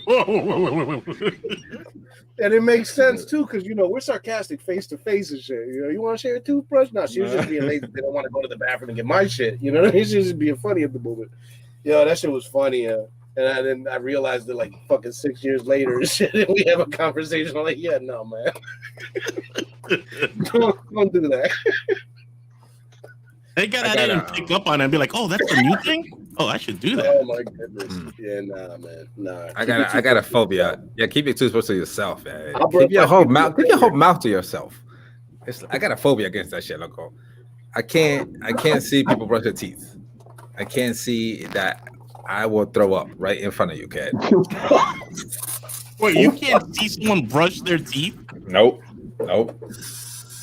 whoa. And it makes sense too, because we're sarcastic face to face and shit. You want to share a toothbrush? No, she was just being lazy. They don't want to go to the bathroom and get my shit. You know what I mean? She's just being funny at the moment. That shit was funny. And then I realized that like fucking 6 years later and shit, and we have a conversation. I'm like, yeah, no, man. don't do that. They got at it and pick up on it and be like, "Oh, that's a new thing? Oh, I should do that." Oh my goodness. Yeah, nah, man. Nah. I got a phobia. Yeah, keep your toothbrush to yourself, man. Keep your whole mouth to yourself. I got a phobia against that shit, loco. I can't see people brush their teeth. I can't see that. I will throw up right in front of you, kid. Wait, you can't see someone brush their teeth? Nope.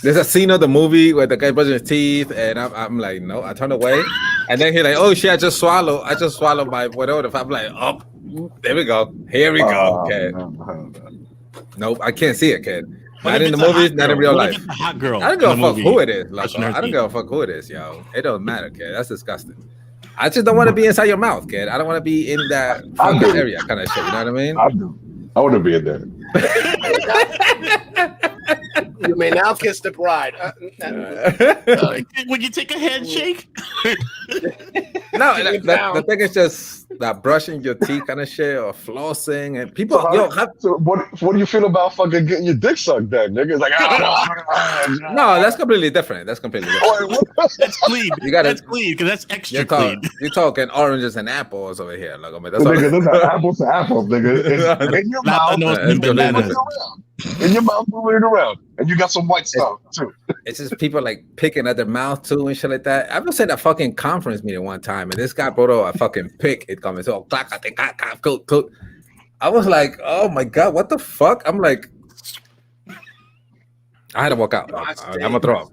There's a scene of the movie where the guy brushes his teeth, and I'm like, no, I turn away, and then he's like, "Oh shit, I just swallowed my whatever." I'm like, "Oh, there we go, kid." Nope, I can't see it, kid. Not in the movies, not in real life. A hot girl. I don't give a fuck who it is. Like, I don't give a fuck who it is, yo. It don't matter, kid. That's disgusting. I just don't want to be inside your mouth, kid. I don't want to be in that fucking area kind of shit. You know what I mean? I do. I want to be in there. You may now kiss the bride. Would you take a handshake? No, the thing is just that brushing your teeth kind of shit or flossing and people. So what do you feel about fucking getting your dick sucked then, nigga? It's like, no, that's completely different. That's completely different. That's clean. That's clean because that's extra clean. You're talking oranges and apples over here. Like, I mean, that's nigga, those are apples to apples, nigga. It's in your mouth. In your mouth, moving it around, and you got some white stuff too. It's just people like picking at their mouth too and shit like that. I was at a fucking conference meeting one time, and this guy brought out a fucking pick. It comes so I was like, oh my god, what the fuck? I'm like, I had to walk out. I'm gonna throw up.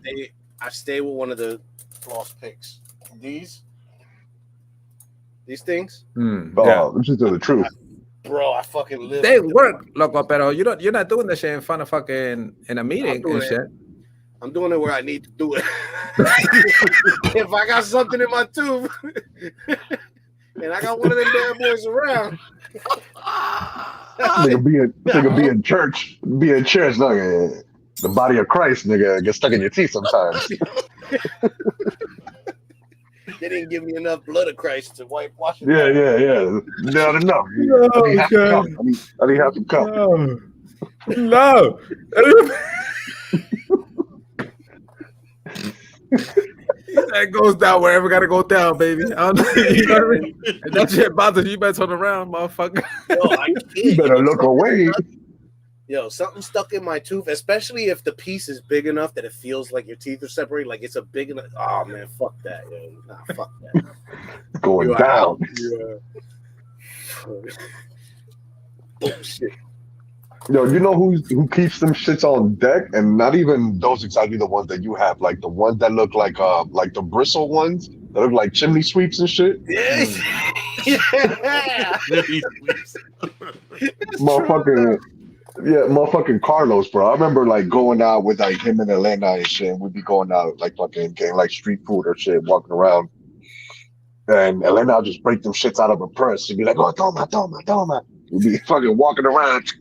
I stay with one of the floss picks. These things. Yeah, this is the truth. Bro, I fucking live. They work, loco, pero you're not doing this shit in front of fucking in a meeting and shit. I'm doing it where I need to do it. If I got something in my tooth and I got one of them bad boys around. Nigga be in church. Be in church, nigga. The body of Christ, nigga, gets stuck in your teeth sometimes. They didn't give me enough blood of Christ to wash it. Yeah. Not enough. I need half a cup. No. That goes down wherever gotta go down, baby. You know what I mean? If that shit bothers you, better turn around, motherfucker. You better look away. Yo, something stuck in my tooth, especially if the piece is big enough that it feels like your teeth are separated. Like it's a big enough. Oh man, fuck that, yo. Nah, fuck that. Going down. Bullshit. Yo, you know who keeps them shits on deck, and not even those exactly the ones that you have, like the ones that look like the bristle ones that look like chimney sweeps and shit. Yeah. Motherfucking Carlos, bro. I remember like going out with like him and Elena and shit. And we'd be going out like fucking getting like street food or shit, walking around. And Elena would just break them shits out of her purse. She'd be like, "Oh, toma." We'd be fucking walking around.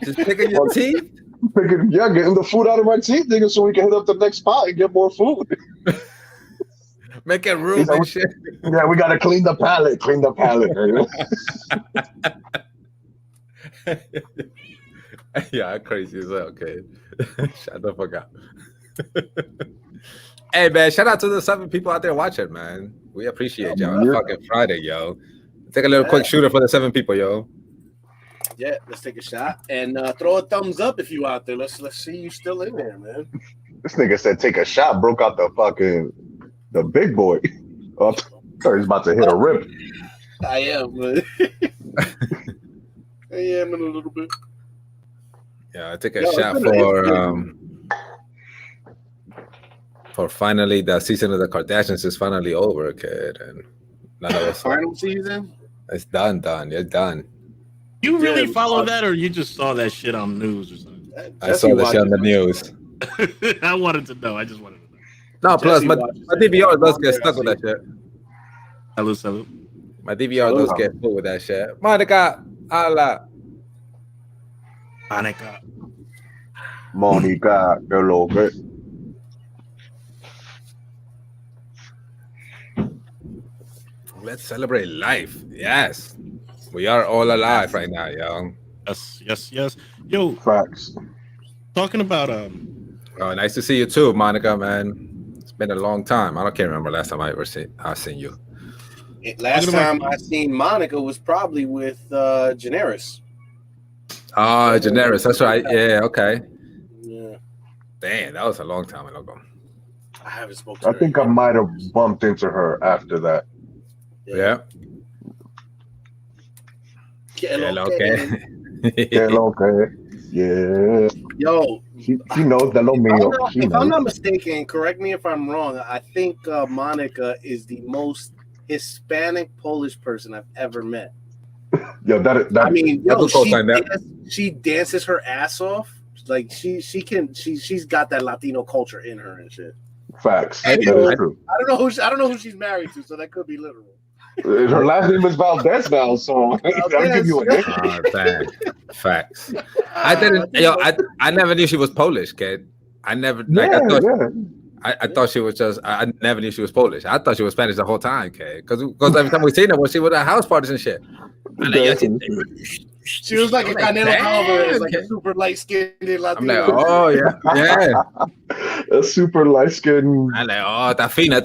Just picking your teeth? Getting the food out of my teeth, nigga, so we can hit up the next spot and get more food. Making room and shit. Yeah, we gotta clean the palate. Yeah, crazy as hell, kid. Shut the fuck up. Hey, man, shout out to the 7 people out there watching, man. We appreciate y'all. It's fucking Friday, yo. Take a little quick shooter for the 7 people, yo. Yeah, let's take a shot and throw a thumbs up if you out there. Let's see you still in there, man. This nigga said take a shot, broke out the big boy. Oh, I thought he was about to hit a rip. I am, man. I am in a little bit. Yeah, I take a shot for finally the season of the Kardashians is finally over, kid. And none of us final season? It's done. It's done. You really follow that, or you just saw that shit on news or something? I saw that shit on the news. I wanted to know. I just wanted to know. No, plus my DVR does get stuck with that shit. Salute. My DVR does get full with that shit. Monica, hola. Monica, a little bit. Let's celebrate life. Yes. We are all alive right now, yo. Yes. Yo, facts. Talking about oh, nice to see you too, Monica, man. It's been a long time. I can't remember last time I seen you. Last time I seen Monica was probably with Generis. Oh, Generis. That's right. Yeah, okay. Yeah. Damn, that was a long time ago. I haven't spoken to her. I think I might have bumped into her after that. Yeah. Okay. Yeah. Yo, she knows that lo mío. If I'm not mistaken, correct me if I'm wrong. I think Monica is the most Hispanic Polish person I've ever met. Yo, that I mean, she dances her ass off. Like she's got that Latino culture in her and shit. Facts. I don't know who she's married to, so that could be literal. Her last name is Valdez now, so I'll give you a name. Facts. I never knew she was Polish, kid. I never I thought she was just I never knew she was Polish. I thought she was Spanish the whole time, kid. Because every time we seen her, she was at house parties and shit. She was like a Canelo Alvarez, like a super light-skinned Latino. I'm like, oh yeah. A super light-skinned. I'm like, oh, Tafina,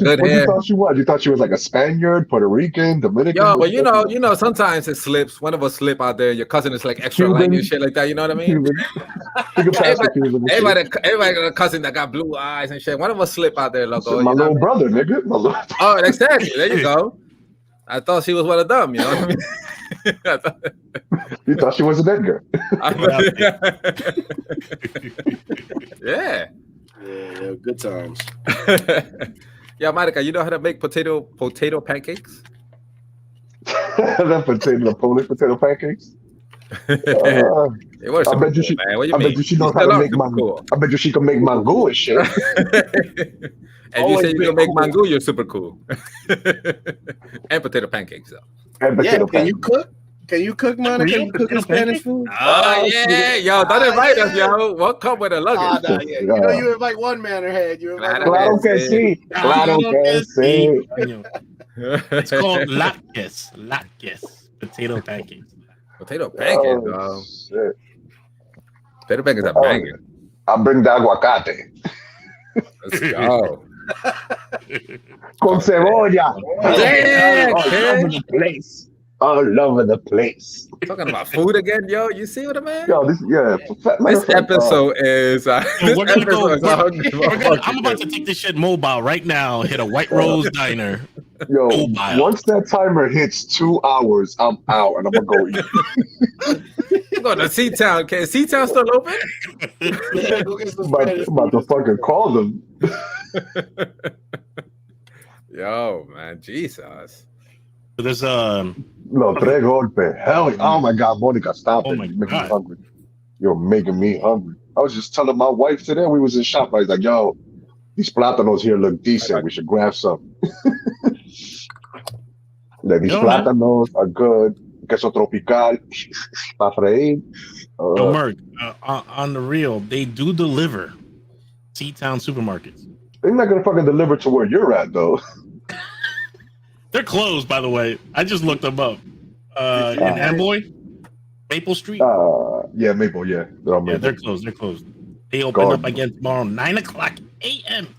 good hair. You thought she was? You thought she was like a Spaniard, Puerto Rican, Dominican? Yo, but you know, sometimes it slips. One of us slip out there. Your cousin is like extra light and shit like that. You know what I mean? Everybody got a cousin that got blue eyes and shit. One of us slip out there, loco. My little brother, nigga. Oh, exactly. There you go. I thought she was one of them. You know what I mean? You thought she was an Edgar. Yeah, good times. Yeah, Monica, you know how to make potato pancakes? The Polish potato pancakes. I bet you she knows how to make mango. I bet you she can make mango and shit. If you say you can make mango, you're super cool. And potato pancakes, though. Can you cook? Can you cook, Monica? Can you cook Spanish food? Oh, yeah. Yo, don't invite us, yo. We'll come with a luggage. You know, you invite one Manorhead. Claro que sí. Claro que sí. It's called latkes. Potato pancakes. Potato pancakes, bro. Shit. Potato pancakes are banging. I'll bring the aguacate. Let's go. Con cebolla. All over the place. Talking about food again, yo. You see what I mean? Yo, this episode is. I'm about to take this shit mobile right now. Hit a White Rose Diner. Yo, once that timer hits 2 hours, I'm out and I'm gonna go eat. Go to C-Town. Okay, C-Town still open? About to fucking call them. Yo, man, Jesus. There's No, tres golpes. Hell, oh my God, Monica, stop it. You're making me hungry. You're making me hungry. I was just telling my wife today, we was in shop. I was like, yo, these plátanos here look decent. We should grab some. These plátanos are good. Queso tropical. Pa freír. Merc, on the real, they do deliver C-Town supermarkets. They're not going to fucking deliver to where you're at, though. They're closed, by the way. I just looked them up. In Amboy. Maple Street. Yeah, Maple. Yeah, They're closed. They're closed. They open up again tomorrow, 9:00 a.m.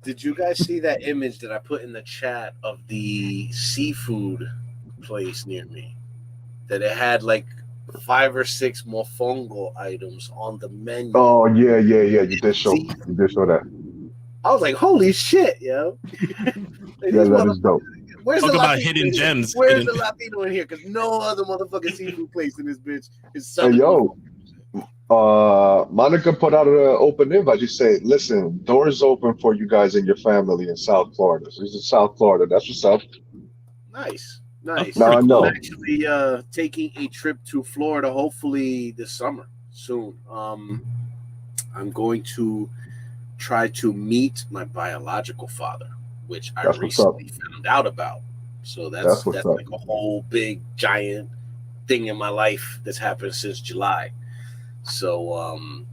Did you guys see that image that I put in the chat of the seafood place near me? That it had like 5 or 6 mofongo items on the menu. Oh yeah. You did show that. I was like, holy shit, yo. Yeah, that is dope. Where's Talk the about Latino hidden gems. Where's the Latino in here? Because no other motherfucking seafood place in this bitch is Hey, Southern. yo. Monica put out an open invite. She said, listen, doors open for you guys and your family in South Florida. So this is South Florida. That's what's up. Nice. Now I know. I'm actually taking a trip to Florida, hopefully this summer soon. I'm going to try to meet my biological father, which I recently found out about. So that's like a whole big giant thing in my life that's happened since July. So I'm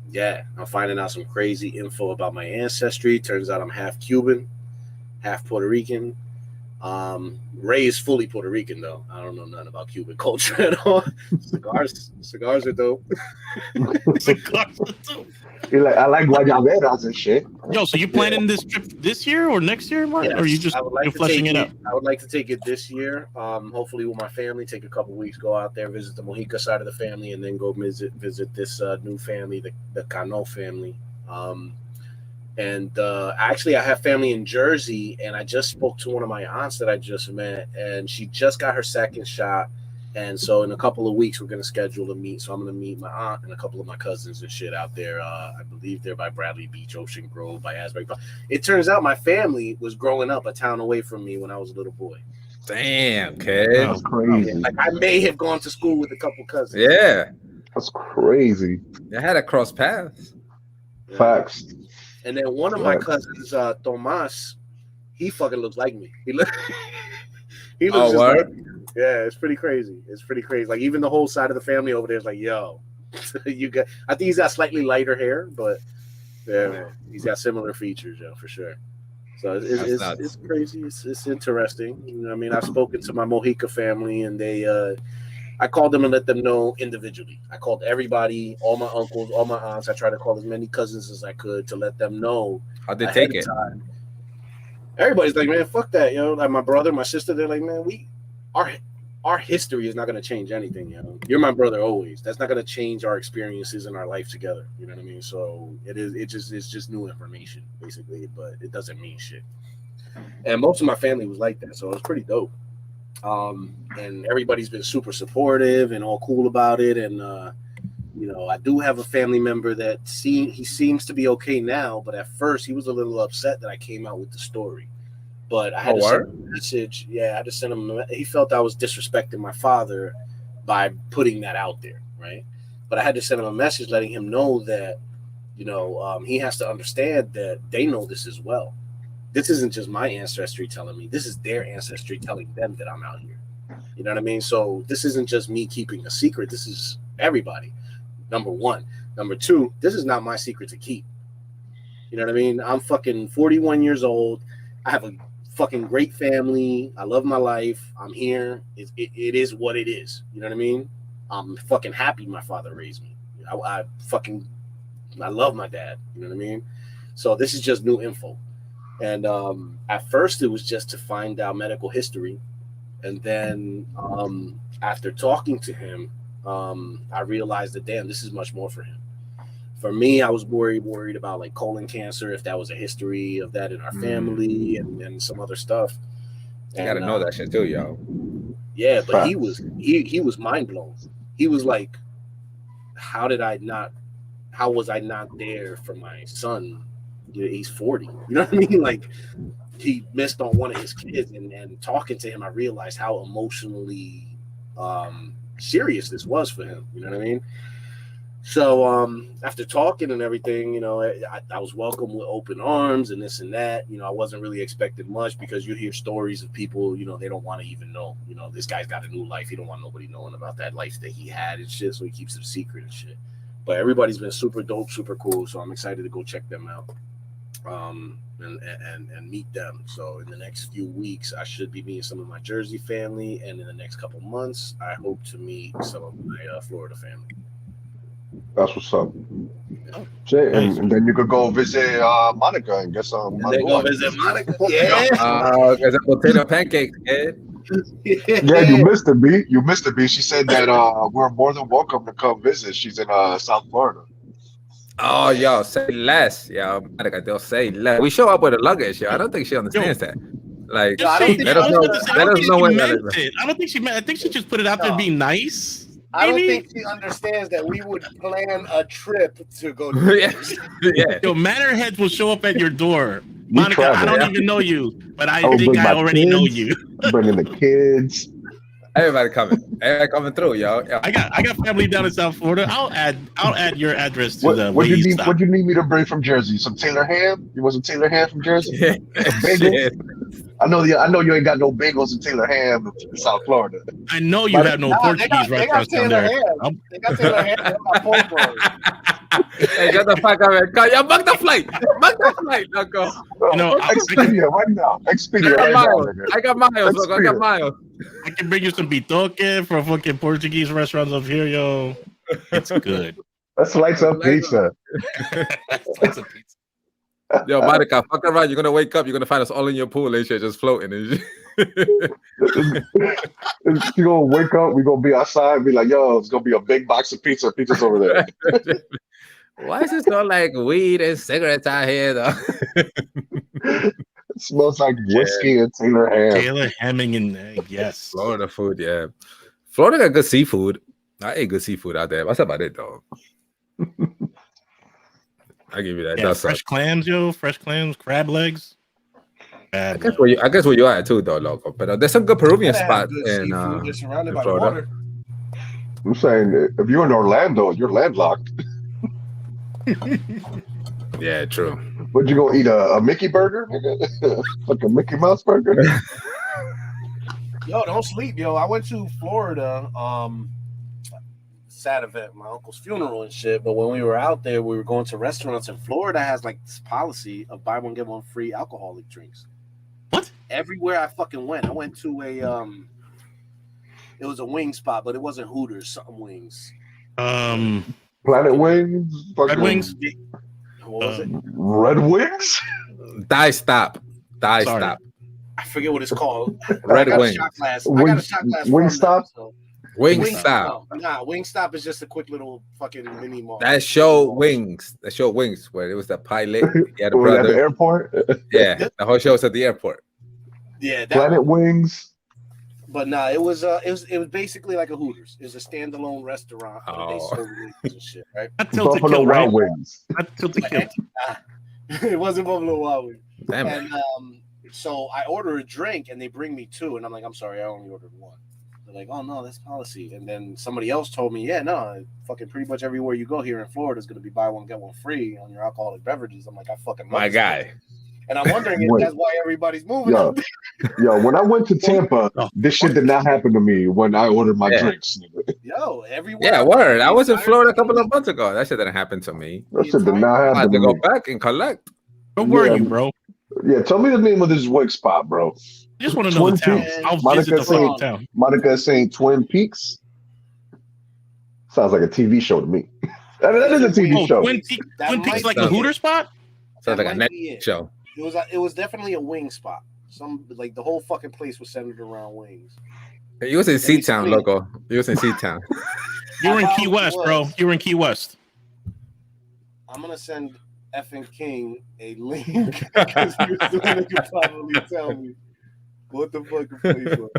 finding out some crazy info about my ancestry. Turns out I'm half Cuban, half Puerto Rican. Raised fully Puerto Rican though. I don't know nothing about Cuban culture at all. Cigars are dope. Cigars are dope. I like guayaberas and shit. Yo, so you planning this trip this year or next year, Mark? Yes, or you just you're fleshing it out? I would like to take it this year. Hopefully with my family, take a couple weeks, go out there, visit the Mojica side of the family, and then go visit this new family, the Cano family. Actually, I have family in Jersey, and I just spoke to one of my aunts that I just met, and she just got her second shot. And so in a couple of weeks, we're going to schedule a meet. So I'm going to meet my aunt and a couple of my cousins and shit out there. I believe they're by Bradley Beach, Ocean Grove, by Asbury Park. It turns out my family was growing up a town away from me when I was a little boy. Damn, kid. That's crazy. Like I may have gone to school with a couple cousins. Yeah. That's crazy. They had to cross paths. Yeah. Facts. And then one of my cousins, Tomas, he fucking looks like me. He looks just like me. Yeah, it's pretty crazy. Like even the whole side of the family over there is like, yo, you got. I think he's got slightly lighter hair, but yeah, man, he's got similar features, yo, for sure. So it's crazy. It's interesting. You know what I mean, I've spoken to my Mojica family, and they, I called them and let them know individually. I called everybody, all my uncles, all my aunts. I tried to call as many cousins as I could to let them know. How'd they take it? Everybody's like, man, fuck that, yo. Like my brother, my sister, they're like, man, our history is not going to change anything, you know. You're my brother always. That's not going to change our experiences in our life together. You know what I mean? So it's just new information, basically, but it doesn't mean shit. And most of my family was like that, so it's pretty dope. And everybody's been super supportive and all cool about it. And you know, I do have a family member that he seems to be okay now, but at first he was a little upset that I came out with the story. But I had to send him a message. Yeah, I had to send him. He felt I was disrespecting my father by putting that out there, right? But I had to send him a message letting him know that, you know, he has to understand that they know this as well. This isn't just my ancestry telling me. This is their ancestry telling them that I'm out here. You know what I mean? So this isn't just me keeping a secret. This is everybody. Number one. Number two, this is not my secret to keep. You know what I mean? I'm fucking 41 years old. I have a fucking great family. I love my life. I'm here. It is what it is. You know what I mean? I'm fucking happy my father raised me. I love my dad. You know what I mean? So this is just new info. And at first it was just to find out medical history. And then after talking to him, I realized that, damn, this is much more for him. For me, I was worried about like colon cancer, if that was a history of that in our family and some other stuff. You gotta know that shit too, yo. Yeah, but he was mind blown. He was like, how was I not there for my son? He's 40. You know what I mean? Like he missed on one of his kids, and talking to him, I realized how emotionally serious this was for him. You know what I mean? So after talking and everything, you know, I was welcomed with open arms and this and that. You know, I wasn't really expecting much because you hear stories of people, you know, they don't want to even know. You know, this guy's got a new life. He don't want nobody knowing about that life that he had and shit, so he keeps it a secret and shit. But everybody's been super dope, super cool, so I'm excited to go check them out. and meet them. So in the next few weeks, I should be meeting some of my Jersey family, and in the next couple months, I hope to meet some of my Florida family. That's what's up. Shit, and then you could go visit Monica and get some. And then go visit Monica. Yeah. There's a potato pancake, kid. Yeah, you missed it, B. You missed it, B. She said that we're more than welcome to come visit. She's in South Florida. Oh, yo, say less. Yo, Monica, they'll say less. We show up with a luggage, yo. I don't think she understands that. Like, I don't think she meant it. I don't think she meant. I think she just put it out there to be nice. I don't think she understands that we would plan a trip to go. Yeah. Yo, Manorheads will show up at your door. Monica, I don't even know you, but I think I already know you. Bringing the kids. Everybody coming through, yo. I got family down in South Florida. I'll add your address to the. What do you need me to bring from Jersey? Some Taylor ham? You want some Taylor ham from Jersey? Yeah. I know you ain't got no bagels and Taylor ham in South Florida. I know you have no Portuguese restaurants down there. They got Taylor ham. They got pork rolls. Hey, get the fuck out of here. Yo, book the flight. Book the flight, loco. Expedia right now. Expedia right now. I got miles, loco. I got miles. I can bring you some bitoque from fucking Portuguese restaurants up here, yo. It's good. That's lights up pizza. Lights up pizza. Yo, Monica, fuck around. You're gonna wake up. You're gonna find us all in your pool and shit, just floating and shit. You're gonna wake up. We're gonna be outside. And be like, yo, it's gonna be a big box of pizza. Pizza's over there. Why is it so like weed and cigarettes out here, though? It smells like whiskey and Taylor ham. Taylor hamming and egg, yes. Florida food, yeah. Florida got good seafood. I ate good seafood out there. That's about it, though. I give you that. Yeah, fresh clams, yo. Fresh clams, crab legs. I guess where you at too, though, loco. But there's some good Peruvian spots in surrounded by Florida. water. I'm saying if you're in Orlando, you're landlocked. Yeah, true. What you gonna eat a Mickey burger? Like a Mickey Mouse burger? Yo, don't sleep, yo. I went to Florida. Sad event, my uncle's funeral and shit. But when we were out there, we were going to restaurants, and Florida has like this policy of buy one get one free alcoholic drinks. What? Everywhere I fucking went, I went to a it was a wing spot, but it wasn't Hooters, something wings. Planet Wings, Red Wings. What was it? Red Wings. Die stop. I forget what it's called. Red Wings. I got a shot glass. Wingstop. Wingstop. Nah, Wingstop is just a quick little fucking mini mall. That show Wings. Where it was the pilot. He had a At the brother. airport. Yeah, the whole show was at the airport. Yeah, Planet Wings. But nah, it was basically like a Hooters. It was a standalone restaurant. They sold wings and shit, right? Buffalo Wild Wings. It wasn't Buffalo Wild Wings. Damn. And so I order a drink and they bring me two, and I'm like, I'm sorry, I only ordered one. They're like, oh no, that's policy. And then somebody else told me, yeah, no, fucking pretty much everywhere you go here in Florida is gonna be buy one get one free on your alcoholic beverages. I'm like, I fucking love My this guy. thing. And I'm wondering if that's why everybody's moving. Yo, when I went to Tampa, this shit did not happen to me when I ordered my drinks. Yo, everywhere. Yeah, word. I was in Florida a couple of months ago. That shit didn't happen to me. That shit did not happen. I had to go back and collect. Where were you, bro? Yeah, tell me the name of this wing spot, bro. I just want to know the town. I'll visit the fucking town. Monica is saying Twin Peaks. Sounds like a TV show to me. That is a TV show. Twin Peaks like a Hooter spot? Sounds like a Netflix show. It was definitely a wing spot. Like the whole fucking place was centered around wings. You was in Seatown, loco. You was in Seatown. You were in Key West, bro. You were in Key West. I'm gonna send effing King a link because you could probably tell me what the fuck place was.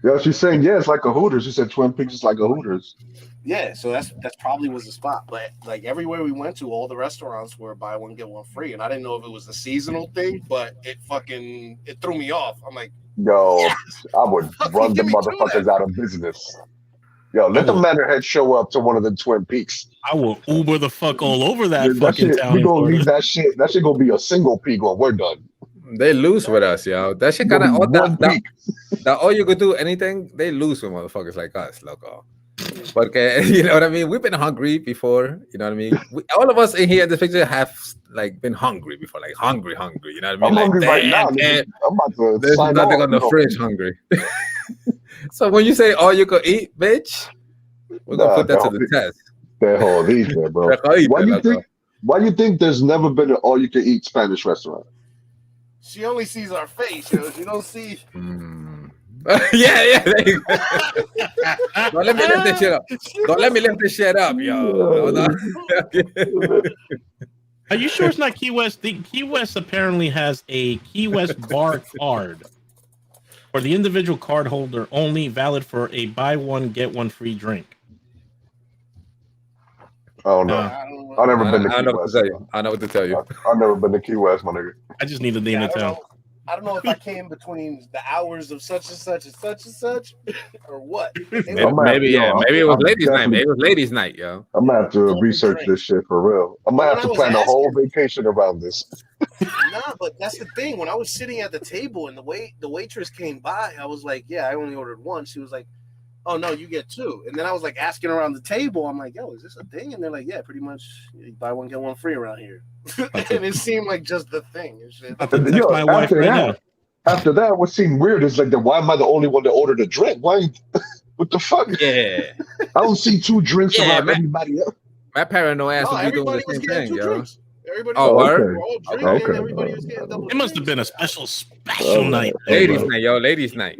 Yeah, she's saying it's like a Hooters. She said Twin Peaks is like a Hooters. Yeah, so that's probably was the spot. But like everywhere we went to, all the restaurants were buy one get one free, and I didn't know if it was a seasonal thing, but it threw me off. I'm like, yo, yes, I would run the motherfuckers out of business. Yo, let the Manorheads show up to one of the Twin Peaks. I will Uber the fuck all over that fucking town. We gonna leave that shit. That shit gonna be a single peak when we're done. They lose with us, yo. That shit kind of all you could do anything. They lose with motherfuckers like us, loco. Porque, you know what I mean? We've been hungry before, you know what I mean? All of us in here in this picture have like been hungry before, like hungry, you know what I mean? I'm like, hungry right now. damn, I'm about to there's sign nothing off, on the fridge hungry. So when you say all you could eat, bitch, we're gonna put that to the test. Te jodiste, bro. Why you think there's never been an all you can eat Spanish restaurant? She only sees our face, yo. She don't see. Yeah. There you go. Don't let me lift this shit up. Don't let me lift this shit up, yo. No. Are you sure it's not Key West? Key West apparently has a Key West bar card for the individual card holder only, valid for a buy one get one free drink. Oh no, I've never been to Key West. I know what to tell you. I've never been to Key West, my nigga. I just need to name the town. I don't know if I came between the hours of such and such and such and such, or what. Maybe it was ladies' night. Maybe it was ladies' night, yo. I'm gonna have to research this shit for real. I'm gonna have to plan a whole vacation around this. Nah, but that's the thing. When I was sitting at the table and the waitress came by, I was like, "Yeah, I only ordered one." She was like, "Oh no, you get two." And then I was like asking around the table. I'm like, "Yo, is this a thing?" And they're like, "Yeah, pretty much. You buy one get one free around here." And it seemed like just the thing. And shit. My wife right now. After that, what seemed weird is like, why am I the only one that ordered a drink? Why? What the fuck? Yeah, I don't see two drinks around everybody else. My paranoid ass would be doing the same thing, yo. Drinks. Everybody Okay. It must have been a special night. Ladies' night, yo. Ladies' night.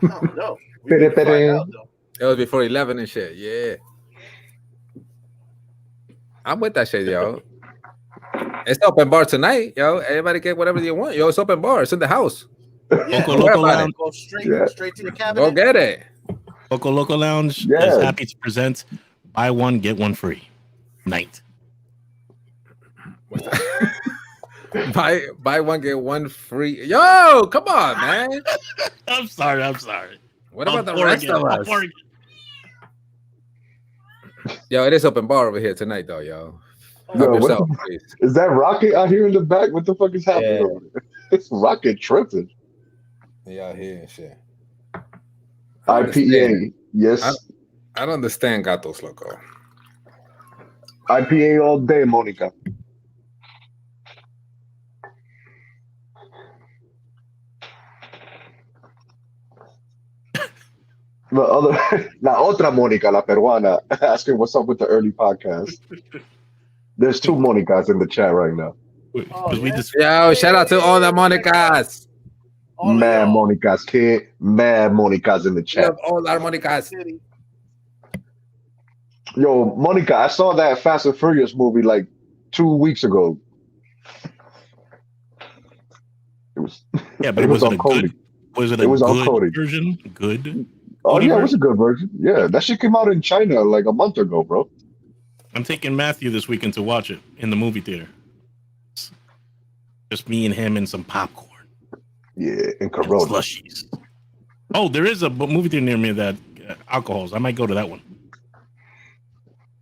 No. It was before 11 and shit. Yeah. I'm with that shit, yo. It's open bar tonight, yo. Everybody get whatever you want, yo. It's open bar. It's in the house. Yeah. Local Lounge. Go straight to your cabinet. Go get it. Local Lounge is happy to present buy one get one free night. buy one get one free. Yo, come on, man. I'm sorry. What about the rest of us? Yo, it is open bar over here tonight, though, yo. Yourself, is that Rocket out here in the back? What the fuck is happening over there? It's Rocket tripping. Yeah, out here and shit. IPA, yes. I don't understand Gatos Loco. IPA all day, Monica. La otra Mónica, la peruana, asking what's up with the early podcast. There's two Monicas in the chat right now. Yo, shout out to all the Monicas. Mad Monicas, kid. Mad Monicas in the chat. All our Monicas. Yo, Monica, I saw that Fast and Furious movie like 2 weeks ago. But it was on Cody. Was it a good version? Good. Oh yeah, it was a good version. Yeah, that shit came out in China like a month ago, bro. I'm taking Matthew this weekend to watch it in the movie theater. Just me and him and some popcorn. Yeah, and Corona. Slushies. Oh, there is a movie theater near me that alcohols. I might go to that one.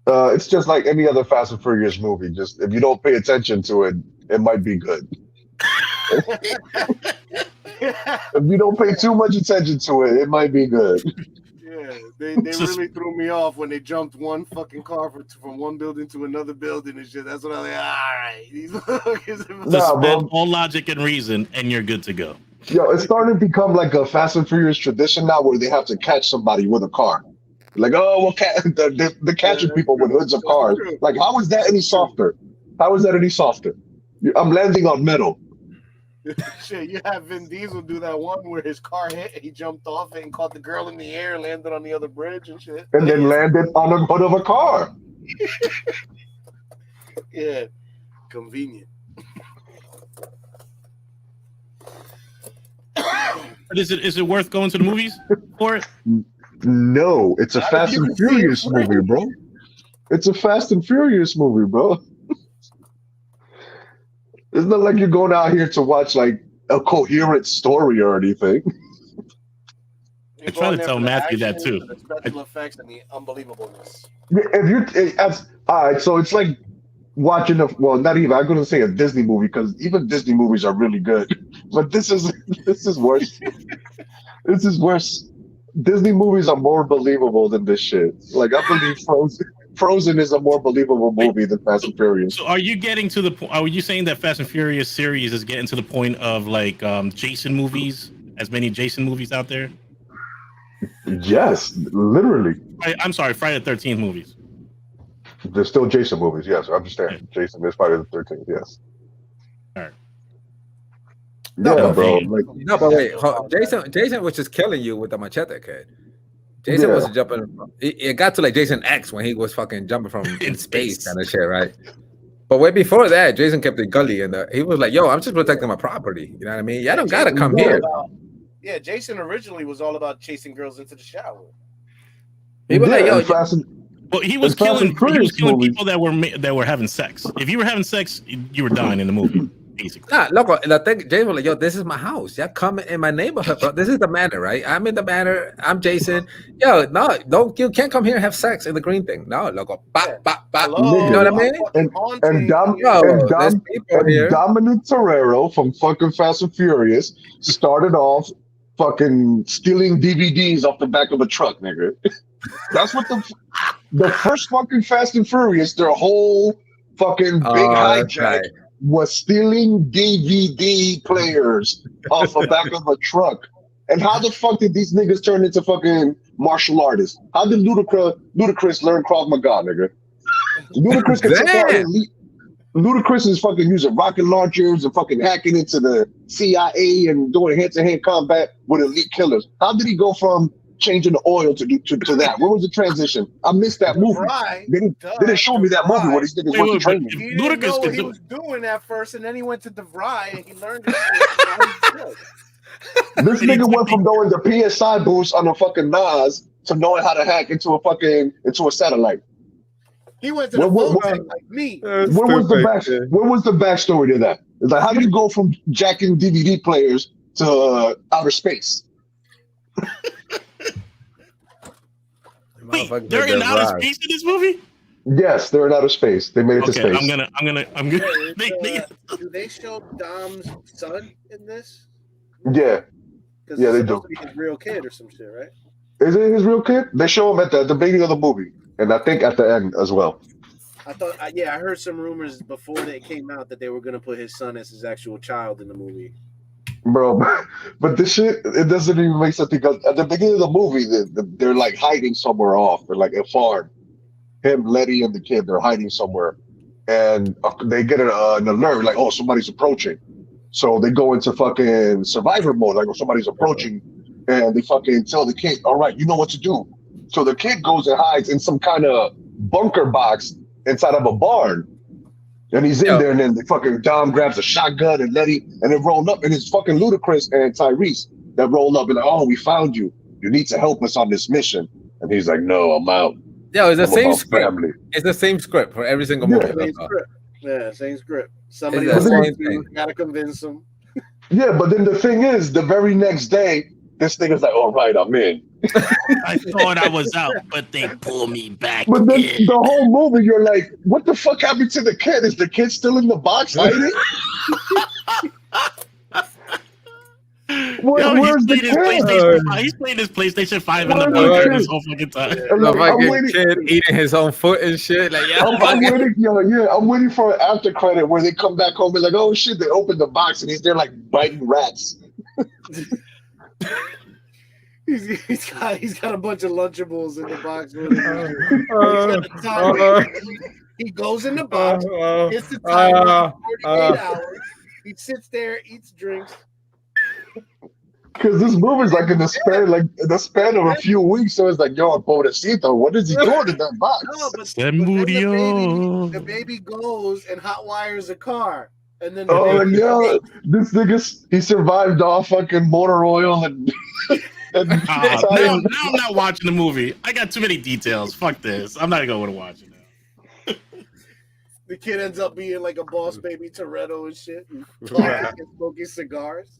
It's just like any other Fast and Furious movie. Just if you don't pay attention to it, it might be good. If you don't pay too much attention to it, it might be good. Yeah, they really threw me off when they jumped one fucking car from one building to another building and shit. That's what I was like, all right. Suspend all logic and reason, and you're good to go. Yo, it's starting to become like a Fast and Furious tradition now where they have to catch somebody with a car. Like, oh, well, they're catching people with hoods of cars. Like, how is that any softer? How is that any softer? I'm landing on metal. Shit, you have Vin Diesel do that one where his car hit and he jumped off it and caught the girl in the air, landed on the other bridge and shit. And then landed on the hood of a car. Yeah, convenient. But is it worth going to the movies for it? No, it's a Fast and Furious movie, bro. It's a Fast and Furious movie, bro. It's not like you're going out here to watch like a coherent story or anything. I try to tell Matthew that too. The special effects and the unbelievableness. All right, so it's like watching not even, I'm going to say a Disney movie because even Disney movies are really good, but this is worse. This is worse. Disney movies are more believable than this shit. Like I believe Frozen is a more believable movie than Fast and Furious. So are you getting to the point? Are you saying that Fast and Furious series is getting to the point of like Jason movies? As many Jason movies out there? Yes, literally. I'm sorry, Friday the 13th movies. There's still Jason movies. Yes, I understand. Yeah. Jason is Friday the 13th. Yes. All right. Yeah, bro. Like, no, but wait, Jason was just killing you with the machete, kid. Jason was jumping. It got to like Jason X when he was fucking jumping from in space kind of shit, right? But way before that, Jason kept it gully, and he was like, "Yo, I'm just protecting my property." You know what I mean? Y'all don't gotta come here. Yeah, Jason originally was all about chasing girls into the shower. He was like, "Yo." Well, he was killing people that were having sex. If you were having sex, you were dying in the movie. Basically. Nah, loco, the thing, Jason was like, "Yo, this is my house. Y'all come in my neighborhood, bro. This is the manor, right? I'm in the manor. I'm Jason. Yo, no, you can't come here and have sex in the green thing. No, loco, bop, bop, bop. You know what I mean? And Dominic Torero from fucking Fast and Furious started off fucking stealing DVDs off the back of a truck, nigga. That's what the first fucking Fast and Furious, their whole fucking big hijack was stealing DVD players off the back of a truck. And how the fuck did these niggas turn into fucking martial artists? How did Ludacris learn Krav Maga, nigga? Ludacris can take out elite. Ludacris is fucking using rocket launchers and fucking hacking into the CIA and doing hand-to-hand combat with elite killers. How did he go from changing the oil to that? What was the transition? I missed that movie. They didn't show me that movie where these niggas went to training. He didn't know what he was doing at first, and then he went to DeVry and he learned this shit. This nigga went from going to PSI boost on a fucking Nas to knowing how to hack into a satellite. He went to the phone like me. Where was the backstory to that? It's like, how do you go from jacking DVD players to outer space? Wait, they're in outer space in this movie? Yes, they're in outer space. They made it to space. I'm gonna. Do they show Dom's son in this? Yeah. Yeah, they do. Be his real kid or some shit, right? Is it his real kid? They show him at the beginning of the movie, and I think at the end as well. I thought, I heard some rumors before they came out that they were gonna put his son as his actual child in the movie. Bro, but this shit, it doesn't even make sense because at the beginning of the movie, they're like hiding somewhere off. They're like a farm. Him, Letty, and the kid, they're hiding somewhere. And they get an alert, like, oh, somebody's approaching. So they go into fucking survivor mode, like, oh, somebody's approaching. And they fucking tell the kid, all right, you know what to do. So the kid goes and hides in some kind of bunker box inside of a barn. And he's in there, and then the fucking Dom grabs a shotgun and Letty, and they roll up, and it's fucking Ludacris and Tyrese that roll up and like, oh, we found you. You need to help us on this mission. And he's like, no, I'm out. Yeah, it's the same script. Family. It's the same script for every single movie. Same script. Somebody gotta convince them. Yeah, but then the thing is, the very next day, this nigga's like, all right, I'm in. I thought I was out, but they pull me back. But then the whole movie, you're like, what the fuck happened to the kid? Is the kid still in the box hiding? Where's the kid? He's playing his PlayStation 5 in the bunker this whole fucking time. The fucking kid eating his own foot and shit. Like, I'm waiting for an after credit where they come back home and like, oh shit, they opened the box and he's there like biting rats. He's got a bunch of Lunchables in the box. He goes in the box, hits the timer, 48 hours. He sits there, eats drinks. Because this movie's like in the span of a few weeks, so it's like, yo, pobrecito, what is he doing in that box? No, but the baby goes and hot wires a car. And then this nigga, he survived off fucking motor oil and now I'm not watching the movie. I got too many details. Fuck this. I'm not going to watch it now. The kid ends up being like a boss baby Toretto and shit, and smoking cigars.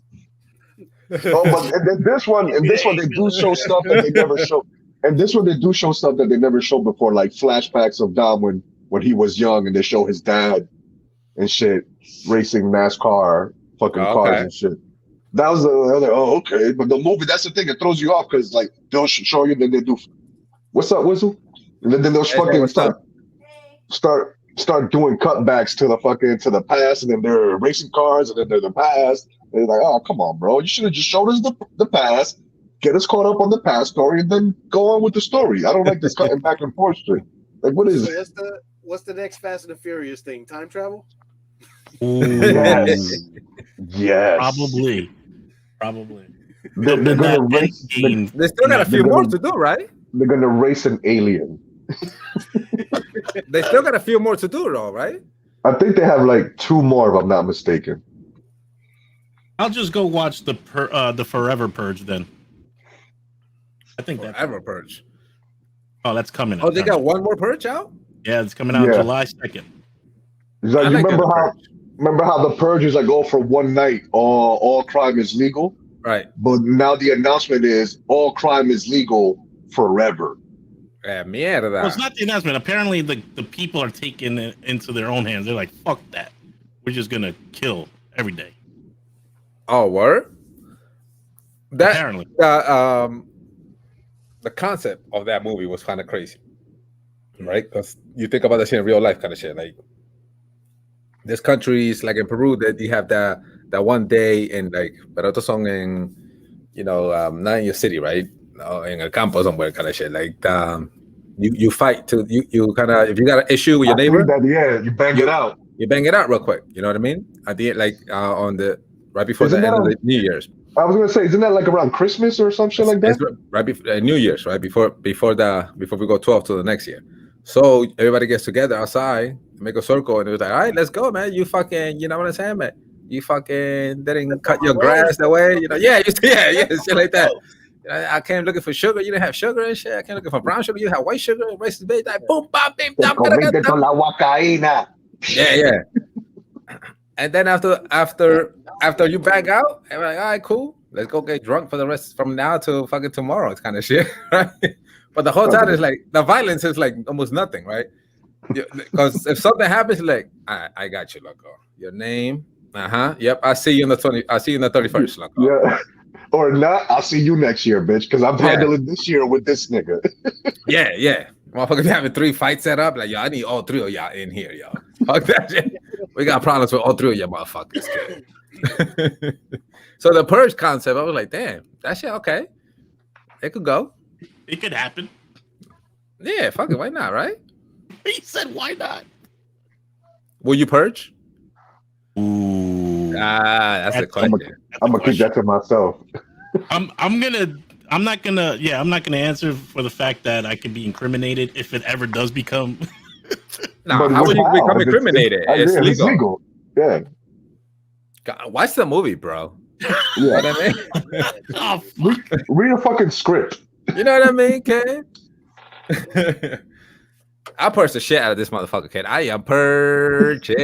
Oh, but in this one they do show stuff that they never show. And this one they do show stuff that they never showed before, like flashbacks of Dom when he was young, and they show his dad and shit racing NASCAR fucking cars and shit. That was like, oh, okay. But the movie, that's the thing, it throws you off because like they'll show you, then they do, what's up, Whistle? And then they'll fucking start doing cutbacks to the past, and then they're racing cars, and then they're the past. And they're like, oh, come on, bro. You should have just showed us the past, get us caught up on the past story, and then go on with the story. I don't like this cutting back and forth shit. Like, what is it? What's the next Fast and the Furious thing? Time travel? Yes. Yes. Probably. They're gonna race. They still got a few more to do, right? They're gonna race an alien. They still got a few more to do, though, right? I think they have like 2 more, if I'm not mistaken. I'll just go watch the Forever Purge then. I think Forever Purge. Oh, that's coming out. Oh, they got one more Purge out? Yeah, it's coming out July 2nd. Like, you remember how the Purge is like, oh, for one night, all crime is legal? Right. But now the announcement is all crime is legal forever. Mierda. Well, it's not the announcement. Apparently, the people are taking it into their own hands. They're like, fuck that. We're just going to kill every day. Oh, word? That, apparently. The concept of that movie was kind of crazy. Right? Because you think about that shit in real life kind of shit. Like, there's countries like in Peru that you have that one day in like, pero otro song in, not in your city, right? In el campo somewhere kind of shit. Like, you fight to, you kind of, if you got an issue with your neighbor. You bang it out. You bang it out real quick. You know what I mean? At the end, like right before the end of the New Year's. I was gonna say, isn't that like around Christmas or some shit like that? It's right before New Year's, right before we go 12 to the next year. So everybody gets together outside, make a circle, and it was like, all right, let's go, man. You fucking, you know what I'm saying, man? You fucking didn't cut your grass that way, yeah, shit like that. I came looking for sugar, you didn't have sugar and shit. I came looking for brown sugar, you have white sugar, racist bitch, like boom, bop, bim, dam, yeah. And then after you back out, I'm like, all right, cool. Let's go get drunk for the rest from now to fucking tomorrow. It's kind of shit, right? But the whole time is like the violence is like almost nothing, right? Because if something happens, like I got you, loco. Your name, yep. I see you in the 31st, loco. Yeah, or not. I'll see you next year, bitch. Because I'm handling this year with this nigga. yeah. Motherfuckers having 3 fights set up. Like, yo, I need all 3 of y'all in here, yo. Fuck that shit. We got problems with all 3 of y'all motherfuckers. So the Purge concept, I was like, damn, that shit okay. It could go. It could happen. Yeah, fuck it. Why not, right? He said, why not? Will you purge? Ooh. That's a question. I'm gonna keep that to myself. I'm not gonna answer for the fact that I could be incriminated if it ever does become. No, how would you become incriminated? It's legal. Yeah. God, watch the movie, bro. Yeah. You know what I mean? Read a fucking script. You know what I mean, kid? I purged the shit out of this motherfucker, kid. I am purging.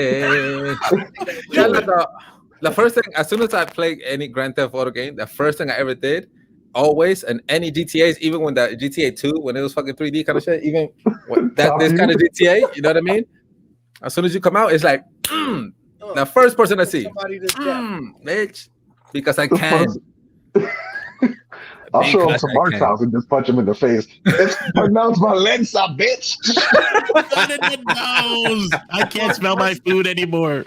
The first thing, as soon as I played any Grand Theft Auto game, the first thing I ever did, always, and any GTAs, even when the GTA 2, when it was fucking 3D kind of shit, even this kind of GTA, you know what I mean? As soon as you come out, it's like, the first person I see, bitch, because I can. I'll show him some Mark's house and just punch him in the face. It's pronounced Valencia, bitch. I can't smell my food anymore.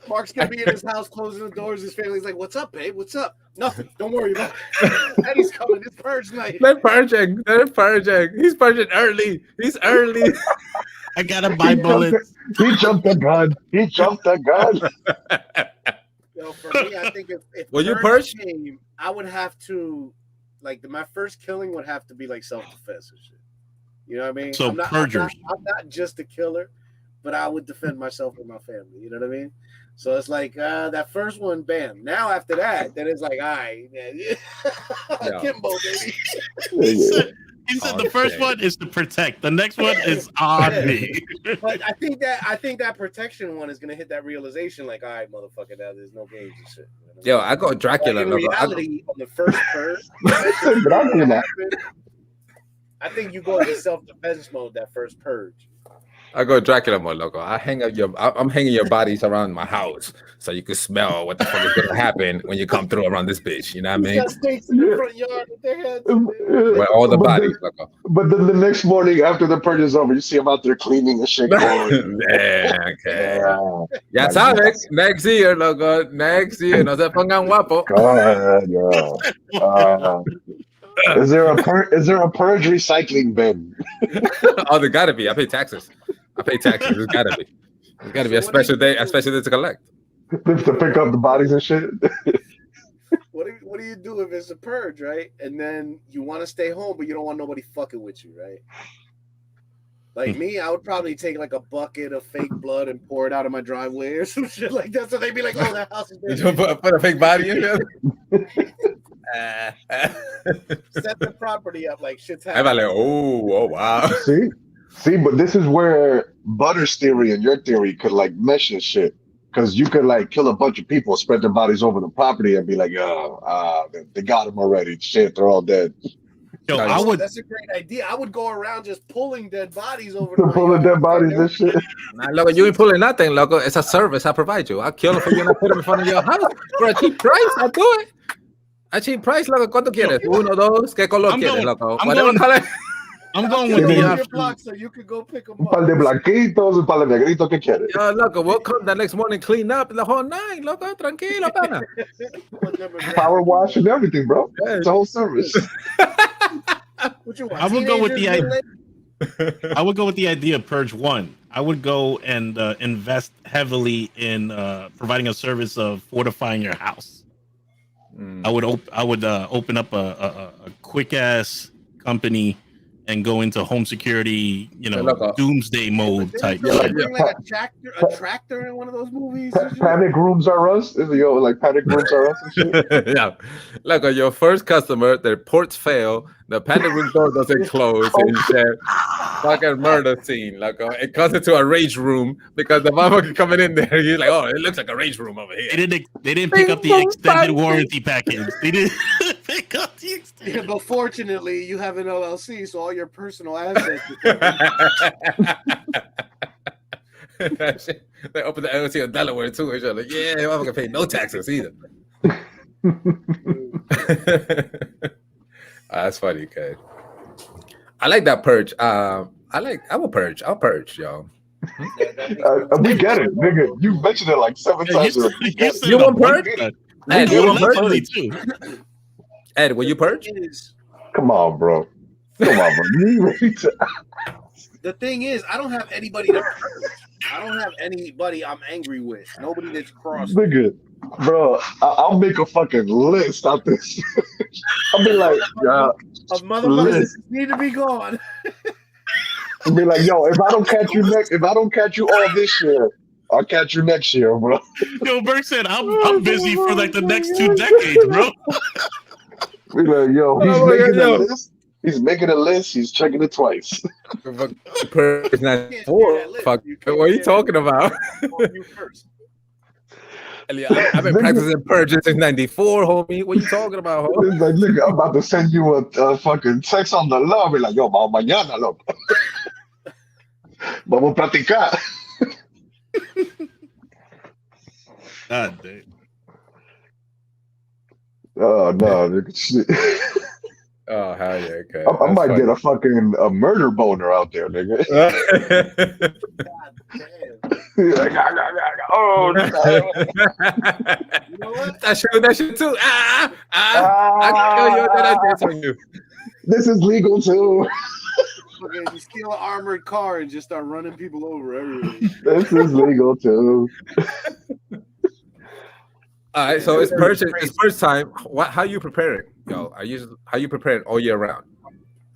Mark's gonna be in his house closing the doors. His family's like, "What's up, babe? What's up? Nothing. Don't worry about it." Eddie's coming. It's purge night. They're purging. He's purging early. He's early. I gotta buy bullets. He jumped the gun. Yo, for me, I think if will you purge? Came, I would have to, like, my first killing would have to be like self-defense and shit. You know what I mean? So purgers. I'm not just a killer, but I would defend myself and my family. You know what I mean? So it's like that first one, bam. Now after that, then it's like, all right, Kimbo, baby. He said the first one is to protect. The next one is on me. But I think that protection one is gonna hit that realization, like, all right, motherfucker, now there's no games and shit. You know I go Dracula. in reality, on the first purge, I think you go into self-defense mode that first purge. I go Dracula mode, loco. I'm hanging your bodies around my house so you can smell what the fuck is gonna happen when you come through around this bitch. You know what I mean? Got stakes in the front yard with their heads. Where all the bodies, loco. But then the next morning after the purge is over, you see him out there cleaning and shit. Yeah, okay. Ya sabes, next year, loco. Next year, no se pongan guapo. God, is there a purge recycling bin? Oh, there gotta be. I pay taxes. There's gotta be. There's gotta be a special day to collect. To pick up the bodies and shit. What do you do if it's a purge, right? And then you want to stay home, but you don't want nobody fucking with you, right? Like me, I would probably take like a bucket of fake blood and pour it out of my driveway or some shit like that. So they'd be like, "Oh, that house is dirty." You put a fake body in there. Set the property up like shit's happening. Oh, wow. See, but this is where Butter's theory and your theory could like mesh and shit. Because you could like kill a bunch of people, spread their bodies over the property, and be like, they got them already. Shit, they're all dead. Yo, that's a great idea. I would go around just pulling dead bodies over pulling dead bodies and shit. Nah, loco, you ain't pulling nothing, loco. It's a service I provide you. I'll kill it for you and I put it in front of your house for a cheap price. I'll do it. A cheap price, loco. ¿Cuánto quieres? Uno, dos. ¿Qué color quieres, loco? Whatever color. I'm going with the block so you could go pick them up. Un par de blanquitos, un par de negritos, ¿qué quieres? Yo, loco, we'll come the next morning, clean up the whole night, loco. Tranquilo, pana. Power wash and everything, bro. It's a whole service. I would go with the idea of Purge 1. I would go and invest heavily in providing a service of fortifying your house. I would open up a quick ass company and go into home security, doomsday mode type. Like a tractor in one of those movies. Panic rooms are us. Like panic rooms are us and shit. Yeah, like your first customer, their ports fail, the panic room door doesn't close, and shit. Fucking murder scene. Like it comes into a rage room because the motherfucker coming in there. You're like, oh, it looks like a rage room over here. They didn't pick up the extended warranty package. They didn't pick up the extended. Yeah, but fortunately, you have an LLC, so all your personal assets. They opened the LLC in Delaware too. And like, yeah, I'm not gonna pay no taxes either. That's funny, kid. I like that purge. I'll purge, yo. We get it, nigga. You mentioned it like 7 times. You want purge? Ed, you want purge? Too. Ed, will you purge? Come on, bro. The thing is, I don't have anybody to purge. I don't have anybody I'm angry with. Nobody that's crossed. Nigga, bro, I'll make a fucking list out this. I'll be like, of motherfuckers that need to be gone. I'll be like, yo, if I don't catch you all this year, I'll catch you next year, bro. Yo, Burke said I'm busy for like the next 2 decades, bro. Be like, yo, he's making a list. He's making a list. He's checking it twice. Purge 94. Fuck. What are you talking about? You first. I've been practicing purges since 94, homie. What are you talking about, homie? It's like, nigga, I'm about to send you a fucking text on the love. Be like, yo, mañana, loco. Vamos a platicar. God damn. Oh, no, nigga. Shit. Oh, hell yeah, okay. I might get a fucking murder boner out there, nigga. God damn. Like, oh, no. You know what? That shit too. I kill you that I did on you. This is legal too. Okay, you steal an armored car and just start running people over everywhere. This is legal too. All right, so it's first time. How you preparing, yo? How you preparing all year round?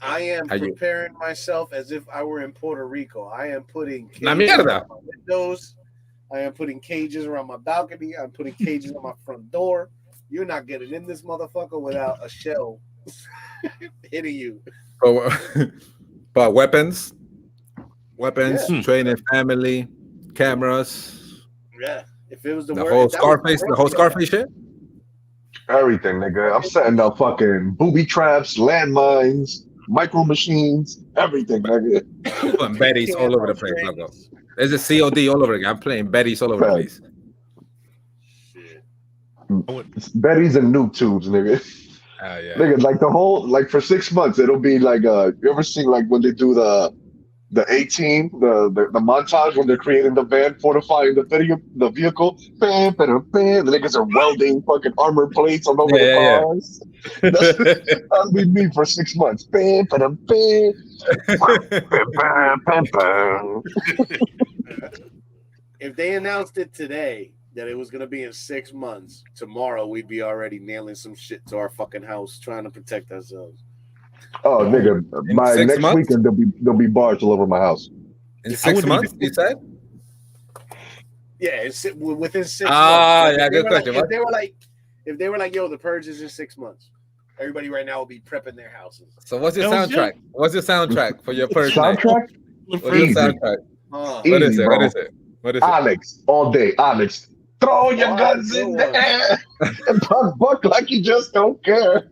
I am preparing myself as if I were in Puerto Rico. I am putting cages around my windows. I am putting cages around my balcony. I'm putting cages on my front door. You're not getting in this motherfucker without a shell hitting you. But weapons, training family, cameras. Yeah. If it was the whole Scarface shit? Everything, nigga. I'm setting up fucking booby traps, landmines, micro machines, everything, nigga. Putting Betty's all over the place, logo. There's a COD all over again. I'm playing Betty's all over the place. Shit. Betty's and noob tubes, nigga. Yeah. Nigga, like the whole, like for 6 months, it'll be like, you ever seen like when they do the A-Team, the montage when they're creating the van, fortifying the vehicle. Bam, bam, bam. The niggas are welding fucking armor plates all over the cars. That'll be me for 6 months. Bam, bam, bam. Bam, bam, bam. If they announced it today that it was going to be in 6 months, tomorrow we'd be already nailing some shit to our fucking house, trying to protect ourselves. Oh, nigga! By next months? weekend, there'll be bars all over my house. In 6 months, you said? Yeah, within 6 months. Yeah, good question. If they were like, yo, the purge is in 6 months, everybody right now will be prepping their houses. So what's your soundtrack? What's your soundtrack for your purge soundtrack? What's your soundtrack? What is it? What is it? Onyx all day. Onyx. Throw your guns in the air and buck like you just don't care.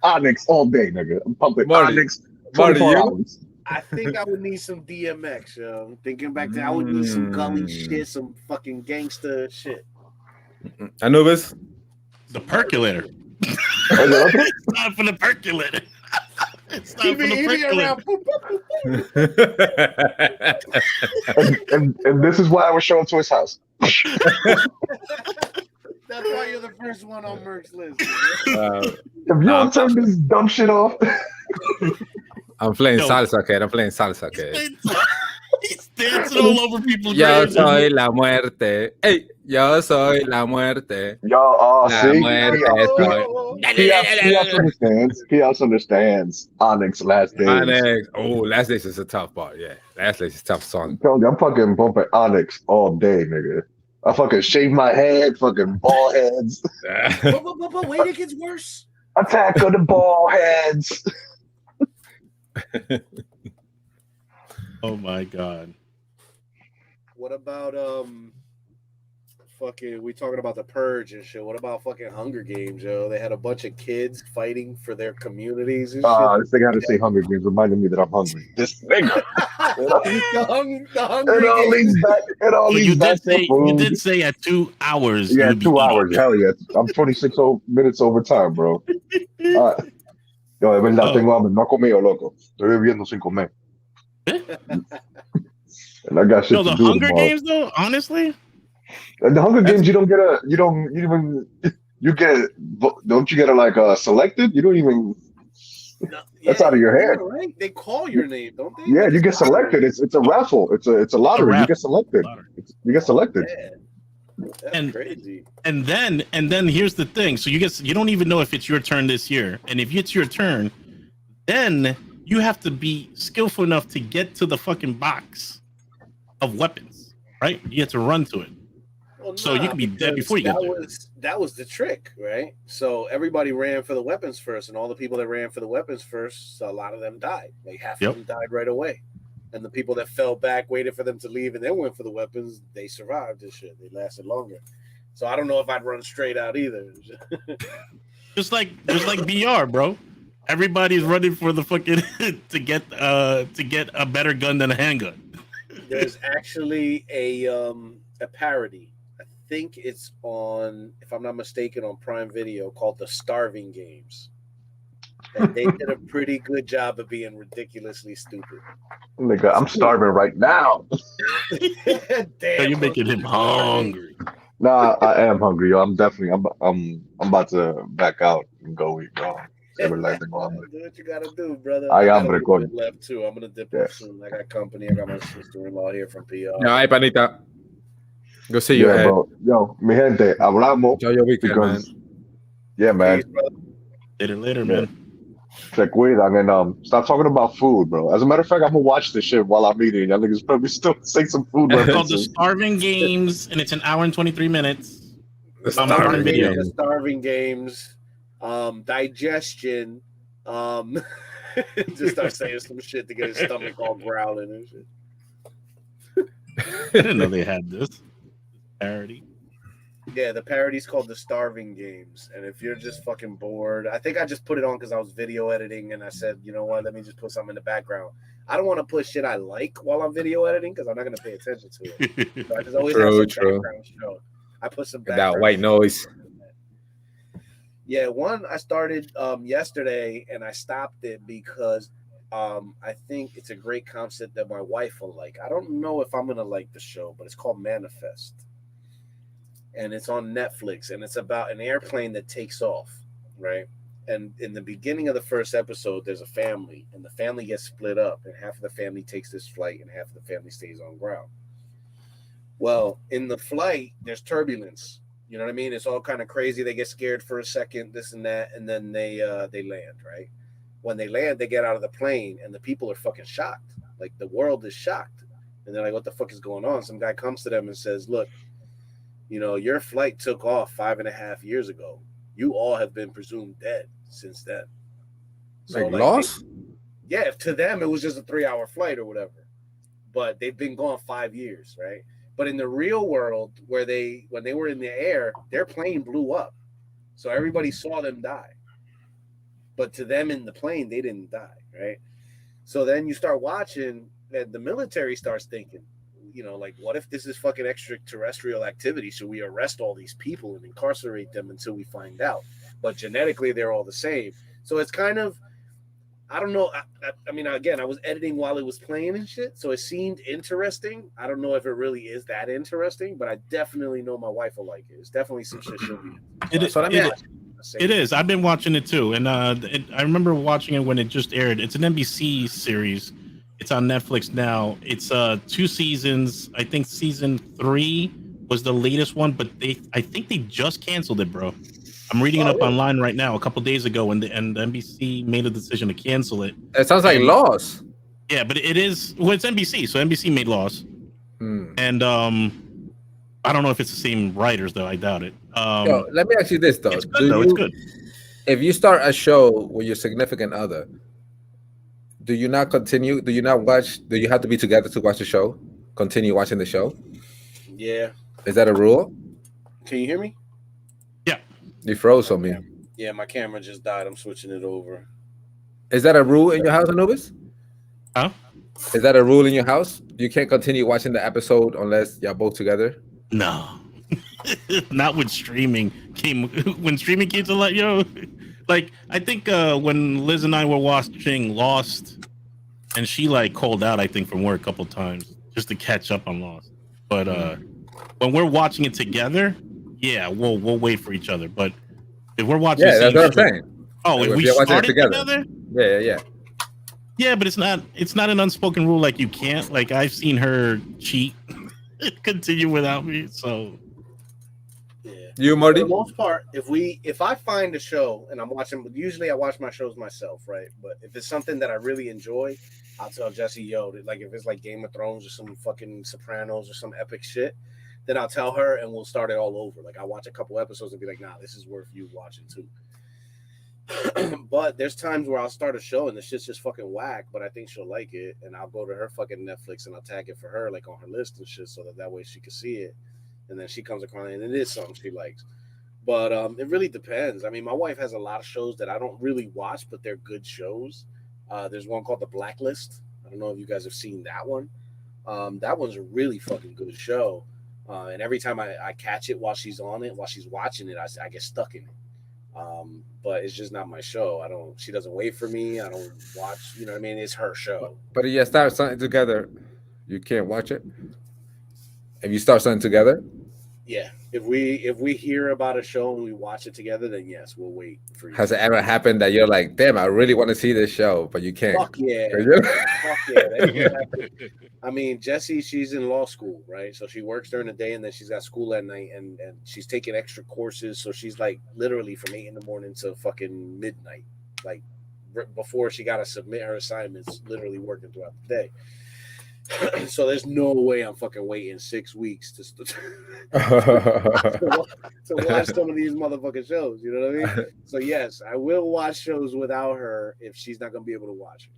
Onyx all day, nigga. I'm pumping Onyx. Marty, you? I think I would need some DMX, yo. I'm thinking back to I would need some gully shit, some fucking gangster shit. Anubis? The percolator. It's time for the percolator. It's time for the percolator. and this is why I was showing to his house. That's why you're the first one on Merc's list. If you don't turn this dumb shit off. I'm playing salsa, kid. I'm playing salsa, kid. He's dancing all over people's Yo soy la muerte. Hey, yo soy la muerte. Yo, la muerte He also understands Onyx Last Days. Onyx. Oh, Last Days is a tough part. Yeah, Last Days is a tough song. I'm fucking bumping Onyx all day, nigga. I fucking shave my head, fucking ball heads. But wait, it gets worse. Attack of the ball heads. Oh my god. What about fucking we talking about the purge and shit. What about fucking Hunger Games, yo? They had a bunch of kids fighting for their communities and shit. This thing had to say Hunger Games, reminding me that I'm hungry. This nigga. the Hungry Games. You did say at 2 hours. Yeah, 2 hours. Hell yeah. I'm 26 minutes over time, bro. Yo, de verdad, tengo hambre. No comido, loco. Estoy bebiendo sin comer. And I got shit to do. The Hunger Games, though, honestly. And the Hunger Games, don't you get selected? You don't even. No, that's out of your head. Right? They call your name, don't they? Yeah, you get selected. It's a raffle. It's a lottery. You get selected. You get selected. Yeah. That's crazy. And then here's the thing. So you don't even know if it's your turn this year. And if it's your turn, then you have to be skillful enough to get to the fucking box of weapons, right? You have to run to it. Well, so you can be dead before you get there. That was the trick, right? So everybody ran for the weapons first, and all the people that ran for the weapons first, a lot of them died. Like half of them died right away. And the people that fell back, waited for them to leave, and then went for the weapons, they survived this shit. They lasted longer. So I don't know if I'd run straight out either. just like BR, bro. Everybody's running for the fucking to get a better gun than a handgun. There's actually a parody. I think it's on, if I'm not mistaken, on Prime Video called The Starving Games. And they did a pretty good job of being ridiculously stupid. Nigga, I'm starving right now. Damn, you're making him hungry. Nah, I am hungry, yo. I'm about to back out and go eat, bro. Do what you gotta do, brother. I am recording. Left too. I'm gonna dip off soon. I got company. I got my sister-in-law here from PR. No, hey, panita. Go see you, bro. Yo, mi gente, hablamos. Enjoy your weekend, man. Yeah, man. Later, man. Se cuidan and stop talking about food, bro. As a matter of fact, I'm gonna watch this shit while I'm eating. Y'all niggas probably still say some food. It's called The Starving Games, and it's an hour and 23 minutes. The Starving Games. Digestion. Just start saying some shit to get his stomach all growling and shit. I didn't know they had this parody. Yeah, the parody's called The Starving Games. And if you're just fucking bored, I think I just put it on because I was video editing and I said, you know what, let me just put something in the background. I don't want to put shit I like while I'm video editing because I'm not going to pay attention to it. So I just always have some background show. I put some background. That white noise. Yeah, one I started yesterday and I stopped it because I think it's a great concept that my wife will like. I don't know if I'm going to like the show, but it's called Manifest. And it's on Netflix, and it's about an airplane that takes off, right? And in the beginning of the first episode, there's a family, and the family gets split up, and half of the family takes this flight, and half of the family stays on ground. Well, in the flight, there's turbulence. You know what I mean? It's all kind of crazy. They get scared for a second, this and that, and then they land, right? When they land, they get out of the plane, and the people are fucking shocked. Like, the world is shocked. And they're like, what the fuck is going on? Some guy comes to them and says, look, you know, your flight took off 5.5 years ago. You all have been presumed dead since then. So, like lost? Yeah, to them, it was just a 3-hour flight or whatever. But they've been gone 5 years, right? But in the real world, when they were in the air, their plane blew up. So everybody saw them die. But to them in the plane, they didn't die, right? So then you start watching, and the military starts thinking, you know, like, what if this is fucking extraterrestrial activity? Should we arrest all these people and incarcerate them until we find out? But genetically, they're all the same. So it's kind of, I don't know. I mean, again, I was editing while it was playing and shit, so it seemed interesting. I don't know if it really is that interesting, but I definitely know my wife will like it. It's definitely some shit she'll be. It is. I've been watching it too, and I remember watching it when it just aired. It's an NBC series. It's on Netflix now. It's 2 seasons. I think season 3 was the latest one, but I think they just canceled it, bro. I'm reading it up online right now. A couple days ago, and the NBC made a decision to cancel it. It sounds like Lost. Yeah, but it is. Well, it's NBC, so NBC made Lost. And I don't know if it's the same writers though. I doubt it. Yo, let me ask you this though. It's good, it's good. If you start a show with your significant other, do you not continue? Do you not watch? Do you have to be together to watch the show? Continue watching the show? Yeah. Is that a rule? Can you hear me? Yeah. You froze on me. Yeah, my camera just died. I'm switching it over. Is that a rule in your house, Anubis? Huh? Is that a rule in your house? You can't continue watching the episode unless y'all both together? No. Not when streaming came. When streaming came to light, yo. Like, I think when Liz and I were watching Lost, and she like called out, I think, from work a couple times just to catch up on Lost. But when we're watching it together, yeah, we'll wait for each other. But if we're watching, that's what I'm saying. Oh, if we started together, yeah. Yeah, but it's not an unspoken rule. Like, you can't. Like, I've seen her cheat, continue without me. So. Yeah. You, Marty? For the most part, if I find a show and I'm watching, usually I watch my shows myself, right? But if it's something that I really enjoy, I'll tell Jesse, yo, like if it's like Game of Thrones or some fucking Sopranos or some epic shit, then I'll tell her and we'll start it all over. Like, I'll watch a couple episodes and be like, nah, this is worth you watching too. But there's times where I'll start a show and the shit's just fucking whack, but I think she'll like it, and I'll go to her fucking Netflix and I'll tag it for her, like on her list and shit, so that way she can see it. And then she comes across and it is something she likes. But it really depends. I mean, my wife has a lot of shows that I don't really watch, but they're good shows. There's one called The Blacklist. I don't know if you guys have seen that one. That one's a really fucking good show. And every time I catch it while she's on it, while she's watching it, I get stuck in it. But it's just not my show. She doesn't wait for me. I don't watch, you know what I mean? It's her show. But if you start something together, you can't watch it? If you start something together? Yeah. If we hear about a show and we watch it together, then yes, we'll wait for you. Has it ever happened that you're like, damn, I really want to see this show, but you can't? Fuck yeah. Fuck yeah. I mean, Jessie, she's in law school, right? So she works during the day and then she's got school at night, and she's taking extra courses. So she's like literally from 8 a.m. to fucking midnight. Like before she got to submit her assignments, literally working throughout the day. So there's no way I'm fucking waiting 6 weeks to watch some of these motherfucking shows. You know what I mean? So yes, I will watch shows without her if she's not gonna be able to watch it.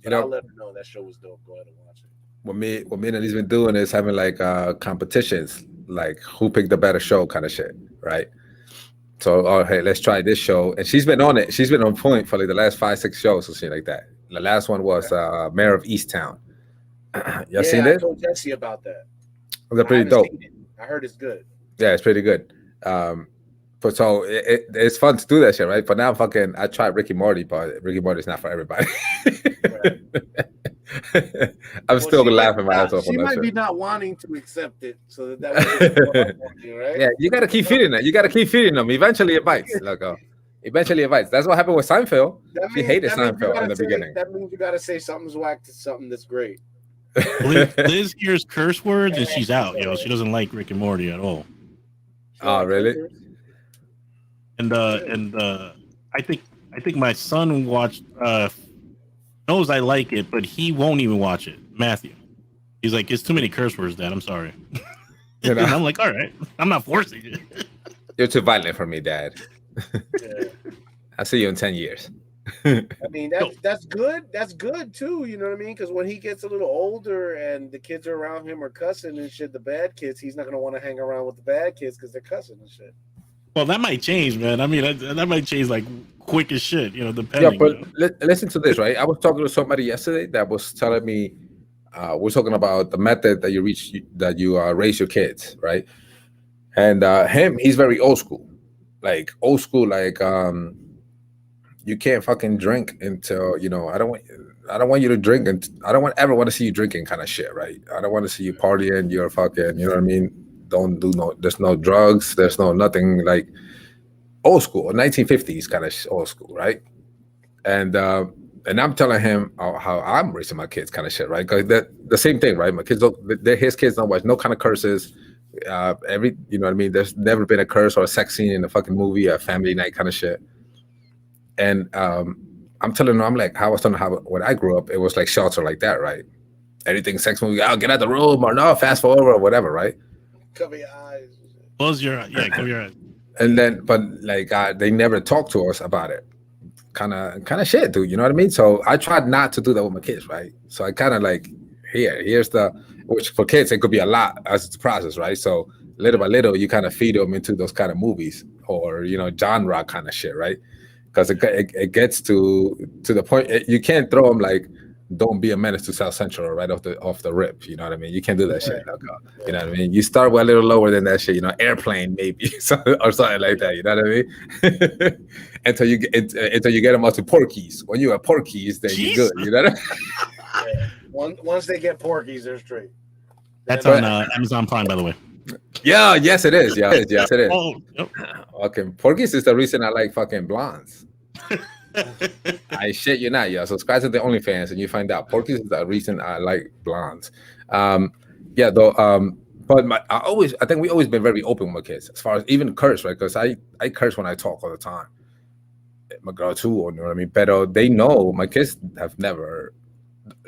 But I'll let her know that show was dope. Go ahead and watch it. What me and Elise been doing is having like competitions. like who picked the better show kind of shit, right? So, oh, hey, let's try this show. And she's been on it. She's been on point for like the last 5-6 shows or shit like that. The last one was Mayor of Easttown. Y'all seen I it? told Jesse about that. It was pretty dope. I heard it's good. Yeah, it's pretty good. But so it's fun to do that shit, right? But now I tried Ricky Morty, but Ricky Morty's not for everybody. I'm still laughing my ass off. She might be not wanting to accept it, so that was right? Yeah, you gotta keep feeding it. You gotta keep feeding them. Eventually it bites. Eventually it bites. That's what happened with Seinfeld. She hated Seinfeld in the beginning. That means you gotta say something's whack to something that's great. Liz hears curse words and she's out. She doesn't like Rick and Morty at all. Oh, really? And I think my son watched knows I like it, but he won't even watch it. Matthew, he's like, it's too many curse words, Dad. I'm sorry. And I'm like, all right, I'm not forcing you. You're too violent for me, Dad. I'll see you in 10 years. I mean, that's good. That's good too. You know what I mean? Because when he gets a little older and the kids around him are cussing and shit, the bad kids, he's not gonna want to hang around with the bad kids because they're cussing and shit. Well, that might change, man. I mean, that might change like quick as shit, depending. Yeah, but listen to this, right? I was talking to somebody yesterday that was telling me, we're talking about the method that you raise your kids, right? And he's very old school, like you can't fucking drink until I don't want you to drink, and I don't ever want to see you drinking kind of shit, right? I don't want to see you partying. You're fucking, you know what I mean? Don't do there's no drugs, there's no nothing, like old school, 1950s kind of old school, right? And I'm telling him how I'm raising my kids kind of shit, right? Because the same thing, right? My kids his kids don't watch no kind of curses. You know what I mean? There's never been a curse or a sex scene in a fucking movie, a family night kind of shit. And I'm telling him, I'm like, how I was telling him how when I grew up, it was like shelter like that, right? Anything sex movie, get out the room, or no, fast forward or whatever, right? Cover your eyes. Close your eyes. Yeah, cover your eyes. And then, but like, they never talked to us about it. Kind of shit, dude. You know what I mean? So I tried not to do that with my kids, right? So I kind of like, here's which for kids, it could be a lot as it's a process, right? So little by little, you kind of feed them into those kind of movies or, genre kind of shit, right? Because it gets to the point, you can't throw them like, don't be a menace to South Central right off the rip. You know what I mean? You can't do that shit. You know what I mean? You start with a little lower than that shit. Airplane maybe or something like that. You know what I mean? until you get them up to Porky's. When you have Porky's, then you're good. You know what I mean? Yeah. Once they get Porky's, they're straight. That's on Amazon Prime, by the way. Yeah. Yes, it is. Yeah. Yes, it is. Oh, yep. Okay. Porky's is the reason I like fucking blondes. I shit you not, subscribe to the OnlyFans and you find out. Porky's is the reason I like blondes. But I think we always been very open with kids as far as even curse, right? Because I curse when I talk all the time. My girl too, you know what I mean? But they know my kids never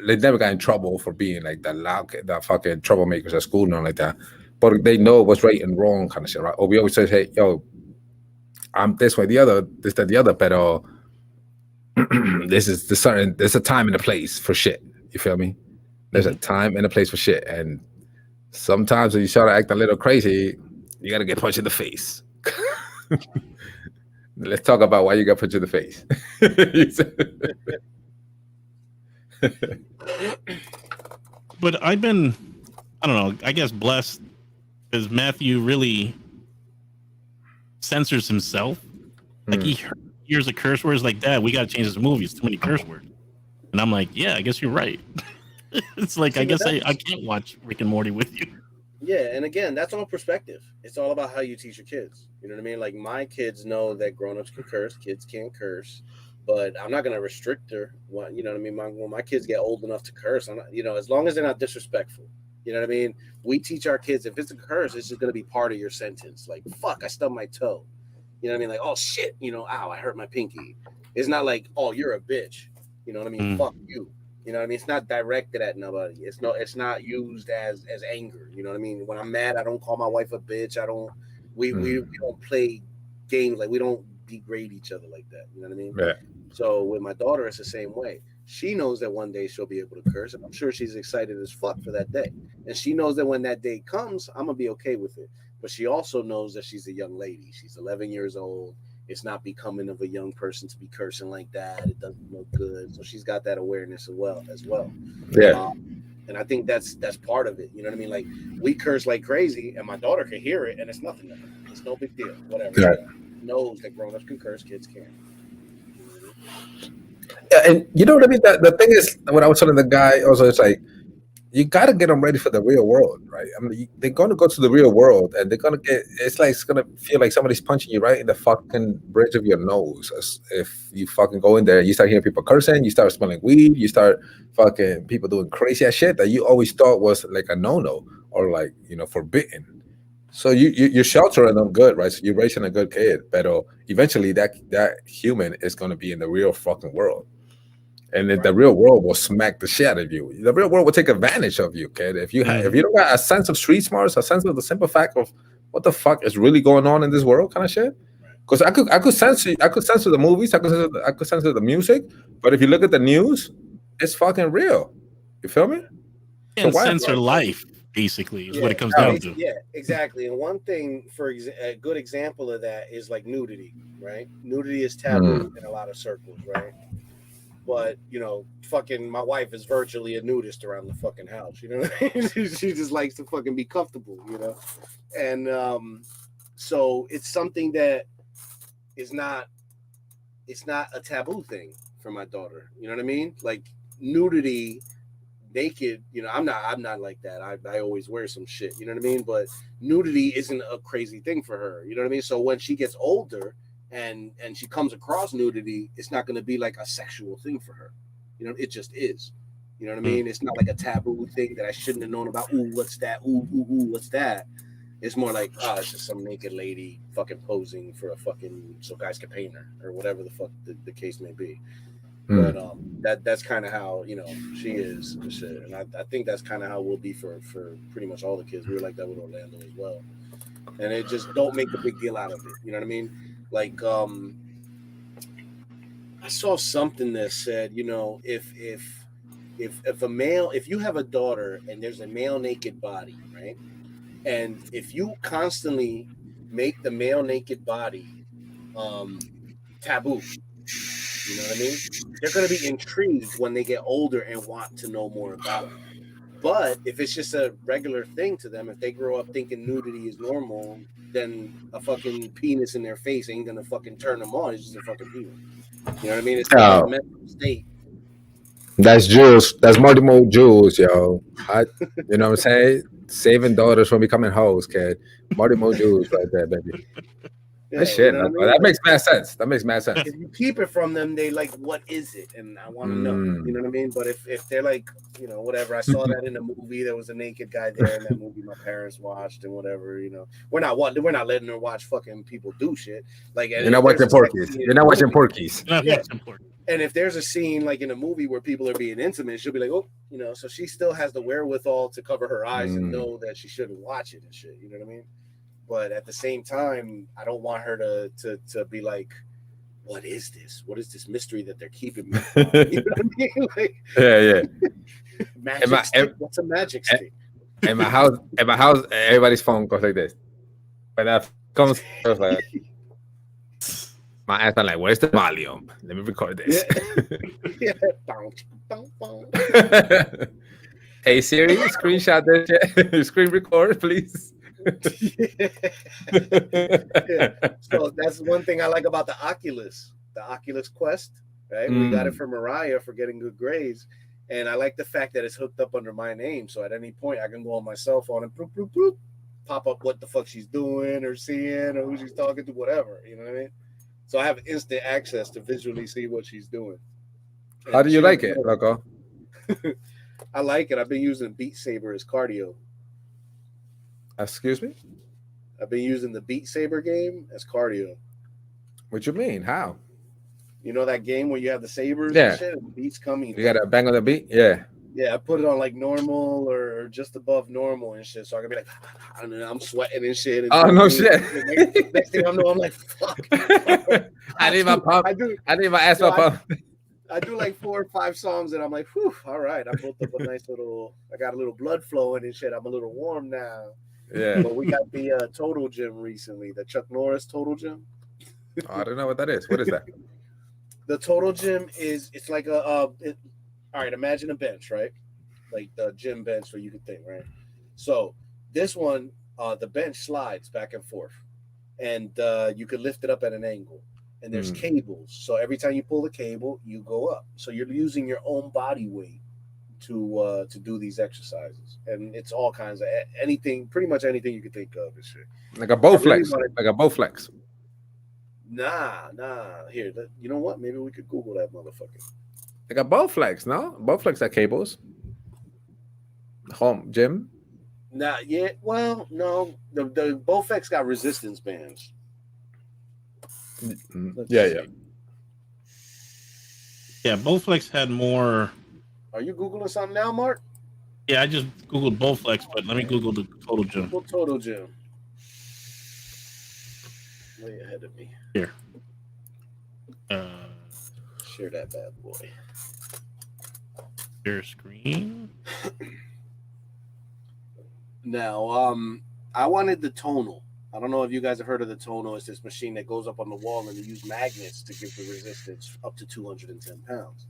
got in trouble for being like the fucking troublemakers at school, nothing like that. But they know what's right and wrong kind of shit, right? Or we always say, hey, yo, I'm this way, the other, this, that, the other, but there's a time and a place for shit. You feel me? There's a time and a place for shit. And sometimes when you start to act a little crazy, you gotta get punched in the face. Let's talk about why you got punched in the face. But I've been, I don't know, I guess blessed because Matthew really censors himself. Like he hears the curse words like, Dad, we got to change this movie. It's too many curse words. And I'm like, yeah, I guess you're right. It's like, I guess I can't watch Rick and Morty with you. Yeah, and again, that's all perspective. It's all about how you teach your kids. You know what I mean? Like my kids know that grown-ups can curse, kids can't curse, but I'm not going to restrict her. You know what I mean? When my kids get old enough to curse, I'm not, as long as they're not disrespectful. You know what I mean? We teach our kids, if it's a curse, it's just going to be part of your sentence. Like, fuck, I stubbed my toe. You know what I mean? Like, oh shit, ow, I hurt my pinky. It's not like, oh, you're a bitch. You know what I mean? Fuck you. You know what I mean? It's not directed at nobody. It's not used as anger. You know what I mean? When I'm mad, I don't call my wife a bitch. We don't play games, like we don't degrade each other like that. You know what I mean? Yeah. So with my daughter, it's the same way. She knows that one day she'll be able to curse, and I'm sure she's excited as fuck for that day. And she knows that when that day comes, I'm gonna be okay with it. But she also knows that she's a young lady. She's 11 years old. It's not becoming of a young person to be cursing like that. It doesn't look good. So she's got that awareness as well. Yeah. And I think that's part of it. You know what I mean? Like, we curse like crazy, and my daughter can hear it, and it's nothing to her. It's no big deal. Whatever. Right. Knows that grown-ups can curse, kids can't. Yeah, and you know what I mean? The thing is, when I was telling the guy also, it's like, you got to get them ready for the real world, right? I mean, they're going to go to the real world, and they're going to get, it's going to feel like somebody's punching you right in the fucking bridge of your nose. If you fucking go in there, you start hearing people cursing, you start smelling weed, you start fucking people doing crazy ass shit that you always thought was like a no-no or like, forbidden. So you're sheltering them good, right? So you're raising a good kid, but eventually that human is going to be in the real fucking world. And the real world will smack the shit out of you. The real world will take advantage of you, kid. If you don't got a sense of street smarts, a sense of the simple fact of what the fuck is really going on in this world, kind of shit. Because I could sense the movies, I could sense the music, but if you look at the news, it's fucking real. You feel me? And censor life, basically, is what it comes down to. Yeah, exactly. And one thing, a good example of that is like nudity, right? Nudity is taboo in a lot of circles, right? But fucking my wife is virtually a nudist around the fucking house. You know what I mean? She just likes to fucking be comfortable, And so it's something that is not. It's not a taboo thing for my daughter. You know what I mean? Like nudity, naked. I'm not like that. I always wear some shit. You know what I mean? But nudity isn't a crazy thing for her. You know what I mean? So when she gets older. And she comes across nudity, it's not going to be like a sexual thing for her. It just is. You know what I mean? It's not like a taboo thing that I shouldn't have known about. Ooh, what's that? Ooh, what's that? It's more like, it's just some naked lady fucking posing for so guys can paint her or whatever the fuck the case may be. But that's kind of how she is and shit. And I think that's kind of how we'll be for pretty much all the kids. We were like that with Orlando as well. And it just don't make a big deal out of it. You know what I mean? Like I saw something that said, if you have a daughter and there's a male naked body, right? And if you constantly make the male naked body taboo, you know what I mean? They're going to be intrigued when they get older and want to know more about it. But if it's just a regular thing to them, if they grow up thinking nudity is normal, then a fucking penis in their face ain't gonna fucking turn them on. It's just a fucking penis. You know what I mean? It's not a mental state. That's Jules. That's Marty Mo Jules, yo. You know what I'm saying? Saving daughters from becoming hoes, kid. Marty Mo Jules right there, baby. Yeah, shit. That makes mad sense. That makes mad sense. If you keep it from them, they like, what is it? And I want to know. You know what I mean? But if they're like, whatever. I saw that in a movie. There was a naked guy there in that movie my parents watched and whatever. We're not letting her watch fucking people do shit. Like you're not watching Porky's. You're not watching Porky's. And if there's a scene like in a movie where people are being intimate, she'll be like, oh, so she still has the wherewithal to cover her eyes and know that she shouldn't watch it and shit. You know what I mean? But at the same time, I don't want her to be like, what is this? What is this mystery that they're keeping me from? You know what I mean? Like, yeah. Magic stick? What's a magic stick? In my house, everybody's phone goes like this. When that comes, I was like, my ass, I'm like, where's the volume? Let me record this. Yeah. Hey Siri, screenshot this. Screen record, please. So that's one thing I like about the Oculus Quest, right? We got it for Mariah for getting good grades, and I like the fact that it's hooked up under my name, so at any point I can go on my cell phone and bloop, bloop, bloop, pop up what the fuck she's doing or seeing or who she's talking to, whatever. You know what I mean? So I have instant access to visually see what she's doing. And how do you like it, Loco? I like it. I've been using Beat Saber as cardio. Excuse me? I've been using the Beat Saber game as cardio. What you mean? How? You know that game where you have the sabers and shit and the beats coming? You gotta bang on the beat? Yeah. Yeah, I put it on like normal or just above normal and shit. So I can be like, I don't know, I'm sweating and shit. And no shit. Next thing I know, I'm like, fuck. I need my pump. I need my ass pump. I do like 4 or 5 songs, and I'm like, whew, all right. I built up a nice little. I got a little blood flowing and shit. I'm a little warm now. Yeah. But we got the Total Gym recently, the Chuck Norris Total Gym. I don't know what that is. What is that? The Total Gym it's like all right, imagine a bench, right? Like the gym bench, where you could think, right? So this one, the bench slides back and forth, and you could lift it up at an angle. And there's cables, so every time you pull the cable, you go up. So you're using your own body weight to do these exercises, and it's all kinds of anything, pretty much anything you could think of and shit. Like a Bowflex. Like a Bowflex. Nah. Here, you know what? Maybe we could Google that motherfucker. Like a Bowflex, no? Bowflex have cables. Home gym. Nah, yeah. Well, no. The Bowflex got resistance bands. Yeah. Yeah, Bowflex had more. Are you Googling something now, Mark? Yeah, I just Googled Bowflex, but let me Google the Total Gym. Google Total Gym. Way ahead of me. Here. Share that bad boy. Share screen. Now, I wanted the tonal. I don't know if you guys have heard of the tonal. It's this machine that goes up on the wall and they use magnets to give the resistance up to 210 pounds.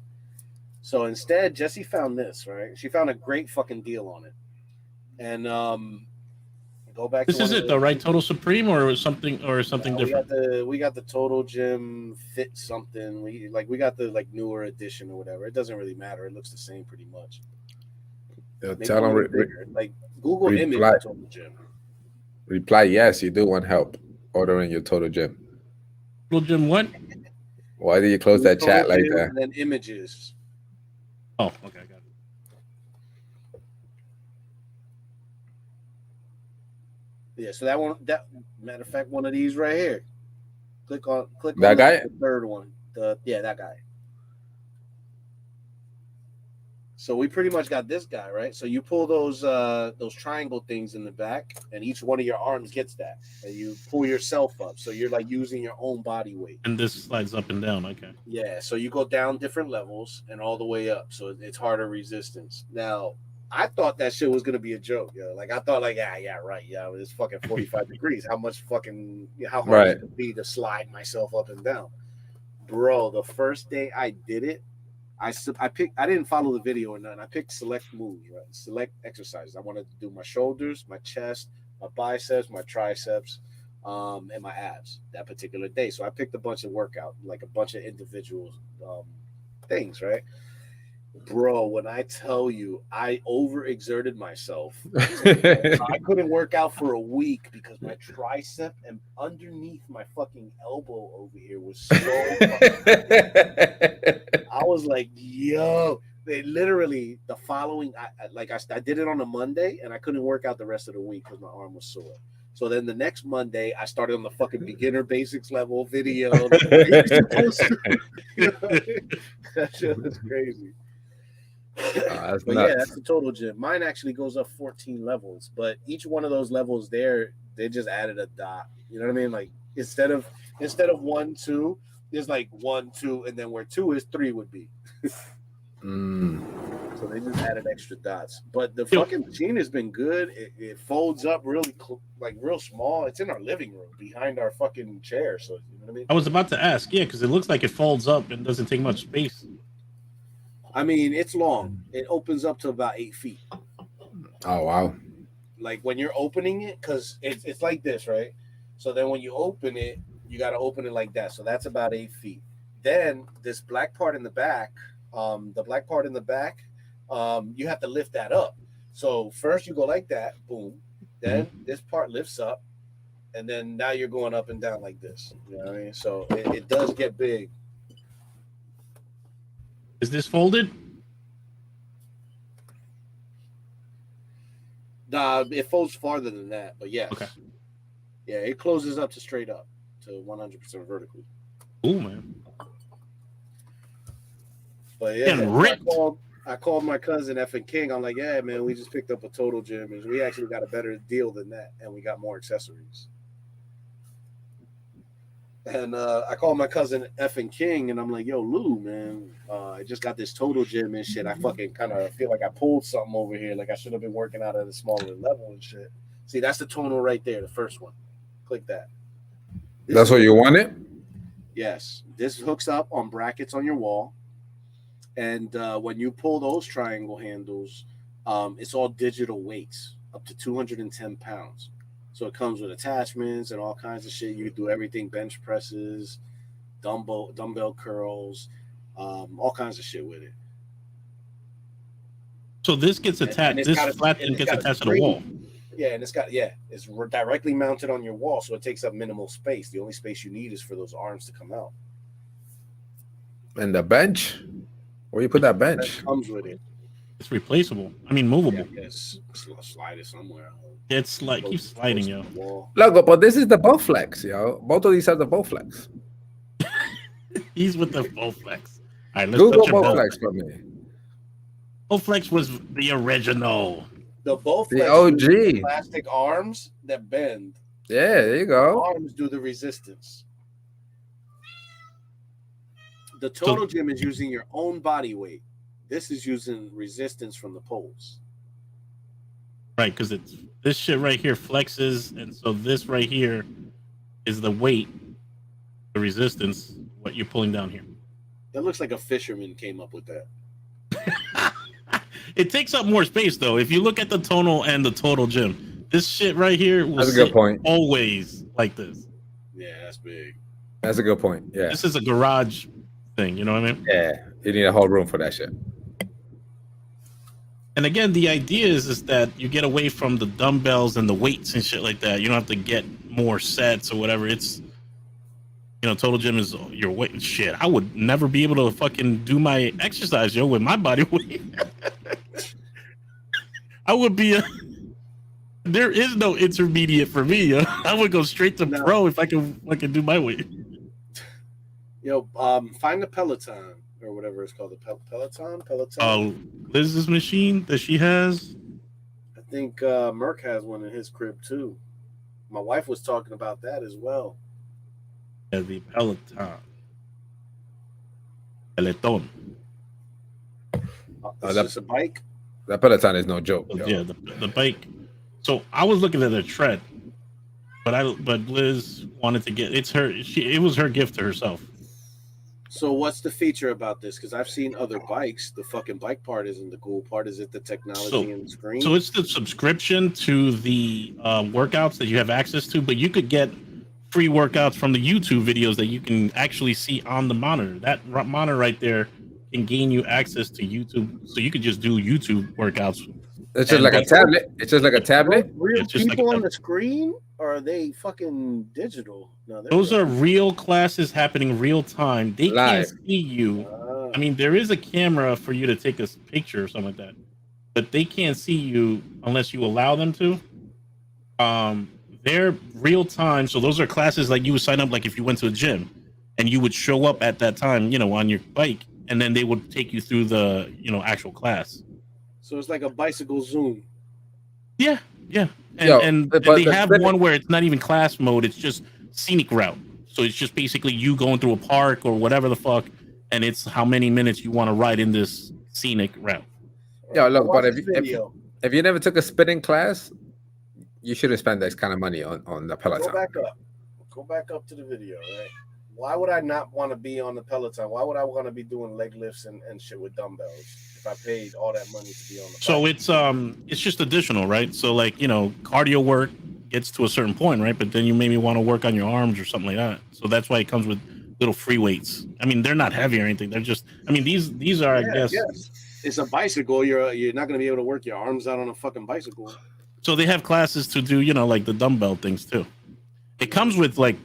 So instead, Jessie found this, right? She found a great fucking deal on it. And go back this to is it, the right Total Supreme or something different? We got the Total Gym Fit something. We got the newer edition or whatever. It doesn't really matter. It looks the same pretty much. Tell them Google image Total Gym. Reply yes, you do want help ordering your Total Gym. Total Gym what? Why did you close that chat like that? And then images. Oh, okay, I got it. Yeah, so that matter of fact, one of these right here. Click on that guy. The third one. That guy. So we pretty much got this guy, right? So you pull those triangle things in the back, and each one of your arms gets that, and you pull yourself up. So you're like using your own body weight. And this slides up and down. Okay. Yeah. So you go down different levels and all the way up. So it's harder resistance. Now, I thought that shit was gonna be a joke, yo. Like I thought, right, yeah, it's fucking 45 degrees. How hard it would be to slide myself up and down, bro? The first day I did it. I didn't follow the video or nothing. I picked select moves, right? Select exercises. I wanted to do my shoulders, my chest, my biceps, my triceps, and my abs that particular day. So I picked a bunch of workout, like a bunch of individual things, right? Bro, when I tell you I overexerted myself, I couldn't work out for a week because my tricep and underneath my fucking elbow over here was so I was like, yo, they literally the following I did it on a Monday and I couldn't work out the rest of the week because my arm was sore. So then the next Monday I started on the fucking beginner basics level video. That shit was crazy. That's but yeah, that's the Total Gym. Mine actually goes up 14 levels, but each one of those levels there, they just added a dot. You know what I mean? Like instead of 1, 2, there's like 1, 2, and then where 2 is 3 would be. So they just added extra dots. But the fucking machine has been good. It folds up really real small. It's in our living room behind our fucking chair. So you know what I mean? I was about to ask, yeah, because it looks like it folds up and doesn't take much space. I mean, it's long. It opens up to about 8 feet. Oh, wow. Like when you're opening it, because it's like this, right? So then when you open it, you got to open it like that. So that's about 8 feet. Then this black part in the back, you have to lift that up. So first you go like that, boom. Then this part lifts up. And then now you're going up and down like this. You know what I mean? So it does get big. Is this folded? Nah, it folds farther than that, but yes. Okay. Yeah, it closes up to straight up to 100% vertically. Ooh, man. But yeah, I called my cousin Effing King. I'm like, yeah, man, we just picked up a Total Gym and we actually got a better deal than that, and we got more accessories. And I called my cousin effing King, and I'm like, "Yo, Lou, man, I just got this total gym and shit. I fucking kind of feel like I pulled something over here. Like I should have been working out at a smaller level and shit." See, that's the tonal right there, the first one. Click that. That's what you wanted? Yes. This hooks up on brackets on your wall. And when you pull those triangle handles, it's all digital weights up to 210 pounds. So it comes with attachments and all kinds of shit. You can do everything, bench presses, dumbbell curls, all kinds of shit with it. So this gets attached. This flat thing gets attached to the wall. Yeah, and it's directly mounted on your wall, so it takes up minimal space. The only space you need is for those arms to come out. And the bench? Where you put that bench? That comes with it. It's replaceable. I mean, movable. Yeah, slide it somewhere. It's like keep sliding, yo. Look, but this is the Bowflex, yo. Both of these have the Bowflex. He's with the Bowflex. All right, let's Google Bowflex for me. Bowflex was the original. The Bowflex, the OG plastic arms that bend. Yeah, there you go. The arms do the resistance. The total gym is using your own body weight. This is using resistance from the poles. Right, because it's this shit right here flexes, and so this right here is the weight, the resistance, what you're pulling down here. That looks like a fisherman came up with that. It takes up more space though. If you look at the tonal and the total gym, this shit right here will that's a good point. Always like this. Yeah, that's big. That's a good point. Yeah, this is a garage thing. You know what I mean? Yeah, you need a whole room for that shit. And again, the idea is that you get away from the dumbbells and the weights and shit like that. You don't have to get more sets or whatever. It's total gym is your weight. Shit, I would never be able to fucking do my exercise, yo, with my body weight. I would be there is no intermediate for me. Yo. I would go straight to pro if I can do my weight. Yo, find the Peloton or whatever it's called. The Peloton. Liz's machine that she has. I think Merck has one in his crib too. My wife was talking about that as well. Yeah, the Peloton. Peloton. Is this a bike? That Peloton is no joke. Yo. Yeah, the bike. So I was looking at a tread, but Liz wanted to get it was her gift to herself. So what's the feature about this? Because I've seen other bikes. The fucking bike part isn't the cool part. Is it the technology and the screen? So it's the subscription to the workouts that you have access to, but you could get free workouts from the YouTube videos that you can actually see on the monitor. That monitor right there can gain you access to YouTube, so you could just do YouTube workouts. It's just like a tablet. It's just like a tablet. Real people on the screen, or are they fucking digital? No, those are real classes happening real time. They can't see you. I mean, there is a camera for you to take a picture or something like that, but they can't see you unless you allow them to. They're real time, so those are classes like you would sign up like if you went to a gym, and you would show up at that time, on your bike, and then they would take you through the actual class. So it's like a bicycle Zoom. Yeah. And they have one where it's not even class mode; it's just scenic route. So it's just basically you going through a park or whatever the fuck, and it's how many minutes you want to ride in this scenic route. Yeah, look, but if you never took a spinning class, you shouldn't spend this kind of money on the Peloton. Go back up to the video, right? Why would I not want to be on the Peloton? Why would I want to be doing leg lifts and shit with dumbbells if I paid all that money to be on the bike? So it's just additional, right? So like, cardio work gets to a certain point, right? But then you maybe want to work on your arms or something like that. So that's why it comes with little free weights. I mean, they're not heavy or anything. They're just, these are, I guess. Yes. It's a bicycle. You're not going to be able to work your arms out on a fucking bicycle. So they have classes to do, like the dumbbell things too. It comes with like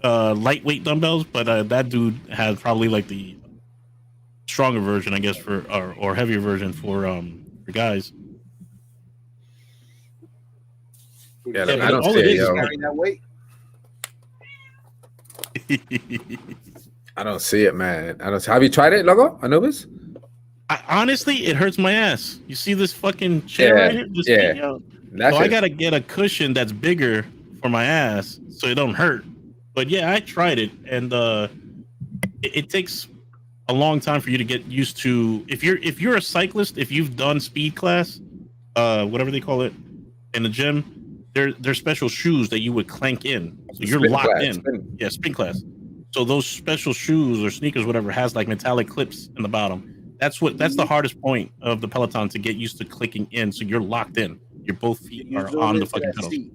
lightweight dumbbells, but that dude has probably like the stronger version, I guess, for or heavier version for guys. Yeah, I don't see it, yo. Carrying that weight. I don't see it, man. Have you tried it, Logo? Anubis? Honestly, it hurts my ass. You see this fucking chair right here? This thing, so I gotta get a cushion that's bigger for my ass so it don't hurt. But yeah, I tried it, and it takes a long time for you to get used to. If you're a cyclist, if you've done speed class, whatever they call it in the gym, there's special shoes that you would clank in, so you're Spin locked class, in. spin. Yeah, spin class. So those special shoes or sneakers, whatever, has like metallic clips in the bottom. That's the hardest point of the Peloton, to get used to clicking in, so you're locked in. Your both feet You are zoom on the into fucking that pedals. seat.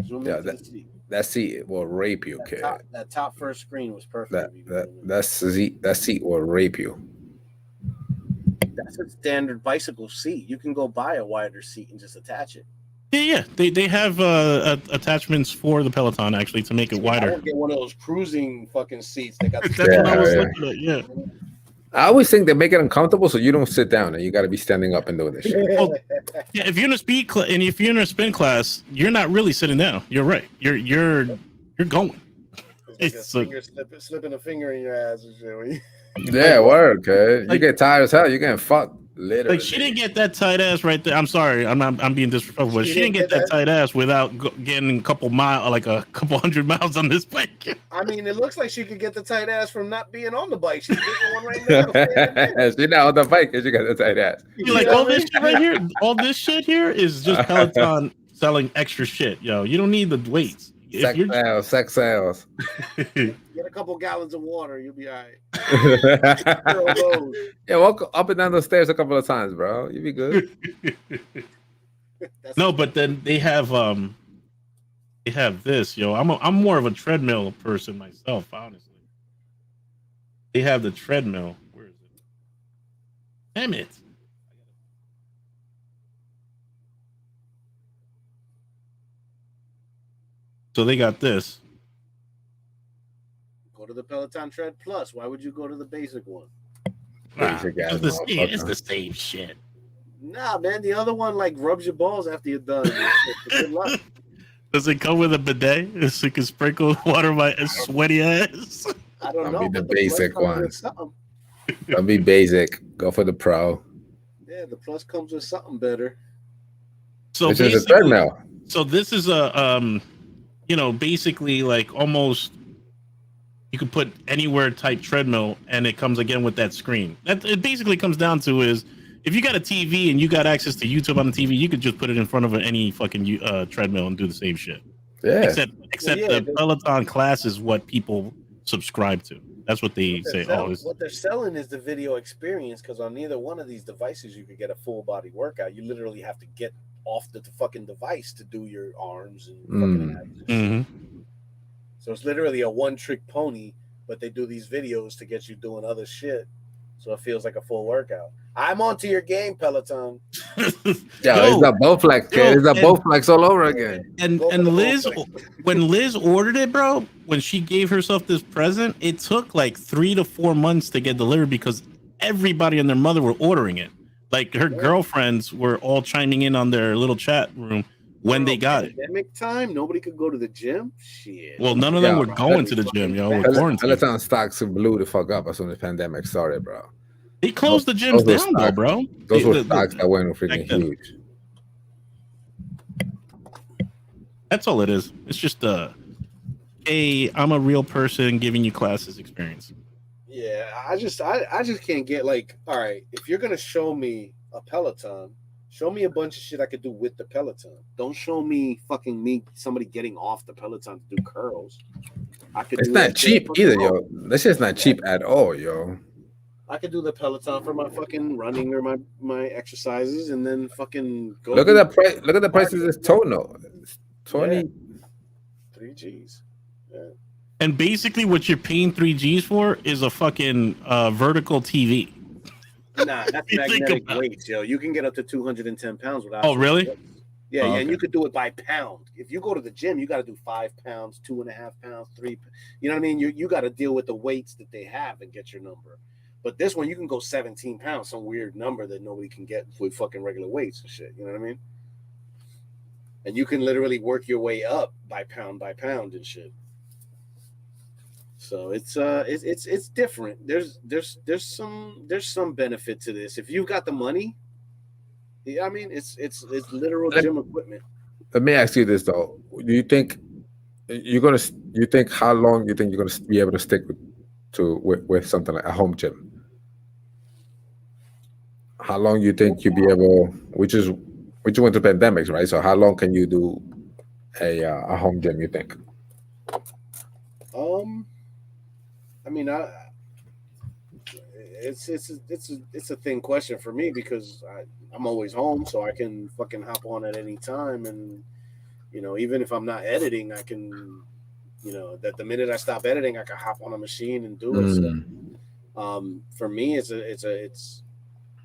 Zoom Yeah, into the seat. that seat will rape you, kid. That top first screen was perfect. That seat will rape you. That's a standard bicycle seat. You can go buy a wider seat and just attach it. Yeah. They have attachments for the Peloton actually to make it wider. I would get one of those cruising fucking seats. They got That's what I was looking at. Yeah. I always think they make it uncomfortable, so you don't sit down and you got to be standing up and doing this shit. Well, yeah, if you're in a speed class and if you're in a spin class, you're not really sitting down. You're right. You're going. It's like slipping a finger in your ass and shit. Yeah, word, okay. You get tired as hell. You're getting fucked. Literally. Like, she didn't get that tight ass right there. I'm sorry, I'm being disrespectful, but she didn't get that tight ass without getting a couple hundred miles on this bike. I mean, it looks like she could get the tight ass from not being on the bike. She's getting one right now. She's not on the bike because she got the tight ass. Like, all this shit right here, all this shit here is just Peloton selling extra shit, yo. You don't need the weights. Sex sales. Get a couple gallons of water, you'll be all right. Yeah, walk up and down the stairs a couple of times, bro. You'll be good. No, but then they have this, yo. I'm more of a treadmill person myself, honestly. They have the treadmill. Where is it? Damn it. So they got this. Go to the Peloton Tread Plus. Why would you go to the basic one? It's the same shit. Nah, man. The other one like rubs your balls after you're done. Good luck. Does it come with a bidet so you can sprinkle water on my sweaty ass? I don't know. That'll be the basic one. That'll be basic. Go for the pro. Yeah, the Plus comes with something better. So this is a treadmill. So this is a basically like almost you could put anywhere type treadmill, and it comes again with that screen. That it basically comes down to is if you got a TV and you got access to YouTube on the TV, you could just put it in front of any fucking treadmill and do the same shit. Yeah. Except the Peloton class is what people subscribe to. That's what they say. What they're selling is the video experience, because on neither one of these devices you could get a full body workout. You literally have to get off the fucking device to do your arms and fucking abs and shit. So it's literally a one-trick pony, but they do these videos to get you doing other shit, so it feels like a full workout. I'm onto your game, Peloton. Yeah, it's a Bowflex, kid. It's a Bowflex all over again. And Liz, when Liz ordered it, bro, when she gave herself this present, it took like 3 to 4 months to get delivered because everybody and their mother were ordering it. Like her girlfriends were all chiming in on their little chat room when they got it. Pandemic time, nobody could go to the gym. Shit. Well, none of them were going to the gym, yo. Peloton stocks blew the fuck up as soon as the pandemic started, bro. They closed the gyms down, though, bro. Those were stocks that went freaking huge. That's all it is. It's just I'm a real person giving you classes experience. Yeah, I just can't get like, all right, if you're gonna show me a Peloton, show me a bunch of shit I could do with the Peloton. Don't show me somebody getting off the Peloton to do curls. It's not cheap either, yo. This shit's not cheap at all, yo. I could do the Peloton for my fucking running or my exercises, and then fucking go. Look at the price. Look at the price of this toner. 3 G's. Yeah. And basically, what you're paying 3 G's for is a fucking vertical TV. Nah, that's magnetic weights, yo. You can get up to 210 pounds without. Oh, really? Yeah, yeah, and you could do it by pound. If you go to the gym, you got to do 5 pounds, 2.5 pounds, 3. You know what I mean? You got to deal with the weights that they have and get your number. But this one, you can go 17 pounds, some weird number that nobody can get with fucking regular weights and shit. You know what I mean? And you can literally work your way up by pound and shit. So it's different. There's some benefit to this. If you've got the money, yeah, I mean it's literal gym equipment. Let me ask you this though: do you think you're gonna? You think how long you think you're gonna be able to stick with something like a home gym? How long you think you'll be able? Which went to pandemics, right? So how long can you do a home gym? You think? I mean, it's a thin question for me because I'm always home, so I can fucking hop on at any time, and even if I'm not editing, I can, that the minute I stop editing, I can hop on a machine and do it. So, for me,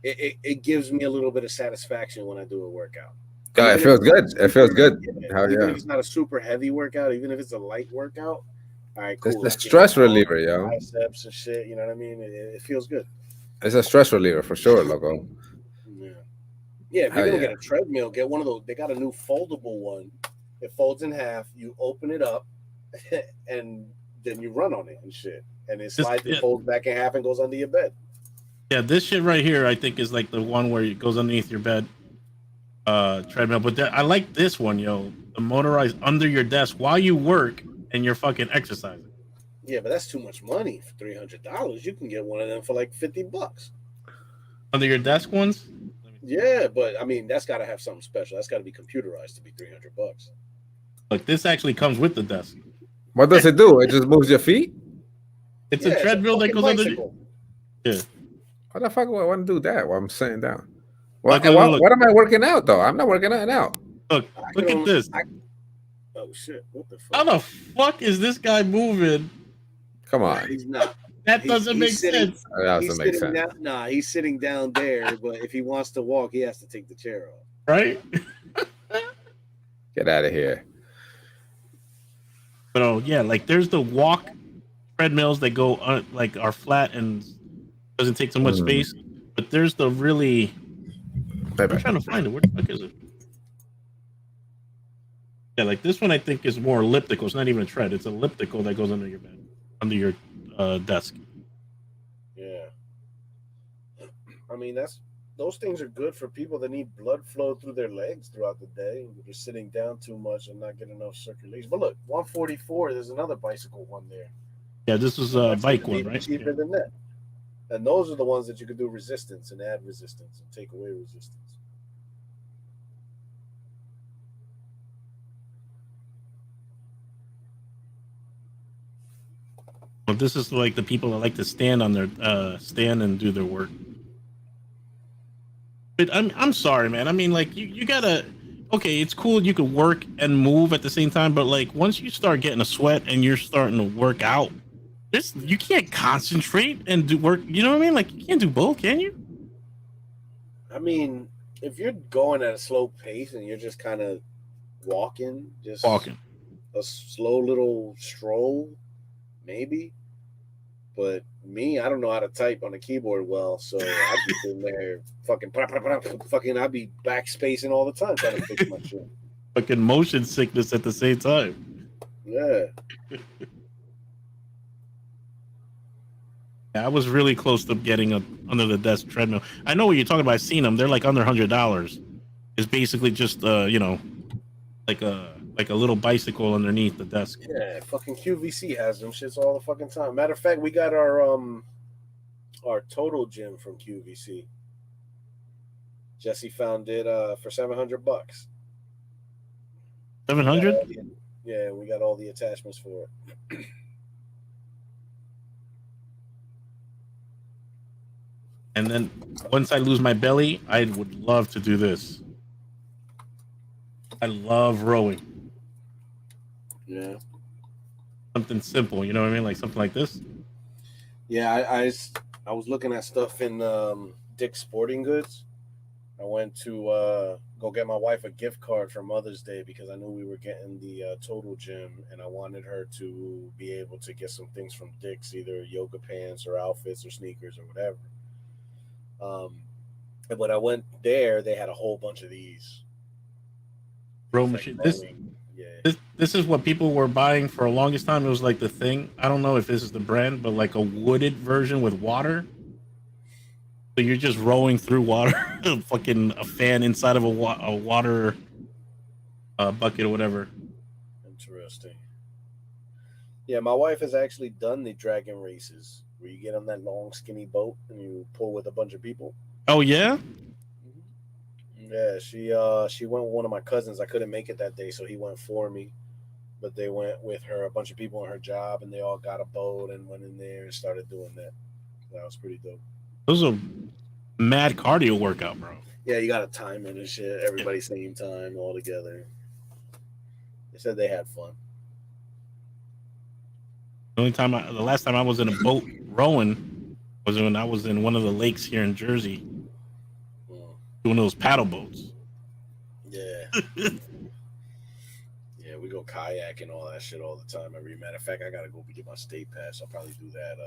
it gives me a little bit of satisfaction when I do a workout. Yeah, it feels good. It feels good. Even if it's not a super heavy workout, even if it's a light workout. All right, cool. It's the stress reliever, yo. Biceps and shit. You know what I mean? It feels good. It's a stress reliever for sure, loco. Yeah. If you're gonna get a treadmill, get one of those. They got a new foldable one. It folds in half. You open it up, and then you run on it and shit. And it slides and folds back in half and goes under your bed. Yeah, this shit right here, I think, is like the one where it goes underneath your bed. Treadmill, but I like this one, yo. The motorized under your desk while you work and you're fucking exercising. Yeah, but that's too much money for $300. You can get one of them for like $50. Under your desk ones? Yeah, but I mean that's got to have something special. That's got to be computerized to be $300. Look, this actually comes with the desk. What does it do? It just moves your feet? It's a treadmill that goes under. Yeah. Why the fuck would I want to do that while I'm sitting down? What am I working out though? I'm not working out now. Look at this. Oh shit! What the fuck? How the fuck is this guy moving? Come on. He's not. That doesn't make sense. That doesn't make sense. He's sitting down there, but if he wants to walk, he has to take the chair off. Right? Get out of here. But yeah, like there's the walk treadmills that go are flat and doesn't take so much space. But there's the really. I'm trying to find it. Where the fuck is it? Yeah, like this one I think is more elliptical. It's not even a tread. It's elliptical that goes under your bed, under your desk. Yeah. I mean, those things are good for people that need blood flow through their legs throughout the day. They're sitting down too much and not getting enough circulation. But look, 144, there's another bicycle one there. Yeah, this is a bike one, right? Cheaper than that. And those are the ones that you can do resistance and add resistance and take away resistance. Well, this is like the people that like to stand on their stand and do their work. But I'm sorry, man. I mean, like you gotta. Okay, it's cool you can work and move at the same time, but like once you start getting a sweat and you're starting to work out, you can't concentrate and do work. You know what I mean? Like you can't do both, can you? I mean, if you're going at a slow pace and you're just kind of walking, a slow little stroll, maybe. But me, I don't know how to type on a keyboard well, so I'd be sitting there fucking I'd be backspacing all the time trying to fix my shit. Fucking motion sickness at the same time. Yeah. I was really close to getting a under the desk treadmill. I know what you're talking about. I've seen them. They're like under $100. It's basically just like a little bicycle underneath the desk. Yeah, fucking QVC has them shits all the fucking time. Matter of fact, we got our total gym from QVC. Jesse found it for $700. 700? Yeah, we got all the attachments for it. And then once I lose my belly, I would love to do this. I love rowing. Yeah. Something simple, you know what I mean? Like something like this. Yeah, I was looking at stuff in Dick's Sporting Goods. I went to go get my wife a gift card for Mother's Day because I knew we were getting the Total Gym, and I wanted her to be able to get some things from Dick's, either yoga pants or outfits or sneakers or whatever. And when I went there, they had a whole bunch of these. Row machine. This is what people were buying for the longest time. It was like the thing. I don't know if this is the brand, but like a wooded version with water. So you're just rowing through water, fucking a fan inside of a water bucket or whatever. Interesting. Yeah, my wife has actually done the dragon races where you get on that long, skinny boat and you pull with a bunch of people. Oh yeah. Yeah, she went with one of my cousins. I couldn't make it that day, so he went for me. But they went with her, a bunch of people in her job, and they all got a boat and went in there and started doing that. That was pretty dope. Those are mad cardio workout, bro. Yeah, you got to time it and shit. Everybody same time, all together. They said they had fun. The last time I was in a boat rowing was when I was in one of the lakes here in Jersey, doing those paddle boats. Yeah. Yeah, we go kayak and all that shit all the time. Every matter of fact, I gotta go get my state pass. I'll probably do that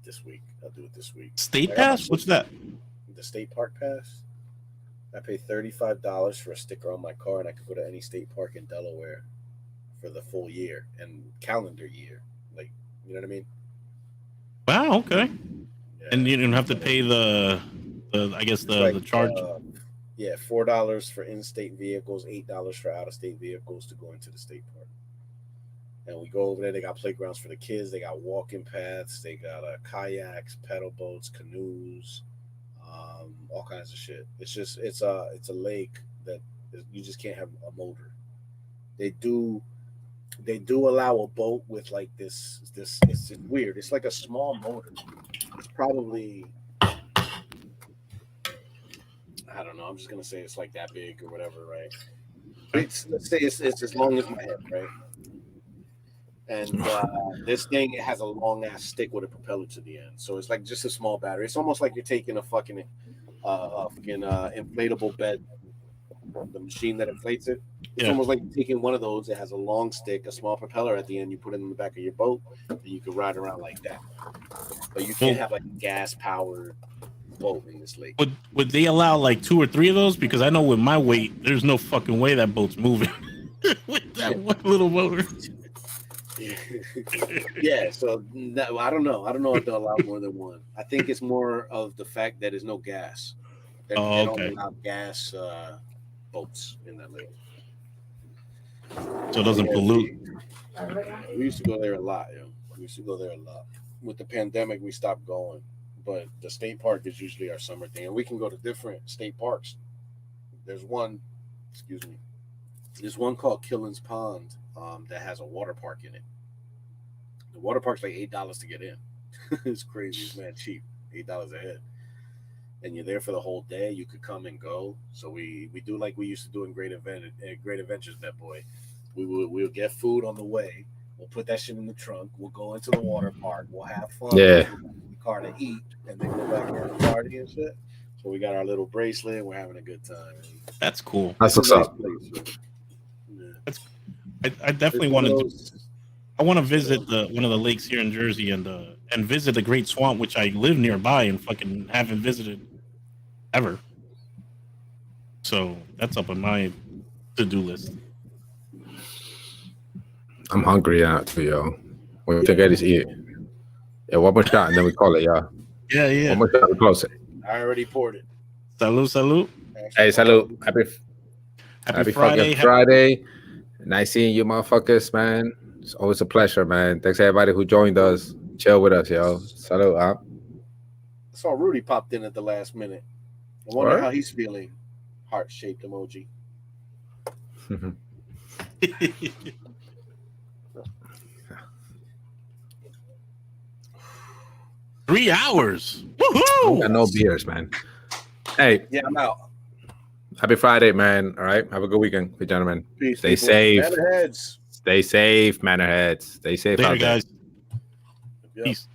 this week. I'll do it this week. State pass? What's that? The state park pass. I pay $35 for a sticker on my car, and I could go to any state park in Delaware for the full year and calendar year. Like, you know what I mean? Wow. Okay. Yeah. And you don't have to pay the charge. Yeah, $4 for in-state vehicles, $8 for out-of-state vehicles to go into the state park. And we go over there. They got playgrounds for the kids. They got walking paths. They got kayaks, pedal boats, canoes, all kinds of shit. It's a lake that you just can't have a motor. They do allow a boat with like this. It's weird. It's like a small motor. It's probably, I don't know. I'm just gonna say it's like that big or whatever, right? Let's say it's as long as my head, right? And this thing, it has a long ass stick with a propeller to the end, so it's like just a small battery. It's almost like you're taking a fucking inflatable bed, the machine that inflates it. It's almost like taking one of those. It has a long stick, a small propeller at the end. You put it in the back of your boat, and you can ride around like that. But you can't have like a gas powered boat in this lake. Would they allow like 2 or 3 of those? Because I know with my weight, there's no fucking way that boat's moving with that one little motor. Yeah, so I don't know. I don't know if they'll allow more than one. I think it's more of the fact that there's no gas. They don't allow gas boats in that lake. So it doesn't pollute. We used to go there a lot, With the pandemic, we stopped going. But the state park is usually our summer thing. And we can go to different state parks. There's one called Killen's Pond that has a water park in it. The water park's like $8 to get in. It's crazy. It's mad cheap. $8 a head. And you're there for the whole day. You could come and go. So we do like we used to do in Great Adventures, that boy. We'll get food on the way. We'll put that shit in the trunk. We'll go into the water park. We'll have fun. Yeah. Car to eat, and then go back and party and shit. So we got our little bracelet. We're having a good time. That's cool. That's what's up. Yeah. I definitely want to. I want to visit one of the lakes here in Jersey and visit the Great Swamp, which I live nearby and fucking haven't visited ever. So that's up on my to-do list. I'm hungry now too, yo. We think I just eat. Yeah, one more shot and then we call it, y'all. Yeah. One more shot, we close it. I already poured it. Salud. Hey, salud. Happy Friday. Fucking Friday. Nice seeing you, motherfuckers, man. It's always a pleasure, man. Thanks everybody who joined us. Chill with us, yo. Salud, huh? I saw Rudy popped in at the last minute. I wonder how he's feeling. Heart-shaped emoji. 3 hours. Woohoo! Got no beers, man. Hey. Yeah, I'm out. Happy Friday, man. All right. Have a good weekend, gentlemen. Peace, Stay safe. Manorheads. Stay safe, Manorheads. Stay safe Later, out there. guys. Yep. Peace.